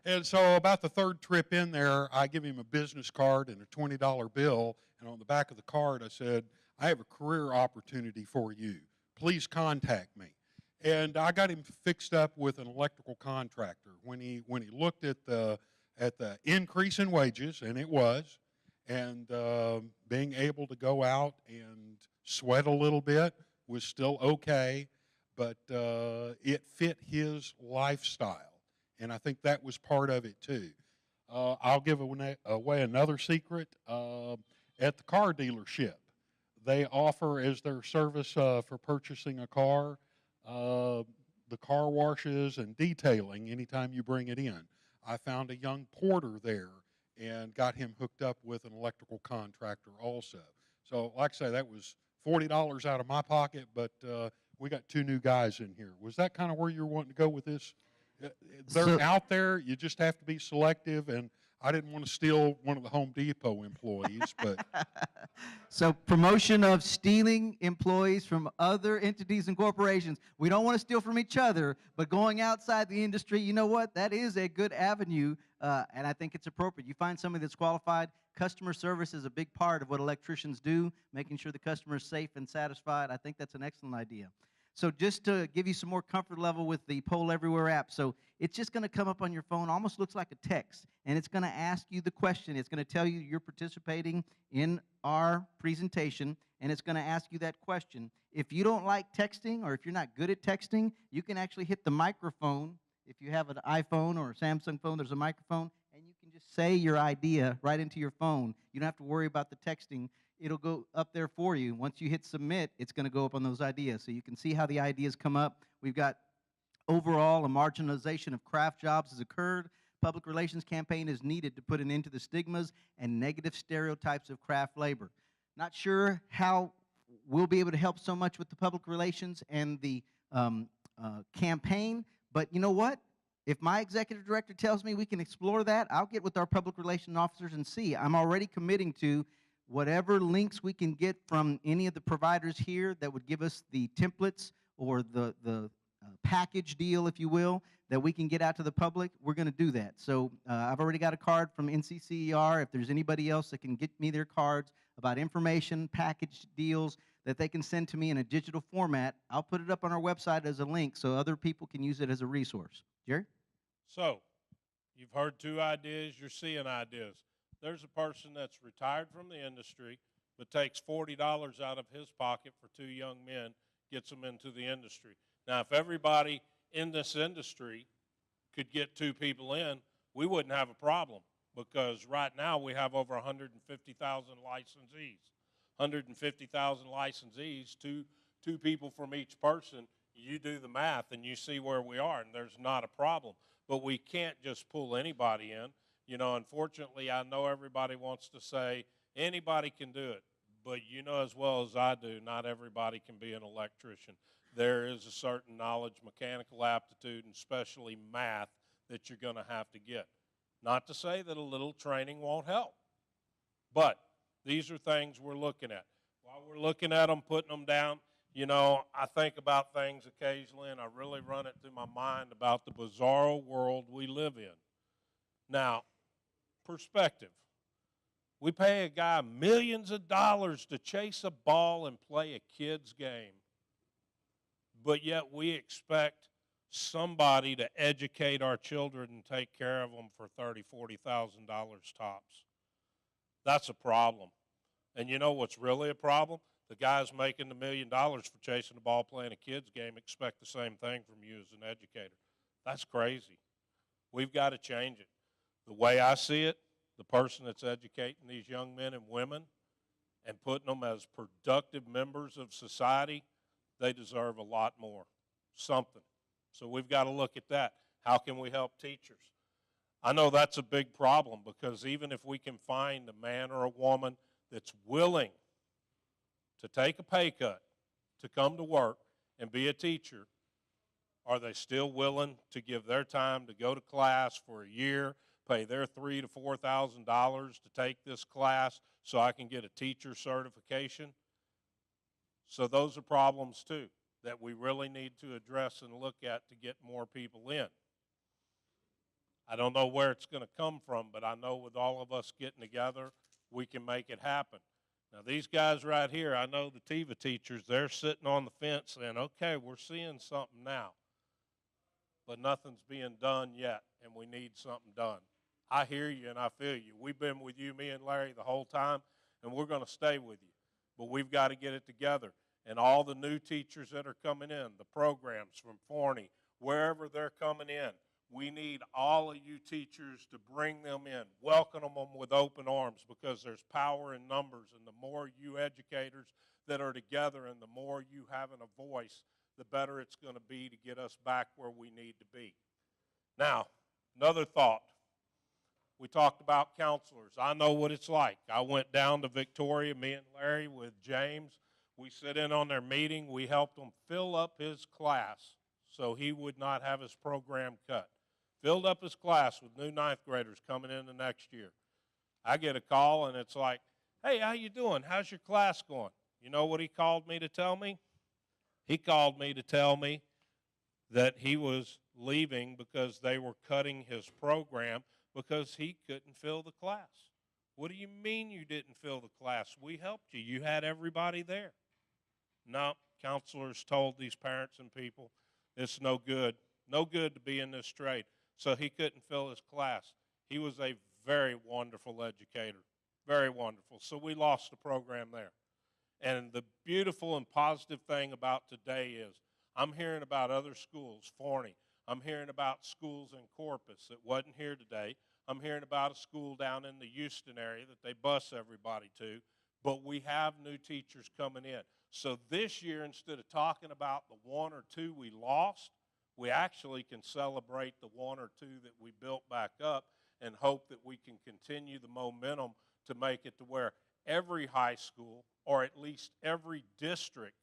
And so about the 3rd trip in there, I give him a business card and a $20 bill, and on the back of the card I said, I have a career opportunity for you. Please contact me. And I got him fixed up with an electrical contractor. When he looked at the increase in wages, and it was, and being able to go out and sweat a little bit was still okay, but it fit his lifestyle, and I think that was part of it too. I'll give away another secret. At the car dealership, they offer as their service for purchasing a car, the car washes and detailing anytime you bring it in. I found a young porter there and got him hooked up with an electrical contractor also. So like I say, that was $40 out of my pocket, but we got 2 new guys in here. Was that kind of where you were wanting to go with this? They're So- out there. You just have to be selective. And I didn't want to steal one of the Home Depot employees, but So promotion of stealing employees from other entities and corporations. We don't want to steal from each other, but going outside the industry, you know what? That is a good avenue, and I think it's appropriate. You find somebody that's qualified. Customer service is a big part of what electricians do, making sure the customer is safe and satisfied. I think that's an excellent idea. So just to give you some more comfort level with the Poll Everywhere app, so it's just going to come up on your phone, almost looks like a text, and it's going to ask you the question. It's going to tell you you're participating in our presentation, and it's going to ask you that question. If you don't like texting, or if you're not good at texting, you can actually hit the microphone. If you have an iPhone or a Samsung phone, there's a microphone, and you can just say your idea right into your phone. You don't have to worry about the texting. It'll go up there for you. Once you hit submit, it's going to go up on those ideas. So you can see how the ideas come up. We've got overall a marginalization of craft jobs has occurred. Public relations campaign is needed to put an end to the stigmas and negative stereotypes of craft labor. Not sure how we'll be able to help so much with the public relations and the campaign, but you know what? If my executive director tells me we can explore that, I'll get with our public relations officers and see. I'm already committing to whatever links we can get from any of the providers here that would give us the templates or the package deal, if you will, that we can get out to the public, we're going to do that. So I've already got a card from NCCER. If there's anybody else that can get me their cards about information, package deals that they can send to me in a digital format, I'll put it up on our website as a link so other people can use it as a resource. Jerry? So, you've heard 2 ideas, you're seeing ideas. There's a person that's retired from the industry but takes $40 out of his pocket for 2 young men, gets them into the industry. Now, if everybody in this industry could get 2 people in, we wouldn't have a problem, because right now we have over 150,000 licensees. 150,000 licensees, two people from each person. You do the math and you see where we are, and there's not a problem. But we can't just pull anybody in. You know, unfortunately, I know everybody wants to say anybody can do it, but you know as well as I do, not everybody can be an electrician. There is a certain knowledge, mechanical aptitude, and especially math that you're going to have to get. Not to say that a little training won't help, but these are things we're looking at. While we're looking at them, putting them down, you know, I think about things occasionally, and I really run it through my mind about the bizarro world we live in. Now, perspective. We pay a guy millions of dollars to chase a ball and play a kid's game, but yet we expect somebody to educate our children and take care of them for $30,000, $40,000 tops. That's a problem. And you know what's really a problem? The guys making the $1 million for chasing the ball, playing a kid's game, expect the same thing from you as an educator. That's crazy. We've got to change it. The way I see it, the person that's educating these young men and women and putting them as productive members of society, they deserve a lot more, something. So we've got to look at that. How can we help teachers? I know that's a big problem, because even if we can find a man or a woman that's willing to take a pay cut to come to work and be a teacher, are they still willing to give their time to go to class for a year, pay their $3,000 to $4,000 to take this class so I can get a teacher certification? So those are problems too that we really need to address and look at to get more people in. I don't know where it's going to come from, but I know with all of us getting together, we can make it happen. Now, these guys right here, I know the TIVA teachers, they're sitting on the fence saying, okay, we're seeing something now, but nothing's being done yet, and we need something done. I hear you and I feel you. We've been with you, me and Larry, the whole time, and we're going to stay with you. But we've got to get it together. And all the new teachers that are coming in, the programs from Forney, wherever they're coming in, we need all of you teachers to bring them in, welcome them with open arms, because there's power in numbers, and the more you educators that are together and the more you having a voice, the better it's going to be to get us back where we need to be. Now, another thought. We talked about counselors. I know what it's like. I went down to Victoria, me and Larry with James. We sit in on their meeting. We helped him fill up his class so he would not have his program cut. Filled up his class with new ninth graders coming in the next year. I get a call, and it's like, hey, how you doing? How's your class going? You know what he called me to tell me? He called me to tell me that he was leaving because they were cutting his program because he couldn't fill the class. What do you mean you didn't fill the class? We helped you. You had everybody there. No, counselors told these parents and people, it's no good. No good to be in this trade. So he couldn't fill his class. He was a very wonderful educator, very wonderful. So we lost the program there. And the beautiful and positive thing about today is I'm hearing about other schools, Forney. I'm hearing about schools in Corpus that wasn't here today. I'm hearing about a school down in the Houston area that they bus everybody to. But we have new teachers coming in. So this year, instead of talking about the one or two we lost, we actually can celebrate the one or two that we built back up and hope that we can continue the momentum to make it to where every high school, or at least every district,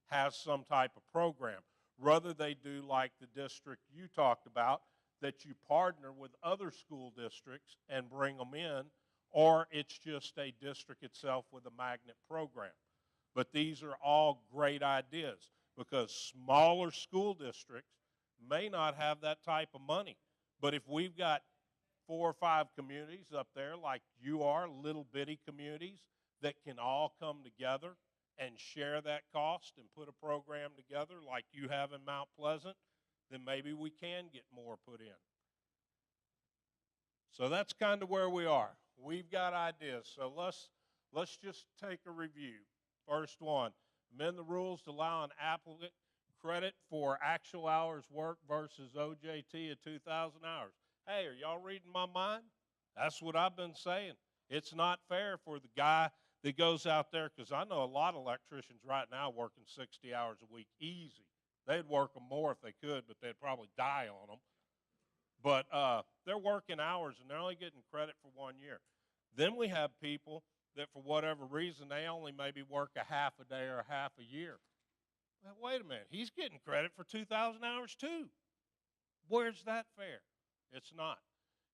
has some type of program. Whether they do like the district you talked about, that you partner with other school districts and bring them in, or it's just a district itself with a magnet program. But these are all great ideas because smaller school districts may not have that type of money. But if we've got 4 or 5 communities up there like you are, little bitty communities that can all come together and share that cost and put a program together like you have in Mount Pleasant, then maybe we can get more put in. So that's kind of where we are. We've got ideas. So let's just take a review. First one, amend the rules to allow an applicant credit for actual hours worked versus OJT of 2,000 hours. Hey, are y'all reading my mind? That's what I've been saying. It's not fair for the guy that goes out there, because I know a lot of electricians right now working 60 hours a week easy. They'd work them more if they could, but they'd probably die on them. But they're working hours, and they're only getting credit for 1 year. Then we have people that for whatever reason, they only maybe work a half a day or a half a year. Well, wait a minute. He's getting credit for 2,000 hours too. Where's that fair? It's not.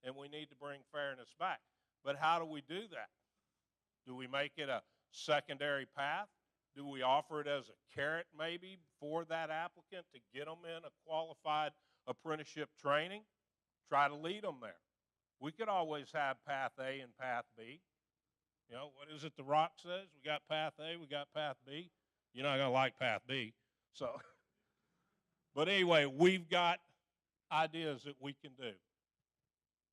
And we need to bring fairness back. But how do we do that? Do we make it a secondary path? Do we offer it as a carrot maybe for that applicant to get them in a qualified apprenticeship training? Try to lead them there. We could always have path A and path B. You know, what is it The Rock says? We got path A, we got path B. You're not going to like path B. So, but anyway, we've got ideas that we can do.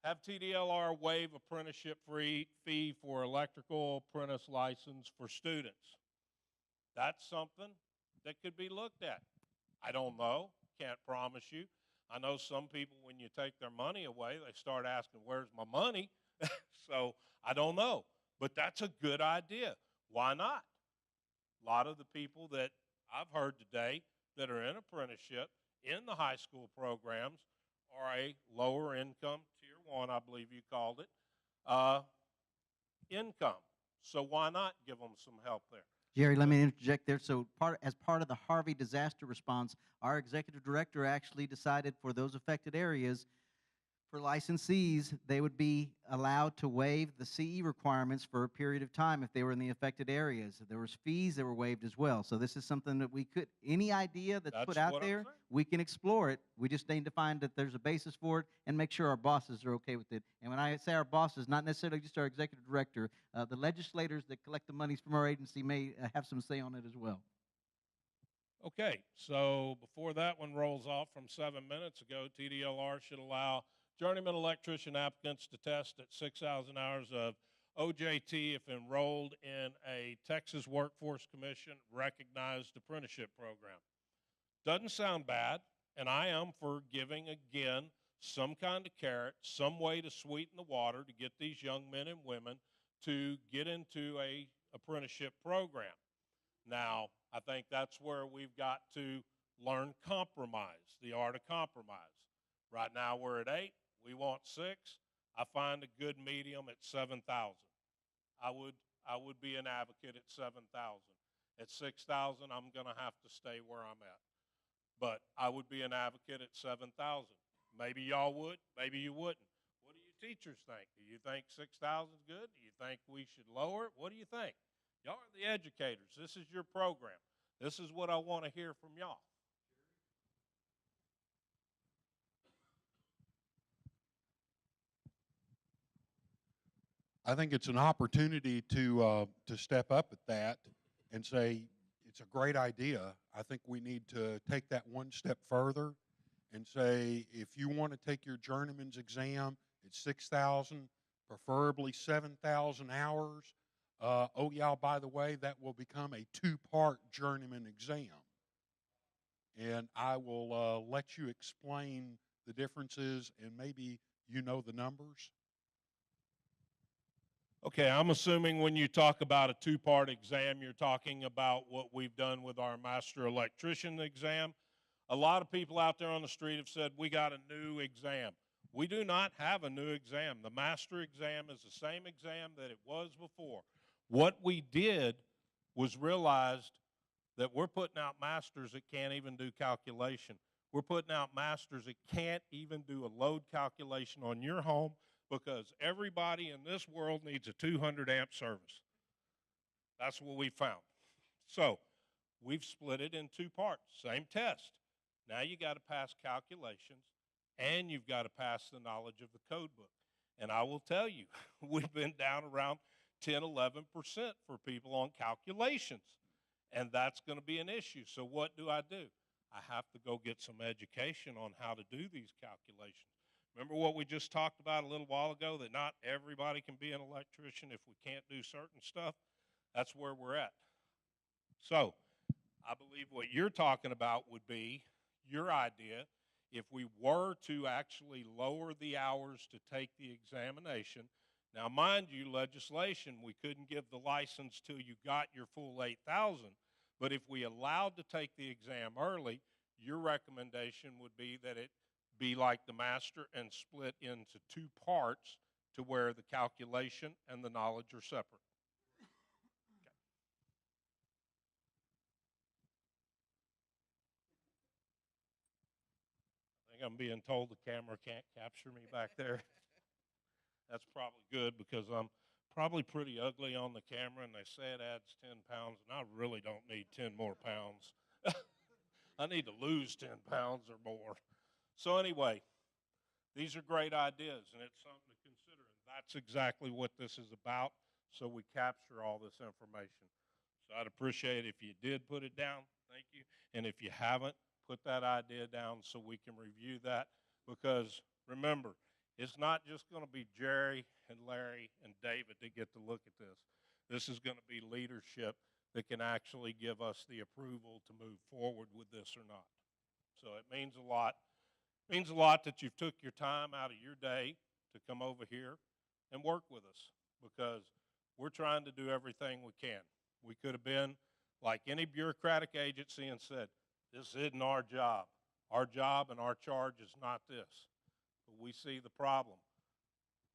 Have TDLR waive apprenticeship fee for electrical apprentice license for students. That's something that could be looked at. I don't know. Can't promise you. I know some people, when you take their money away, they start asking, where's my money? So I don't know. But that's a good idea. Why not? A lot of the people that I've heard today that are in apprenticeship in the high school programs are a lower income, tier 1, I believe you called it, income. So why not give them some help there? Jerry, let me interject there. So as part of the Harvey disaster response, our executive director actually decided for those affected areas, for licensees, they would be allowed to waive the CE requirements for a period of time if they were in the affected areas. There was fees that were waived as well. So this is something that we could, any idea that's put out there, we can explore it. We just need to find that there's a basis for it and make sure our bosses are okay with it. And when I say our bosses, not necessarily just our executive director, the legislators that collect the monies from our agency may have some say on it as well. Okay, so before that one rolls off from 7 minutes ago, TDLR should allow journeyman electrician applicants to test at 6,000 hours of OJT if enrolled in a Texas Workforce Commission recognized apprenticeship program. Doesn't sound bad, and I am for giving, again, some kind of carrot, some way to sweeten the water to get these young men and women to get into a apprenticeship program. Now, I think that's where we've got to learn compromise, the art of compromise. Right now we're at 8. We want 6. I find a good medium at 7,000. I would be an advocate at 7,000. At 6,000, I'm going to have to stay where I'm at. But I would be an advocate at 7,000. Maybe y'all would, maybe you wouldn't. What do you teachers think? Do you think 6,000 is good? Do you think we should lower it? What do you think? Y'all are the educators. This is your program. This is what I want to hear from y'all. I think it's an opportunity to step up at that and say it's a great idea. I think we need to take that one step further and say if you want to take your journeyman's exam at 6,000, preferably 7,000 hours. Oh yeah, by the way, that will become a 2-part journeyman exam, and I will let you explain the differences and maybe you know the numbers. Okay, I'm assuming when you talk about a 2-part exam, you're talking about what we've done with our master electrician exam. A lot of people out there on the street have said, we got a new exam. We do not have a new exam. The master exam is the same exam that it was before. What we did was realized that we're putting out masters that can't even do calculation. We're putting out masters that can't even do a load calculation on your home, because everybody in this world needs a 200 amp service. That's what we found. So we've split it in 2 parts, same test. Now you got to pass calculations and you've got to pass the knowledge of the code book. And I will tell you, we've been down around 10, 11% for people on calculations. And that's going to be an issue. So what do? I have to go get some education on how to do these calculations. Remember what we just talked about a little while ago, that not everybody can be an electrician if we can't do certain stuff? That's where we're at. So I believe what you're talking about would be your idea if we were to actually lower the hours to take the examination. Now, mind you, legislation, we couldn't give the license till you got your full 8,000, but if we allowed to take the exam early, your recommendation would be that it be like the master and split into 2 parts to where the calculation and the knowledge are separate. Okay. I think I'm being told the camera can't capture me back there. That's probably good because I'm probably pretty ugly on the camera, and they say it adds 10 pounds, and I really don't need 10 more pounds. I need to lose 10 pounds or more. So anyway, these are great ideas, and it's something to consider, and that's exactly what this is about, so we capture all this information. So I'd appreciate it if you did put it down, thank you, and if you haven't, put that idea down so we can review that, because remember, it's not just going to be Jerry and Larry and David that get to look at this. This is going to be leadership that can actually give us the approval to move forward with this or not. So it means a lot. It means a lot that you've took your time out of your day to come over here and work with us, because we're trying to do everything we can. We could have been like any bureaucratic agency and said, this isn't our job. Our job and our charge is not this. But we see the problem.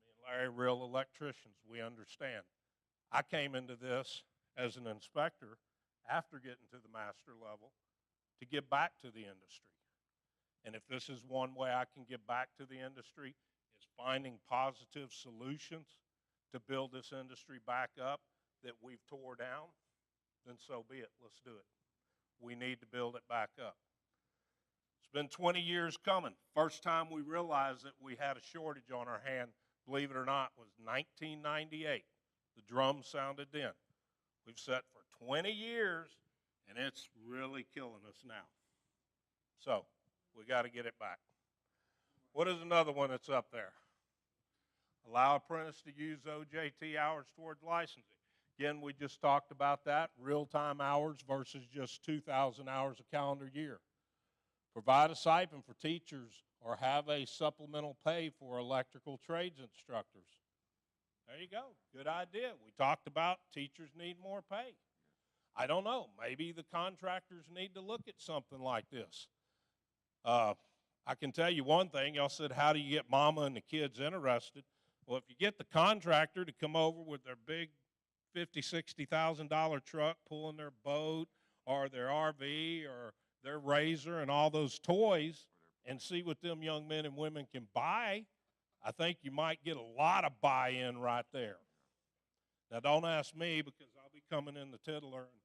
Me and Larry, real electricians, we understand. I came into this as an inspector after getting to the master level to give back to the industry. And if this is one way I can give back to the industry, is finding positive solutions to build this industry back up that we've tore down, then so be it. Let's do it. We need to build it back up. It's been 20 years coming. First time we realized that we had a shortage on our hand, believe it or not, was 1998. The drum sounded then. We've sat for 20 years, and it's really killing us now. So we got to get it back. What is another one that's up there? Allow apprentice to use OJT hours towards licensing. Again, we just talked about that, real-time hours versus just 2,000 hours a calendar year. Provide a stipend for teachers or have a supplemental pay for electrical trades instructors. There you go. Good idea. We talked about teachers need more pay. I don't know. Maybe the contractors need to look at something like this. I can tell you one thing. Y'all said, how do you get mama and the kids interested? Well, if you get the contractor to come over with their big $50,000-$60,000 truck pulling their boat or their RV or their razor and all those toys and see what them young men and women can buy, I think you might get a lot of buy-in right there. Now, don't ask me because I'll be coming in the tiddler, and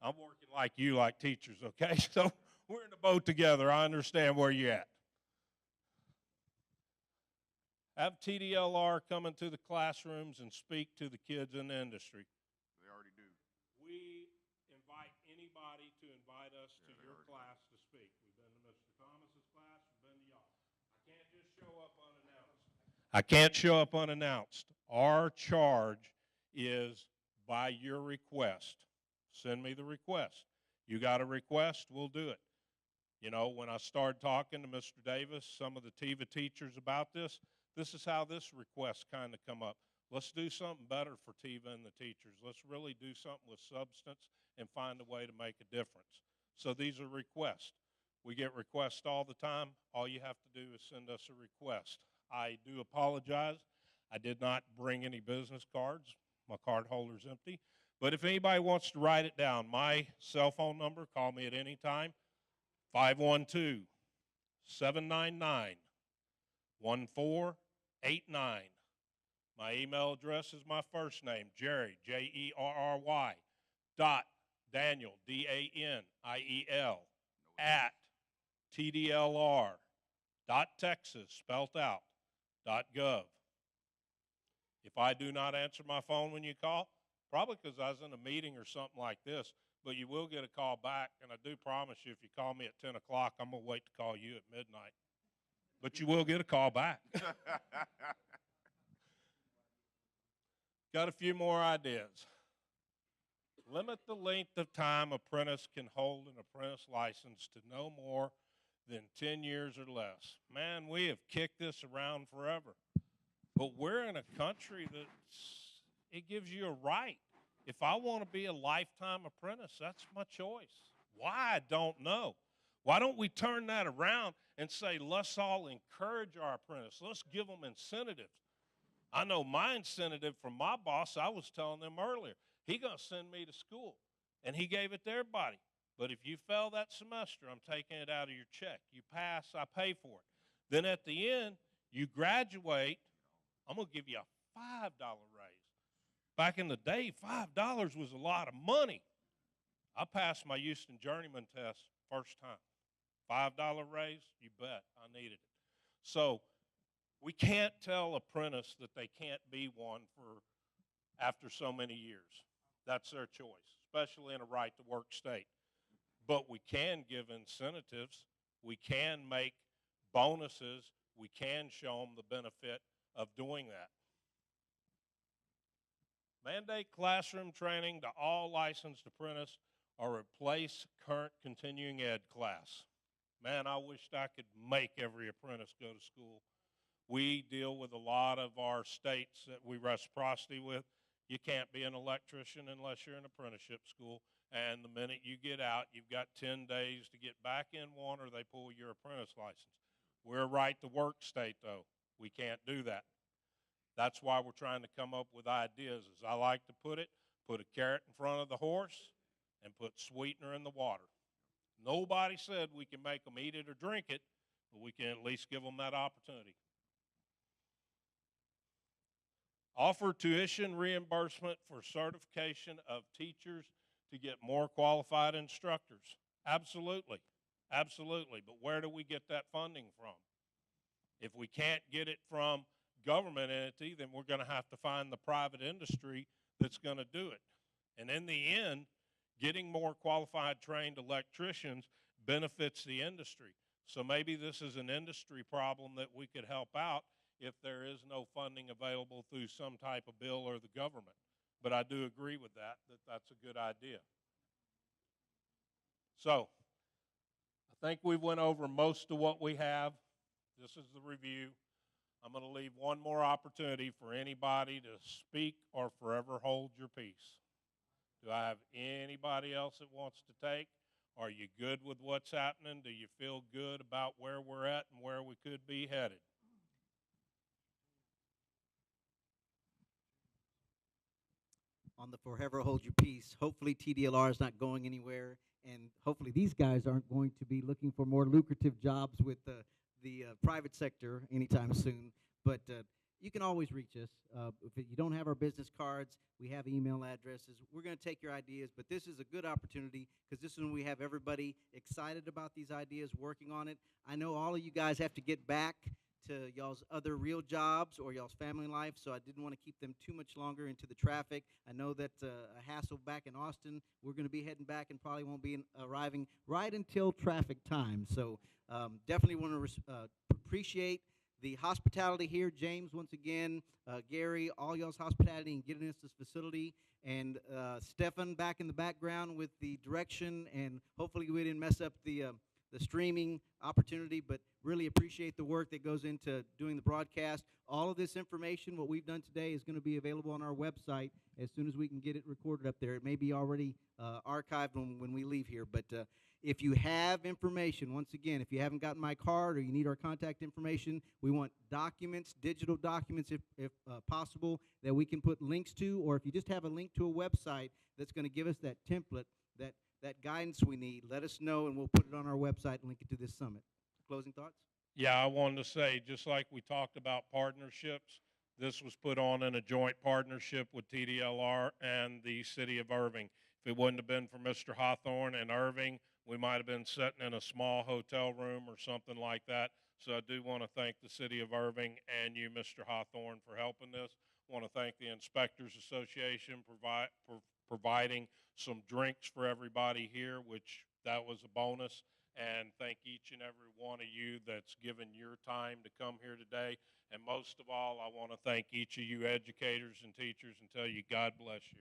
I'm working like you, like teachers, okay? So we're in the boat together. I understand where you're at. Have TDLR come into the classrooms and speak to the kids in the industry. They already do. We invite anybody to invite us to your class to speak. We've been to Mr. Thomas's class, we've been to y'all. I can't just show up unannounced. I can't show up unannounced. Our charge is by your request. Send me the request. You got a request, we'll do it. You know, when I started talking to Mr. Davis, some of the TIVA teachers about this is how this request kind of come up. Let's do something better for TIVA and the teachers. Let's really do something with substance and find a way to make a difference. So these are requests. We get requests all the time. All you have to do is send us a request. I do apologize. I did not bring any business cards. My card holder's empty. But if anybody wants to write it down, my cell phone number, call me at any time, 512-799-1489. My email address is my first name, Jerry, Jerry, dot Daniel, Daniel, at TDLR, dot Texas, spelt out, dot gov. If I do not answer my phone when you call, probably because I was in a meeting or something like this, but you will get a call back, and I do promise you if you call me at 10 o'clock, I'm going to wait to call you at midnight. But you will get a call back. Got a few more ideas. Limit the length of time apprentice can hold an apprentice license to no more than 10 years or less. Man, we have kicked this around forever. But we're in a country it gives you a right. If I want to be a lifetime apprentice, that's my choice. Why, I don't know. Why don't we turn that around and say, let's all encourage our apprentices. Let's give them incentives. I know my incentive from my boss, I was telling them earlier, he going to send me to school, and he gave it to everybody. But if you fail that semester, I'm taking it out of your check. You pass, I pay for it. Then at the end, you graduate, I'm going to give you a $5 raise. Back in the day, $5 was a lot of money. I passed my Houston Journeyman test first time. $5 raise, you bet, I needed it. So we can't tell apprentice that they can't be one after so many years. That's their choice, especially in a right-to-work state. But we can give incentives. We can make bonuses. We can show them the benefit of doing that. Mandate classroom training to all licensed apprentices or replace current continuing ed class. Man, I wished I could make every apprentice go to school. We deal with a lot of our states that we reciprocity with. You can't be an electrician unless you're in apprenticeship school. And the minute you get out, you've got 10 days to get back in one or they pull your apprentice license. We're a right-to-work state, though. We can't do that. That's why we're trying to come up with ideas, as I like to put it, put a carrot in front of the horse and put sweetener in the water. Nobody said we can make them eat it or drink it, but we can at least give them that opportunity. Offer tuition reimbursement for certification of teachers to get more qualified instructors. Absolutely, absolutely. But where do we get that funding from? If we can't get it from government entity, then we're going to have to find the private industry that's going to do it. And in the end, getting more qualified trained electricians benefits the industry. So maybe this is an industry problem that we could help out if there is no funding available through some type of bill or the government. But I do agree with that's a good idea. So I think we went over most of what we have. This is the review. I'm going to leave one more opportunity for anybody to speak or forever hold your peace. Do I have anybody else that wants to take? Are you good with what's happening? Do you feel good about where we're at and where we could be headed? on the forever hold your peace. Hopefully TDLR is not going anywhere, and hopefully these guys aren't going to be looking for more lucrative jobs with the private sector anytime soon. But you can always reach us. If you don't have our business cards, we have email addresses. We're going to take your ideas, but this is a good opportunity because this is when we have everybody excited about these ideas, working on it. I know all of you guys have to get back to y'all's other real jobs or y'all's family life, so I didn't want to keep them too much longer into the traffic. I know that's a hassle back in Austin. We're going to be heading back and probably won't be arriving right until traffic time. So definitely want to appreciate the hospitality here. James, once again, Gary, all y'all's hospitality in getting us this facility, and Stefan back in the background with the direction, and hopefully we didn't mess up the streaming opportunity, but really appreciate the work that goes into doing the broadcast. All of this information, what we've done today, is going to be available on our website as soon as we can get it recorded up there. It may be already archived when we leave here, but if you have information, once again, if you haven't gotten my card or you need our contact information, we want documents, digital documents if possible, that we can put links to, or if you just have a link to a website that's going to give us that template, that guidance we need, let us know, and we'll put it on our website and link it to this summit. Closing thoughts? Yeah, I wanted to say, just like we talked about partnerships, this was put on in a joint partnership with TDLR and the City of Irving. If it wouldn't have been for Mr. Hawthorne and Irving, we might have been sitting in a small hotel room or something like that. So I do want to thank the City of Irving and you, Mr. Hawthorne, for helping this. I want to thank the Inspectors Association for providing some drinks for everybody here, which that was a bonus. And thank each and every one of you that's given your time to come here today. And most of all, I want to thank each of you educators and teachers and tell you God bless you.